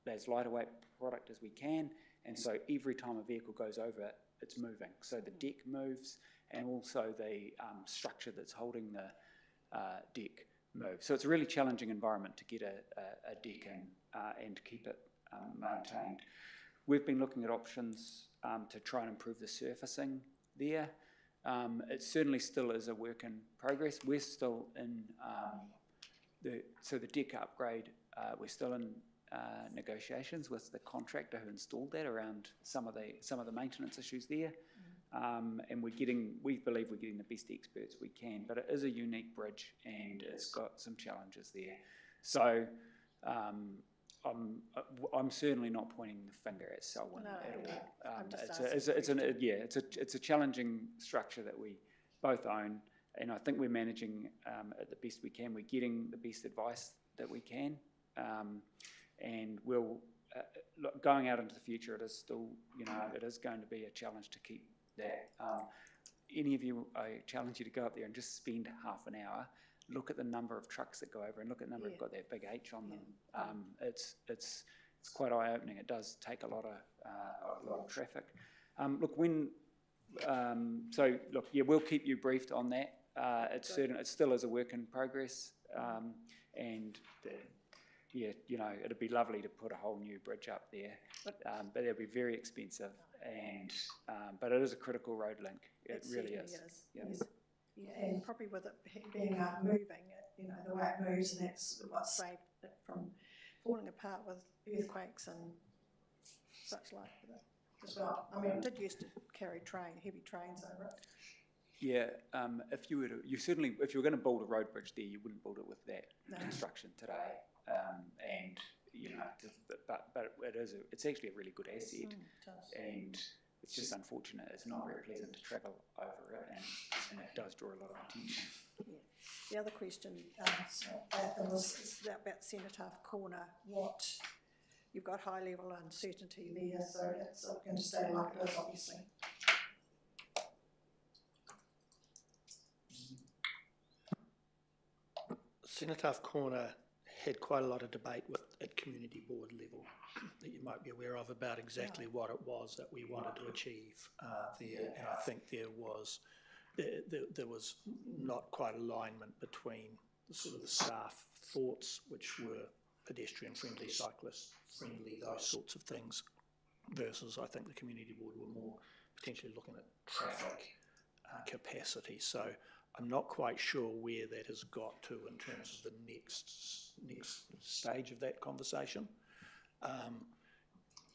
as lighter weight product as we can, and so every time a vehicle goes over it, it's moving. So the deck moves, and also the structure that's holding the deck moves. So it's a really challenging environment to get a deck in and keep it maintained. We've been looking at options to try and improve the surfacing there. It certainly still is a work in progress. We're still in the deck upgrade. We're still in negotiations with the contractor who installed that around some of the maintenance issues there, and we believe we're getting the best experts we can. But it is a unique bridge and it's got some challenges there. So. I'm certainly not pointing the finger at Selwyn at all. It's a challenging structure that we both own, and I think we're managing it the best we can. We're getting the best advice that we can, and we'll going out into the future. It is still, it is going to be a challenge to keep that. Any of you, I challenge you to go up there and just spend half an hour. Look at the number of trucks that go over, and look at the number that got that big H on them. It's quite eye-opening. It does take a lot of traffic. We'll keep you briefed on that. It still is a work in progress, and it'd be lovely to put a whole new bridge up there, but it'll be very expensive, and but it is a critical road link. It really is. Yes. Yeah, and probably with it being moving, the way it moves, and that's what saved it from falling apart with earthquakes and such like that as well. I mean, it did used to carry heavy trains over it. Yeah, if you were going to build a road bridge there, you wouldn't build it with that construction today. But it's actually a really good asset, and it's just unfortunate. It's not very pleasant to travel over it, and it does draw a lot of attention. Yeah. The other question was about Cenotaph Corner. You've got high level uncertainty there, so it's going to stay like it is, obviously. Cenotaph Corner had quite a lot of debate at community board level that you might be aware of about exactly what it was that we wanted to achieve there. And I think there was not quite alignment between the sort of the staff thoughts, which were pedestrian friendly, cyclist friendly, those sorts of things, versus I think the community board were more potentially looking at traffic capacity. So I'm not quite sure where that has got to in terms of the next stage of that conversation.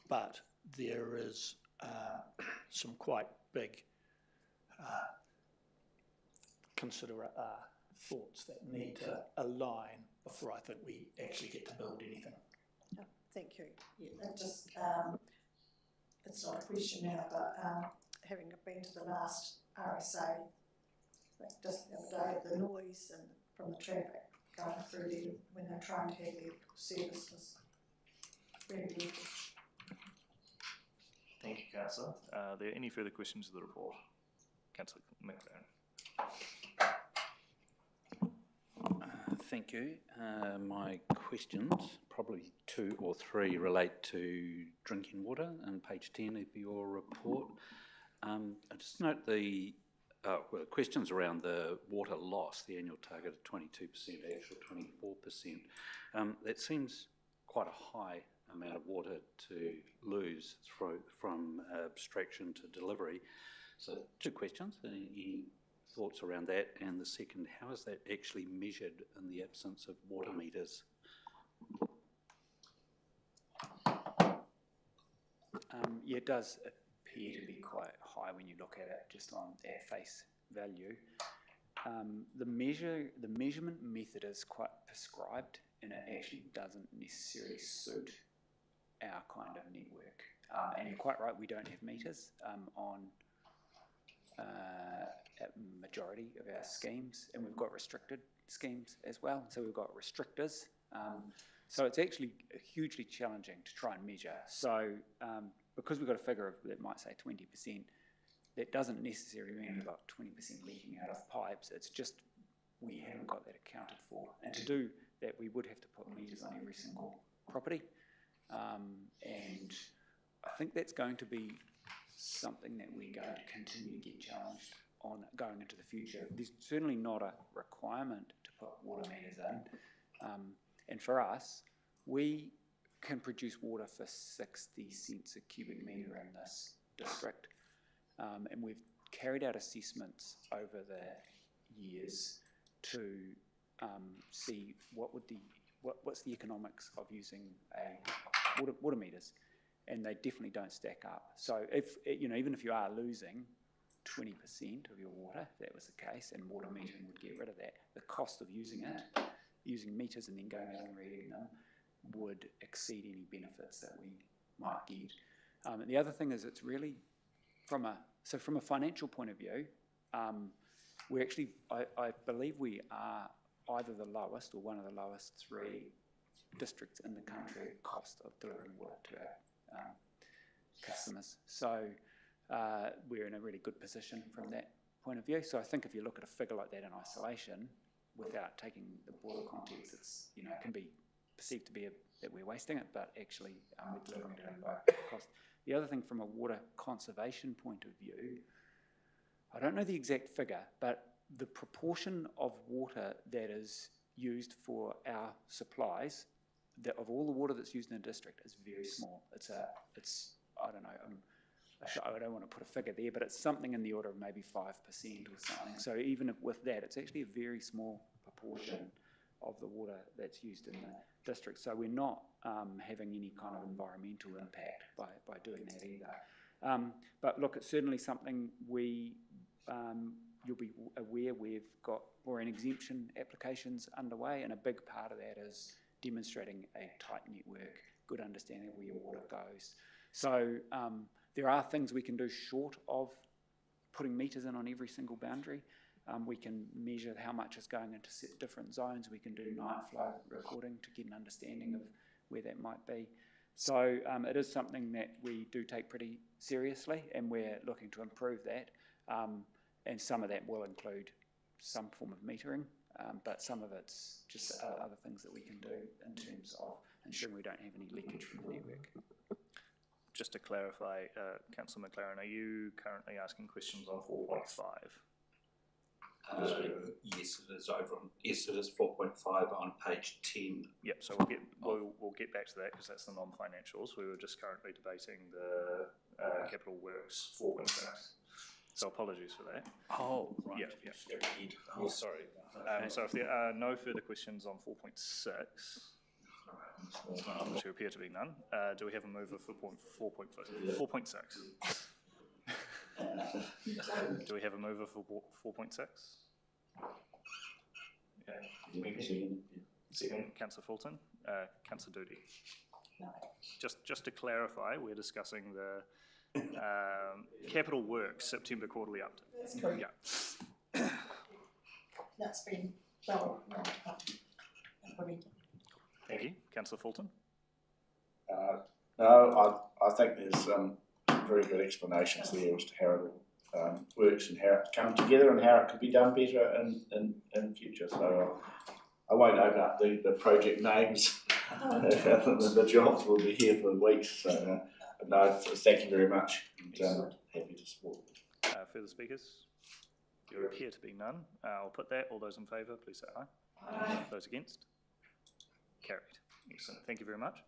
But there is some quite big thoughts that need to align before I think we actually get to build anything. Oh, thank you. Yeah, that just, it's not a question now, but having been to the last RSA, just the other day, the noise and from the traffic going through there when they're trying to have their service was very good. Thank you, Councillor. Are there any further questions of the report? Councillor McLaren. Thank you. My questions, probably 2 or 3, relate to drinking water on page 10 of your report. I just note the questions around the water loss, the annual target of 22%, actual 24%. That seems quite a high amount of water to lose from abstraction to delivery. So 2 questions. Any thoughts around that? And the second, how is that actually measured in the absence of water meters? Yeah, it does appear to be quite high when you look at it just on at face value. The measurement method is quite prescribed, and it actually doesn't necessarily suit our kind of network. And you're quite right, we don't have meters on a majority of our schemes, and we've got restricted schemes as well. So we've got restrictors. So it's actually hugely challenging to try and measure. So because we've got a figure that might say 20%, that doesn't necessarily mean we've got 20% leaking out of pipes. It's just we haven't got that accounted for. And to do that, we would have to put meters on every single property. And I think that's going to be something that we're going to continue to get challenged on going into the future. There's certainly not a requirement to put water meters in. And for us, we can produce water for 60 cents a cubic metre in this district. And we've carried out assessments over the years to see what's the economics of using water meters, and they definitely don't stack up. So if even if you are losing 20% of your water, if that was the case, and water metering would get rid of that, the cost of using meters and then going out and reading them would exceed any benefits that we might get. And the other thing is, it's really from a financial point of view, we actually, I believe we are either the lowest or one of the lowest 3 districts in the country at cost of delivering water to our customers. So we're in a really good position from that point of view. So I think if you look at a figure like that in isolation, without taking the broader context, it's it can be perceived to be that we're wasting it, but actually we're delivering it at low cost. The other thing, from a water conservation point of view, I don't know the exact figure, but the proportion of water that is used for our supplies, of all the water that's used in the district, is very small. It's I don't know, I don't want to put a figure there, but it's something in the order of maybe 5% or something. So even with that, it's actually a very small proportion of the water that's used in the district. So we're not having any kind of environmental impact by doing that either. But look, it's certainly something you'll be aware we're in exemption applications underway, and a big part of that is demonstrating a tight network, good understanding of where your water goes. So there are things we can do short of putting meters in on every single boundary. We can measure how much is going into different zones. We can do night flow recording to get an understanding of where that might be. So it is something that we do take pretty seriously, and we're looking to improve that. And some of that will include some form of metering. but some of it's just other things that we can do in terms of ensuring we don't have any leakage from the network. Just to clarify, Councillor McLaren, are you currently asking questions on 4.5? Yes, it is over on, yes, it is 4.5 on page 10. Yep, so we'll get back to that because that's the non-financials. We were just currently debating the capital works 4.6. So apologies for that. Oh, right. Yeah. Oh, sorry. So if there are no further questions on 4.6, which appear to be none, do we have a mover for 4.6? Do we have a mover for 4.6? Okay. Second, Councillor Fulton. Councillor Doody. Just to clarify, we're discussing the capital works September quarterly update. That's correct. Yeah. That's been well implemented. Thank you. Councillor Fulton. No, I think there's very good explanations there as to how it all works and how it's come together and how it could be done better in future. So I won't open up the project names. The jobs will be here for weeks. So no, thank you very much. And, happy to support. Further speakers? There appear to be none. I'll put that. All those in favour, please say aye. Aye. Those against? Carried. Excellent. Thank you very much.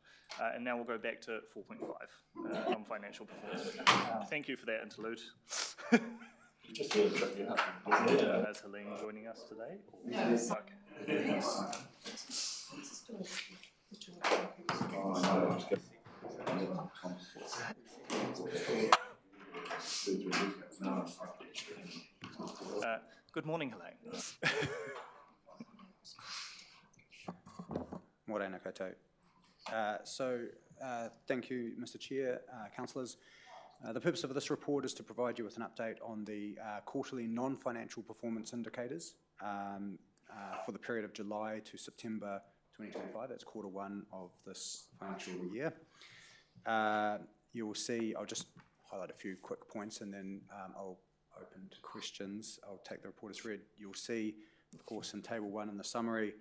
And now we'll go back to 4.5, non-financial performance. Thank you for that interlude. Just here to trip you up. Is Helene joining us today? Yes. Okay. Good morning, Helene. Morena koutou. Thank you, Mr. Chair, councillors. The purpose of this report is to provide you with an update on the quarterly non-financial performance indicators for the period of July to September 2025. That's quarter one of this financial year. You will see, I'll just highlight a few quick points and then I'll open to questions. I'll take the report as read. You'll see, of course, in table 1 in the summary,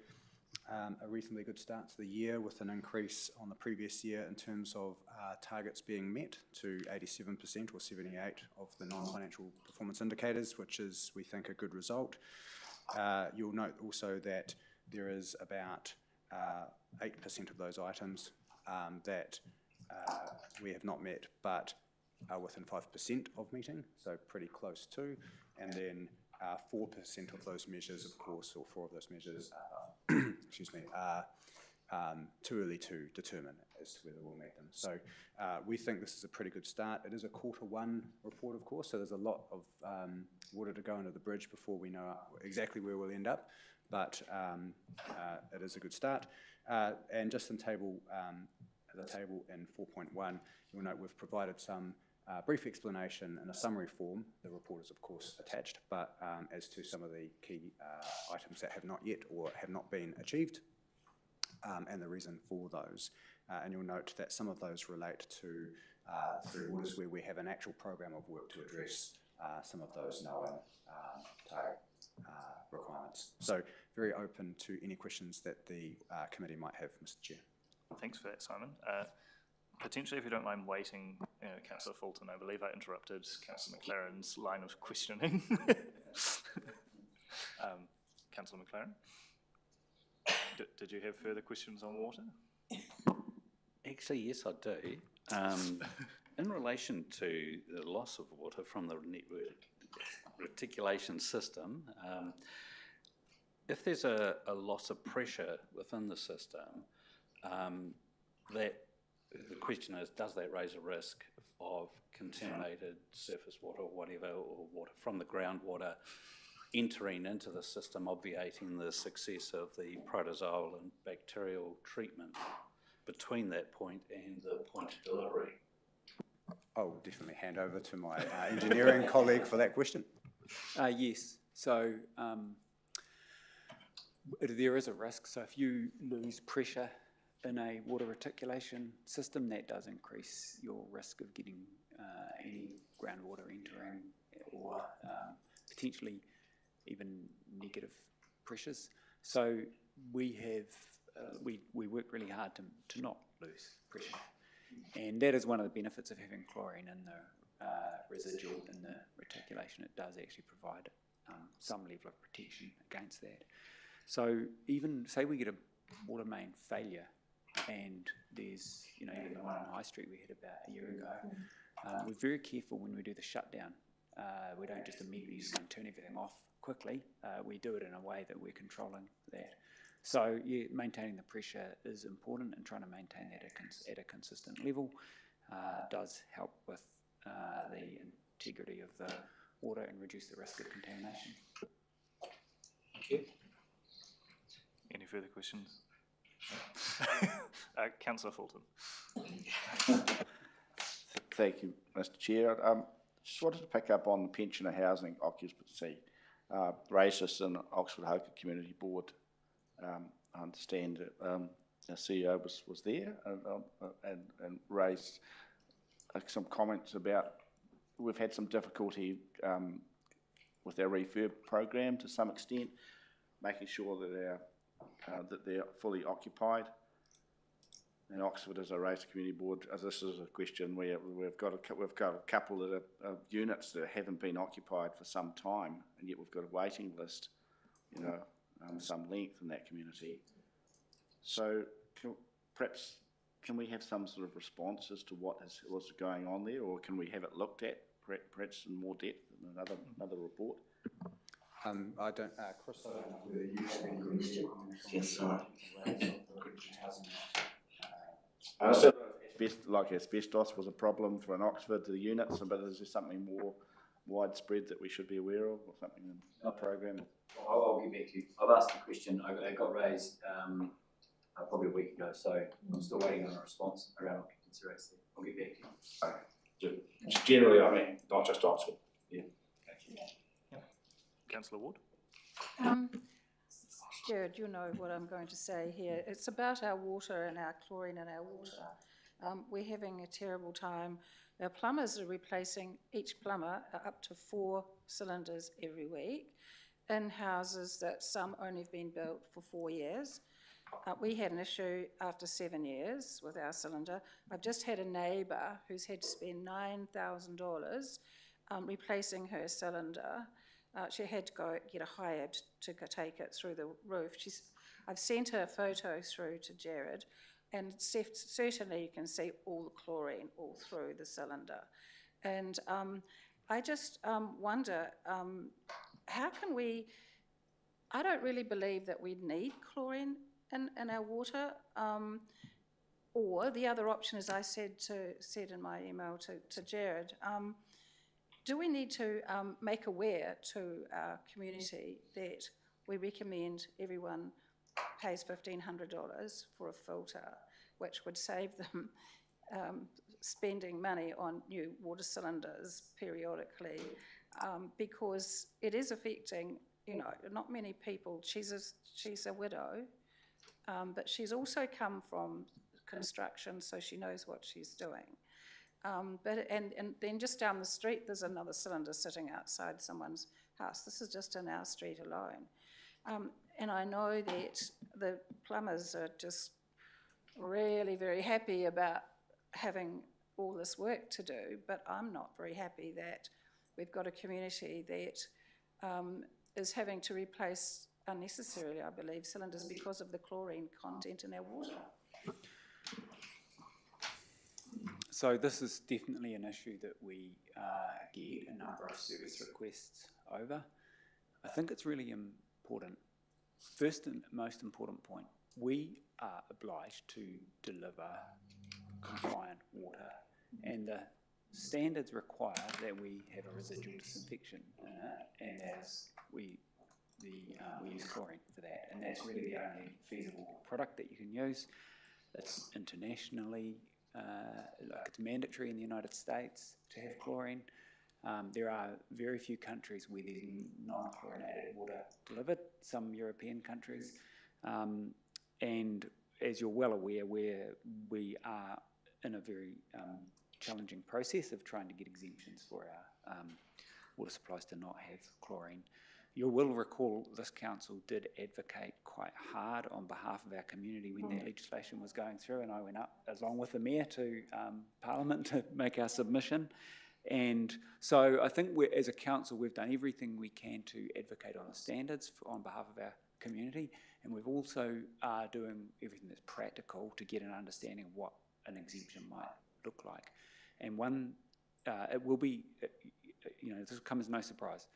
a reasonably good start to the year with an increase on the previous year in terms of targets being met to 87% or 78% of the non-financial performance indicators, which is, we think, a good result. You'll note also that there is about 8% of those items that we have not met but are within 5% of meeting, so pretty close to, and then 4% of those measures, of course, or 4 of those measures excuse me, are too early to determine as to whether we'll meet them. So we think this is a pretty good start. It is a quarter one report, of course, so there's a lot of water to go under the bridge before we know exactly where we'll end up, but it is a good start. And just in the table in 4.1, you'll note we've provided some brief explanation in a summary form. The report is, of course, attached, but as to some of the key items that have not yet or have not been achieved, and the reason for those. And you'll note that some of those relate to 3 waters where we have an actual program of work to address some of those known target requirements. So very open to any questions that the committee might have, Mr. Chair. Thanks for that, Simon. Potentially, if you don't mind waiting, Councillor Fulton, I believe I interrupted Councillor McLaren's line of questioning. Councillor McLaren, did you have further questions on water? Actually, yes, I do. In relation to the loss of water from the network reticulation system, if there's a loss of pressure within the system, the question is, does that raise a risk of contaminated surface water or whatever, or water from the groundwater entering into the system, obviating the success of the protozoal and bacterial treatment between that point and the point of delivery? I'll definitely hand over to my engineering colleague for that question. Yes, so there is a risk. So if you lose pressure in a water reticulation system, that does increase your risk of getting any groundwater entering or potentially even negative pressures. So we have, we work really hard to not lose pressure. And that is one of the benefits of having chlorine in the residual in the reticulation. It does actually provide some level of protection against that. So even, say we get a water main failure and there's, you know, even the one on High Street we had about a year ago, we're very careful when we do the shutdown. We don't just immediately just go and turn everything off quickly. We do it in a way that we're controlling that. So yeah, maintaining the pressure is important, and trying to maintain that at a consistent level does help with the integrity of the water and reduce the risk of contamination. Thank you. Any further questions? Councillor Fulton. Thank you, Mr. Chair. Just wanted to pick up on the pensioner housing occupancy. Raised this in Oxford Hoka Community Board. I understand that the CEO was there and raised some comments about we've had some difficulty with our refurb program to some extent, making sure that they're fully occupied. In Oxford, as I raised the community board, as this is a question where we've got a couple that are units that haven't been occupied for some time, and yet we've got a waiting list, you know, some length in that community. So perhaps can we have some sort of response as to what's going on there, or can we have it looked at perhaps in more depth in another report? I don't, Chris, I don't know whether you have any questions. Yes, sorry. Like asbestos was a problem for an Oxford to the units, but is there something more widespread that we should be aware of, or something in the program? I'll get back to you. I've asked the question. It got raised probably a week ago, so I'm still waiting on a response around occupancy rates there. I'll get back to you. Just generally, I mean, not just Oxford. Yeah. Councillor Ward. Jared, you know what I'm going to say here. It's about our water and our chlorine in our water. We're having a terrible time. Our plumbers are replacing each plumber up to 4 cylinders every week in houses that some only have been built for 4 years. We had an issue after 7 years with our cylinder. I've just had a neighbour who's had to spend $9,000 replacing her cylinder. She had to go get a hire to take it through the roof. I've sent her a photo through to Jared, and certainly you can see all the chlorine all through the cylinder. And I just wonder, how can we, I don't really believe that we need chlorine in our water, or the other option, as I said in my email to Jared, do we need to make aware to our community that we recommend everyone pays $1,500 for a filter, which would save them spending money on new water cylinders periodically, because it is affecting, you know, not many people. She's a widow, but she's also come from construction, so she knows what she's doing. But then just down the street, there's another cylinder sitting outside someone's house. This is just in our street alone. And I know that the plumbers are just really very happy about having all this work to do, but I'm not very happy that we've got a community that is having to replace unnecessarily, I believe, cylinders because of the chlorine content in our water. So this is definitely an issue that we get a number of service requests over. I think it's really important. First and most important point, we are obliged to deliver compliant water, and the standards require that we have a residual disinfection in it, and we use chlorine for that, and that's really the only feasible product that you can use. It's internationally, like it's mandatory in the United States to have chlorine. There are very few countries where there's non-chlorinated water delivered, some European countries. And as you're well aware, we are in a very challenging process of trying to get exemptions for our water supplies to not have chlorine. you will recall this council did advocate quite hard on behalf of our community when that legislation was going through, and I went up along with the mayor to Parliament to make our submission. And so I think as a council, we've done everything we can to advocate on the standards on behalf of our community, and we've also doing everything that's practical to get an understanding of what an exemption might look like. And one, it will be, this will come as no surprise.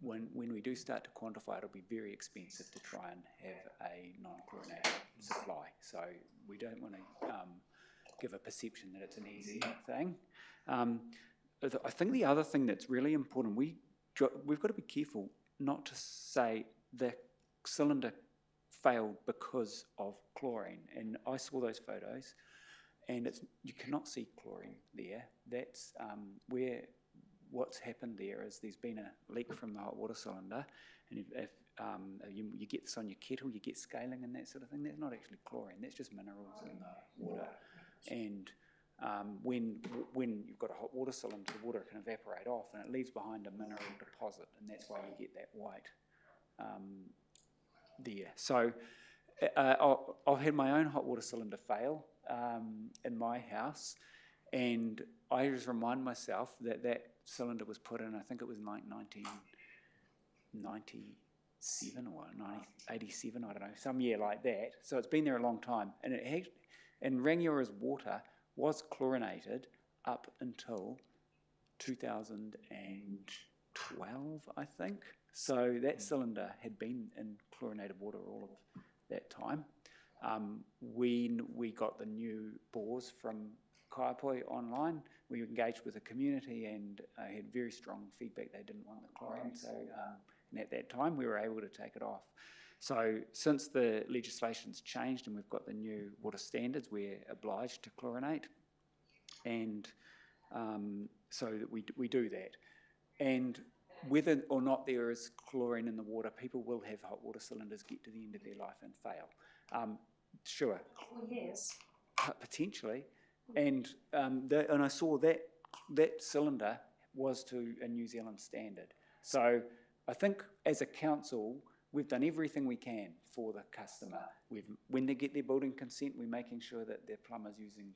When we do start to quantify, it'll be very expensive to try and have a non-chlorinated supply. So we don't want to give a perception that it's an easy thing. I think the other thing that's really important, we've got to be careful not to say the cylinder failed because of chlorine. And I saw those photos, and you cannot see chlorine there. That's where what's happened there is there's been a leak from the hot water cylinder, and if you get this on your kettle, you get scaling and that sort of thing. That's not actually chlorine. That's just minerals in the water. And when you've got a hot water cylinder, the water can evaporate off, and it leaves behind a mineral deposit, and that's why you get that white there. So I've had my own hot water cylinder fail in my house, and I just remind myself that cylinder was put in, I think it was like 1997 or 1987, I don't know, some year like that. So it's been there a long time. And Rangiora water was chlorinated up until 2012, I think. So that cylinder had been in chlorinated water all of that time. When we got the new bores from Kaiapoi online, we engaged with the community and had very strong feedback. They didn't want the chlorine, so and at that time we were able to take it off. So since the legislation's changed and we've got the new water standards, we're obliged to chlorinate, and so that we do that. And whether or not there is chlorine in the water, people will have hot water cylinders get to the end of their life and fail. Sure. Oh, yes. Potentially. And I saw that cylinder was to a New Zealand standard. So I think as a council, we've done everything we can for the customer. When they get their building consent, we're making sure that their plumber's using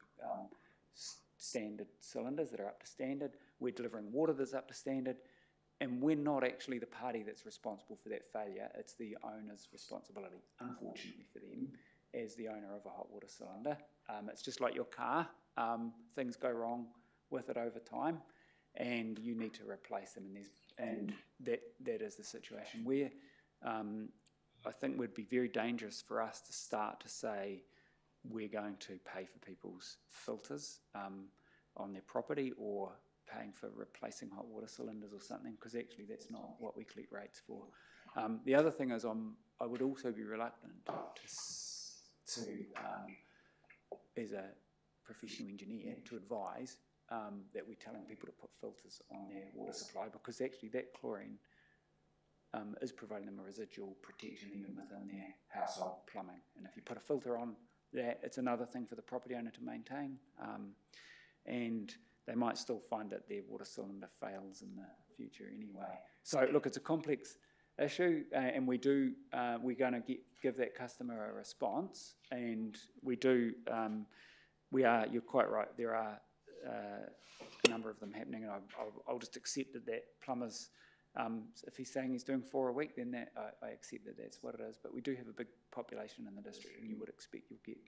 standard cylinders that are up to standard. We're delivering water that's up to standard. And we're not actually the party that's responsible for that failure. It's the owner's responsibility, unfortunately for them, as the owner of a hot water cylinder. It's just like your car. Things go wrong with it over time, and you need to replace them. And that is the situation where I think it would be very dangerous for us to start to say we're going to pay for people's filters on their property or paying for replacing hot water cylinders or something, because actually that's not what we collect rates for. The other thing is I would also be reluctant to as a professional engineer, to advise that we're telling people to put filters on their water supply, because actually that chlorine is providing them a residual protection even within their household plumbing. And if you put a filter on that, it's another thing for the property owner to maintain. And they might still find that their water cylinder fails in the future anyway. So look, it's a complex issue, and we're going to give that customer a response, and you're quite right, there are a number of them happening, and I'll just accept that plumber's, if he's saying he's doing 4 a week, then I accept that that's what it is. But we do have a big population in the district, and you would expect you'll get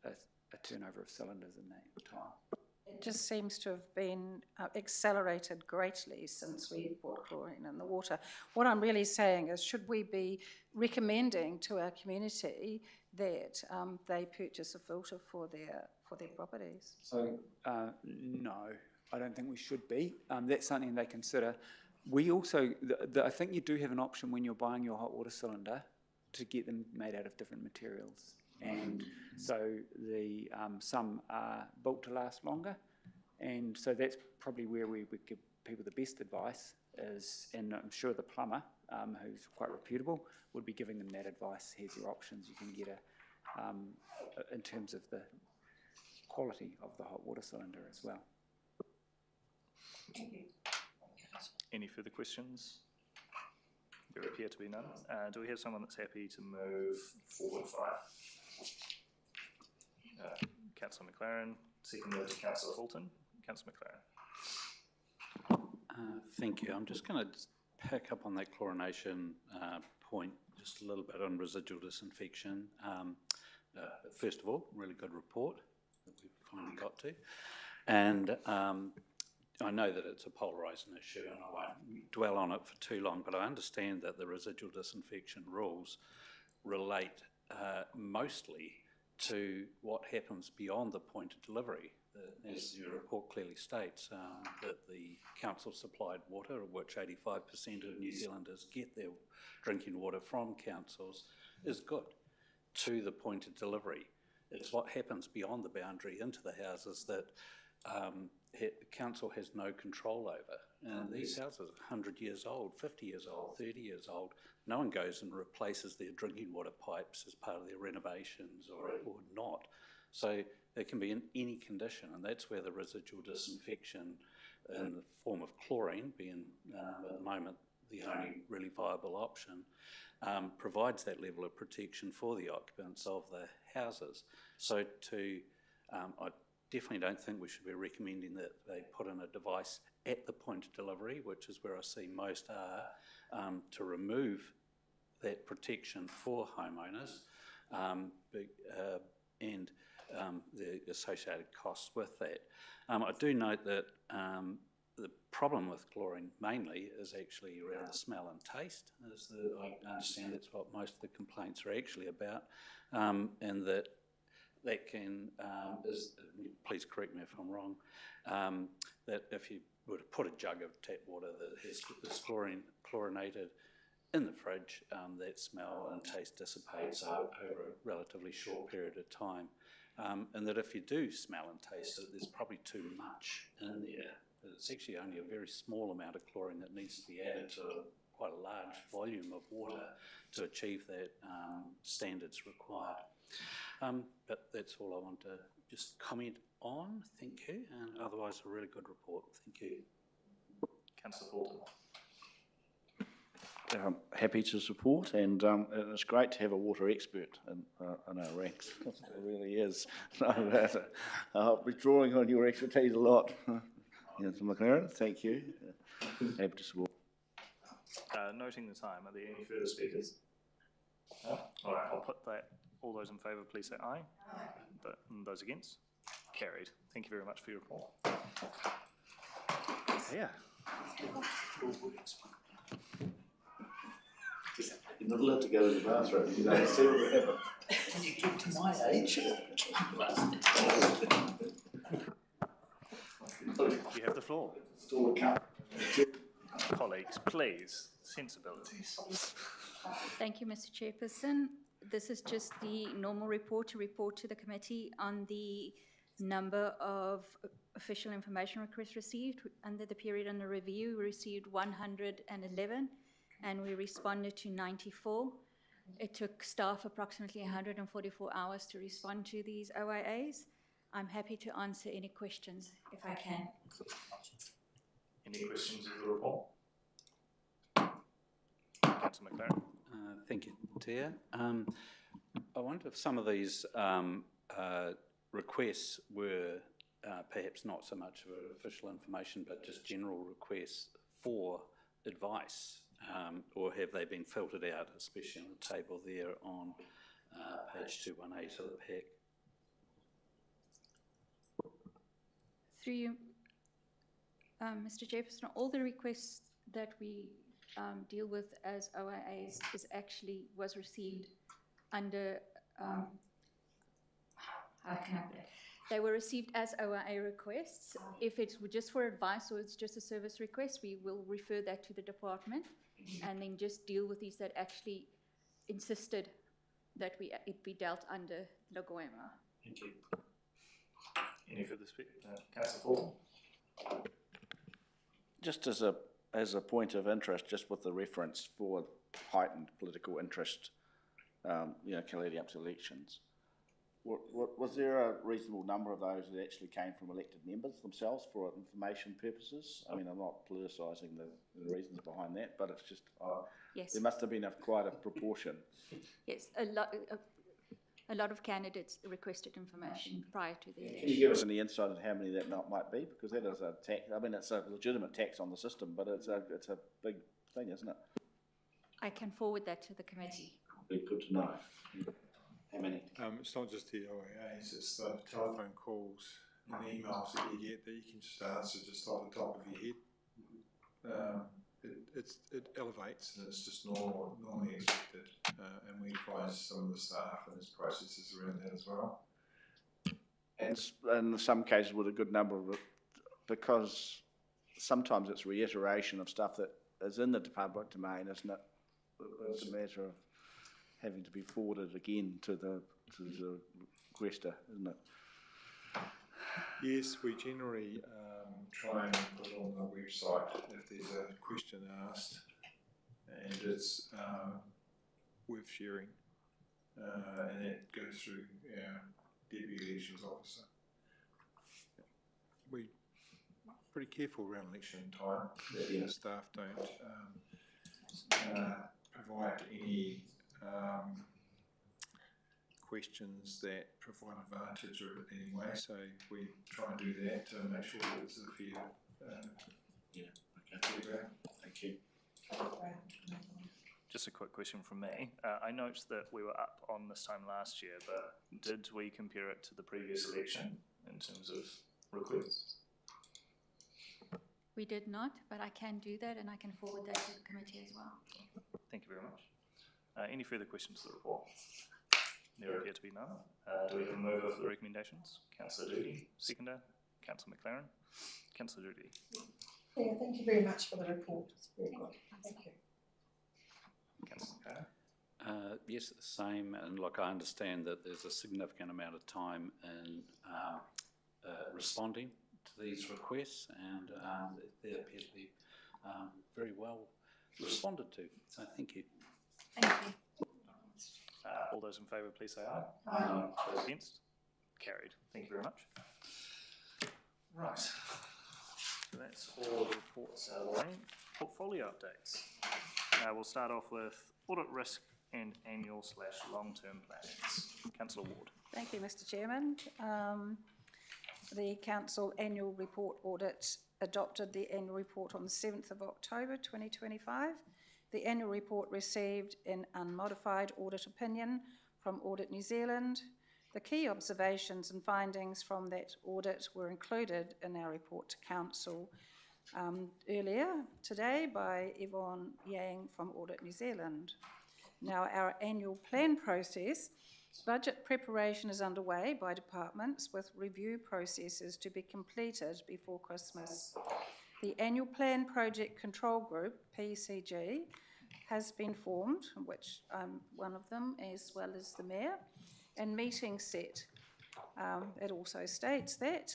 a turnover of cylinders in that time. It just seems to have been accelerated greatly since we brought chlorine in the water. What I'm really saying is, should we be recommending to our community that they purchase a filter for their properties? So no, I don't think we should be. That's something they consider. We also, I think you do have an option when you're buying your hot water cylinder to get them made out of different materials. And so some are built to last longer, and so that's probably where we would give people the best advice is, and I'm sure the plumber, who's quite reputable, would be giving them that advice. Here's your options. You can get in terms of the quality of the hot water cylinder as well. Any further questions? There appear to be none. Do we have someone that's happy to move 4.5? Councillor McLaren, seconded to Councillor Fulton. Councillor McLaren. Thank you. I'm just going to pick up on that chlorination point just a little bit on residual disinfection. First of all, really good report that we've finally got to. And I know that it's a polarising issue and I won't dwell on it for too long, but I understand that the residual disinfection rules relate mostly to what happens beyond the point of delivery. As your report clearly states, that the council supplied water, of which 85% of New Zealanders get their drinking water from councils, is good to the point of delivery. It's what happens beyond the boundary into the houses that the council has no control over. And these houses are 100 years old, 50 years old, 30 years old. No one goes and replaces their drinking water pipes as part of their renovations or not. So it can be in any condition, and that's where the residual disinfection in the form of chlorine, being at the moment the only really viable option, provides that level of protection for the occupants of the houses. So I definitely don't think we should be recommending that they put in a device at the point of delivery, which is where I see most are, to remove that protection for homeowners and the associated costs with that. I do note that the problem with chlorine mainly is actually around the smell and taste. I understand that's what most of the complaints are actually about, and that can, please correct me if I'm wrong, that if you were to put a jug of tap water that is chlorinated in the fridge, that smell and taste dissipates over a relatively short period of time. And that if you do smell and taste it, there's probably too much in there. It's actually only a very small amount of chlorine that needs to be added to quite a large volume of water to achieve that standards required. But that's all I want to just comment on. Thank you. And otherwise, a really good report. Thank you. Councillor Fulton. Happy to support, and it's great to have a water expert in our ranks. It really is. So, I'll be drawing on your expertise a lot. Councillor McLaren, thank you. Happy to support. Noting the time, are there any further speakers? No? All right, I'll put that. All those in favour, please say aye. Aye. And those against? Carried. Thank you very much for your report. Yeah. You're not allowed to go to the bathroom, you know, see what will happen. When you get to my age. You have the floor. Still a cup. Colleagues, please, sensibilities. Thank you, Mr. Chairperson. This is just the normal report to the committee on the number of official information requests received. Under the period under review, we received 111 and we responded to 94. It took staff approximately 144 hours to respond to these OIAs. I'm happy to answer any questions if I can. Any questions of the report? Councillor McLaren. Thank you, Tia. I wonder if some of these requests were perhaps not so much of official information, but just general requests for advice, or have they been filtered out, especially on the table there on page 218 of the pack? Through you, Mr. Chairperson, all the requests that we deal with as OIAs was received under, how can I put it? They were received as OIA requests. If it's just for advice or it's just a service request, we will refer that to the department and then just deal with these that actually insisted that it be dealt under Lagoema. Thank you. Any further Councillor Fulton? Just as a point of interest, just with the reference for heightened political interest, leading up to elections, Was there a reasonable number of those that actually came from elected members themselves for information purposes? I mean, I'm not politicising the reasons behind that, but it's just, Yes. there must have been quite a proportion. Yes, a lot of candidates requested information prior to the election. Can you give us any insight on how many that might be? Because that is a tax, I mean, it's a legitimate tax on the system, but it's a big thing, isn't it? I can forward that to the committee. Be good to know. How many? It's not just the OAAs, it's the telephone calls and emails that you get that you can just answer just off the top of your head. It elevates and it's just normally expected, and we advise some of the staff and there's processes around that as well. And in some cases with a good number of it, because sometimes it's reiteration of stuff that is in the public domain, isn't it? It's a matter of having to be forwarded again to the requester, isn't it? Yes, we generally try and put it on the website if there's a question asked, and it's worth sharing, and that goes through our Deputy Elections Officer. We're pretty careful around election time that the staff don't provide any questions that provide advantage or anyway, so we try and do that to make sure that it's a fair background. Thank you. Just a quick question from me. I note that we were up on this time last year, but did we compare it to the previous election in terms of requests? We did not, but I can do that and I can forward that to the committee as well. Thank you very much. Any further questions to the report? There appear to be none. Do we have a mover for the recommendations? Councillor Doody, seconder. Councillor McLaren. Councillor Doody. Yeah, thank you very much for the report. It's very good. Thank you. Councillor McLaren. Yes, same, and look, I understand that there's a significant amount of time in responding to these requests, and they appear to be very well responded to, so thank you. Thank you. All those in favour, please say aye. Aye. Those against? Carried. Thank you very much. Right. So that's all the reports out of the way. Portfolio updates. We'll start off with audit risk and annual/long-term plans. Councillor Ward. Thank you, Mr. Chairman. The Council Annual Report Audit adopted the annual report on the 7th of October 2025. The annual report received an unmodified audit opinion from Audit New Zealand. The key observations and findings from that audit were included in our report to Council earlier today by Yvonne Yang from Audit New Zealand. Now, our annual plan process, budget preparation is underway by departments with review processes to be completed before Christmas. The Annual Plan Project Control Group, PCG, has been formed, which I'm one of them, as well as the Mayor, and meetings set. It also states that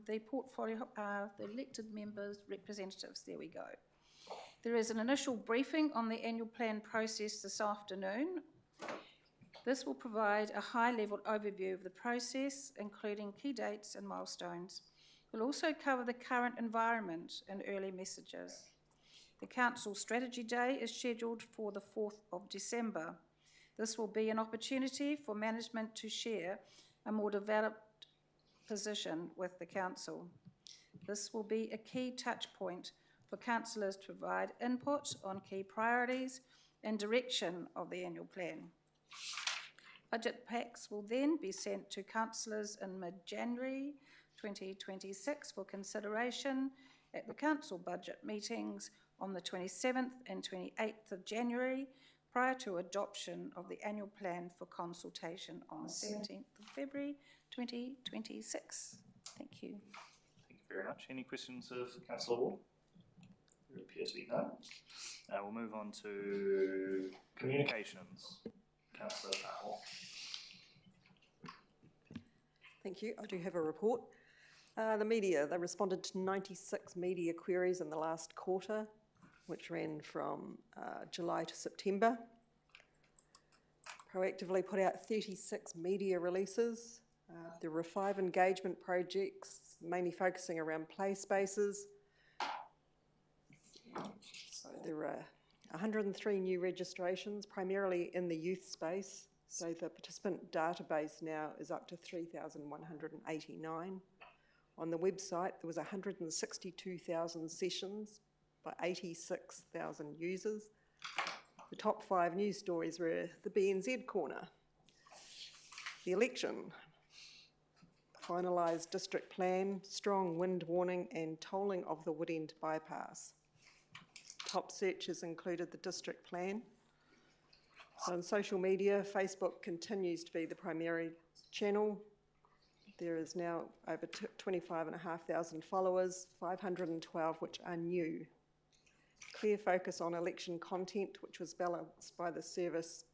the portfolio are the elected members' representatives. There we go. There is an initial briefing on the annual plan process this afternoon. This will provide a high-level overview of the process, including key dates and milestones. We'll also cover the current environment and early messages. The Council Strategy Day is scheduled for the 4th of December. This will be an opportunity for management to share a more developed position with the Council. This will be a key touch point for councillors to provide input on key priorities and direction of the annual plan. Budget packs will then be sent to councillors in mid-January 2026 for consideration at the council budget meetings on the 27th and 28th of January, prior to adoption of the annual plan for consultation on the 17th of February 2026. Thank you. Thank you very much. Any questions of Councillor Ward? There appears to be none. We'll move on to communications. Councillor Powell. Thank you. I do have a report. The media, they responded to 96 media queries in the last quarter, which ran from July to September. proactively put out 36 media releases. There were 5 engagement projects, mainly focusing around play spaces. So there were 103 new registrations, primarily in the youth space. So the participant database now is up to 3,189. On the website, there was 162,000 sessions by 86,000 users. The top 5 news stories were the BNZ Corner, the election, finalised district plan, strong wind warning and tolling of the Woodend bypass. Top searches included the district plan. So on social media, Facebook continues to be the primary channel. There is now over 25,500 followers, 512 which are new. Clear focus on election content, which was balanced by the service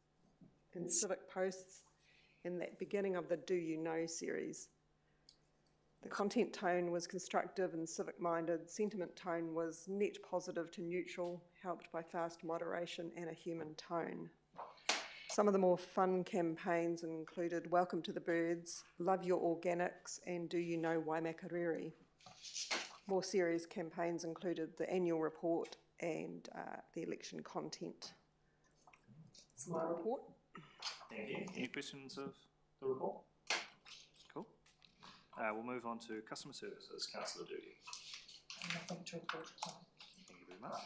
in civic posts in that beginning of the Do You Know series. The content tone was constructive and civic-minded. Sentiment tone was net positive to neutral, helped by fast moderation and a human tone. Some of the more fun campaigns included Welcome to the Birds, Love Your Organics, and Do You Know Waimakariri. More serious campaigns included the annual report and the election content. That's my report. Thank you. Any questions of the report? Cool. We'll move on to customer services, Councillor Doody. Nothing to report. Thank you very much.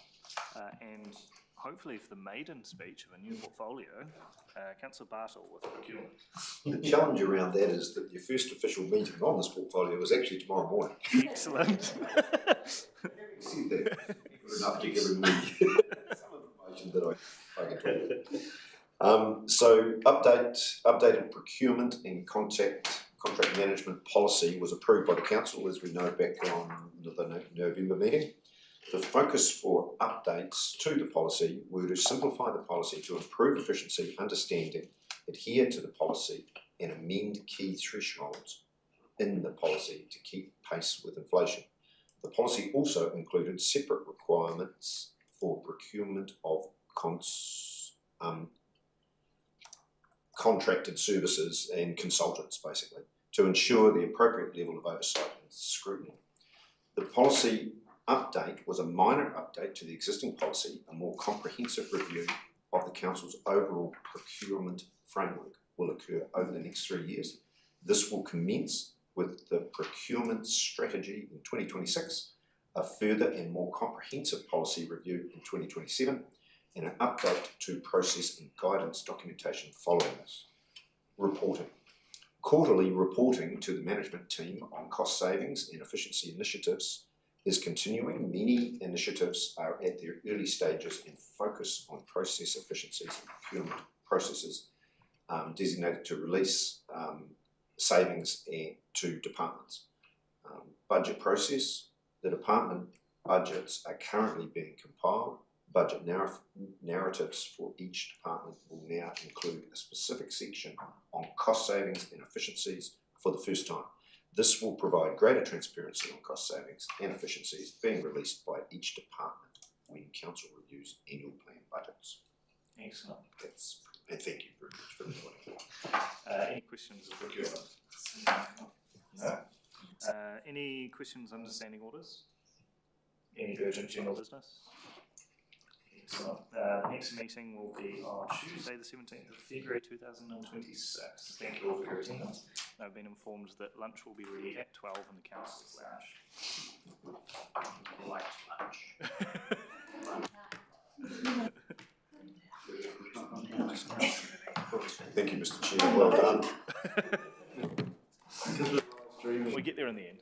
And hopefully for the maiden speech of a new portfolio, Councillor Bartle with procurement. The challenge around that is that your first official meeting on this portfolio is actually tomorrow morning. Excellent. Having said that, good enough to give me some information that I can talk about. So updated procurement and contract management policy was approved by the council, as we know, back on the November meeting. The focus for updates to the policy were to simplify the policy to improve efficiency, understanding, adhere to the policy, and amend key thresholds in the policy to keep pace with inflation. The policy also included separate requirements for procurement of contracted services and consultants, basically, to ensure the appropriate level of oversight and scrutiny. The policy update was a minor update to the existing policy. A more comprehensive review of the council's overall procurement framework will occur over the next 3 years. This will commence with the procurement strategy in 2026, a further and more comprehensive policy review in 2027, and an update to process and guidance documentation following this. Reporting. Quarterly reporting to the management team on cost savings and efficiency initiatives is continuing. Many initiatives are at their early stages and focus on process efficiencies and procurement processes designated to release savings to departments. Budget process. The department budgets are currently being compiled. Budget narratives for each department will now include a specific section on cost savings and efficiencies for the first time. This will provide greater transparency on cost savings and efficiencies being released by each department when council reviews annual plan budgets. Excellent. And thank you very much for the Any questions of procurement? No. Any questions under standing orders? Any urgent general business? Excellent. Next meeting will be on Tuesday, the 17th of February 2026. Thank you all for your attendance. I've been informed that lunch will be ready at 12 in the council's lounge. Light lunch. Thank you, Mr. Chair. Well done. We get there in the end.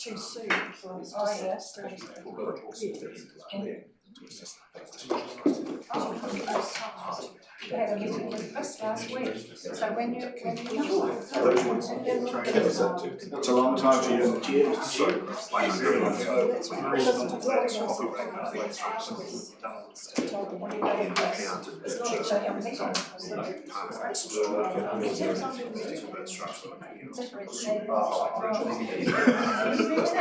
Too soon for us to say. We had a meeting with us last week, so when you It's a long time for you in the chair, Mr. Chair. It's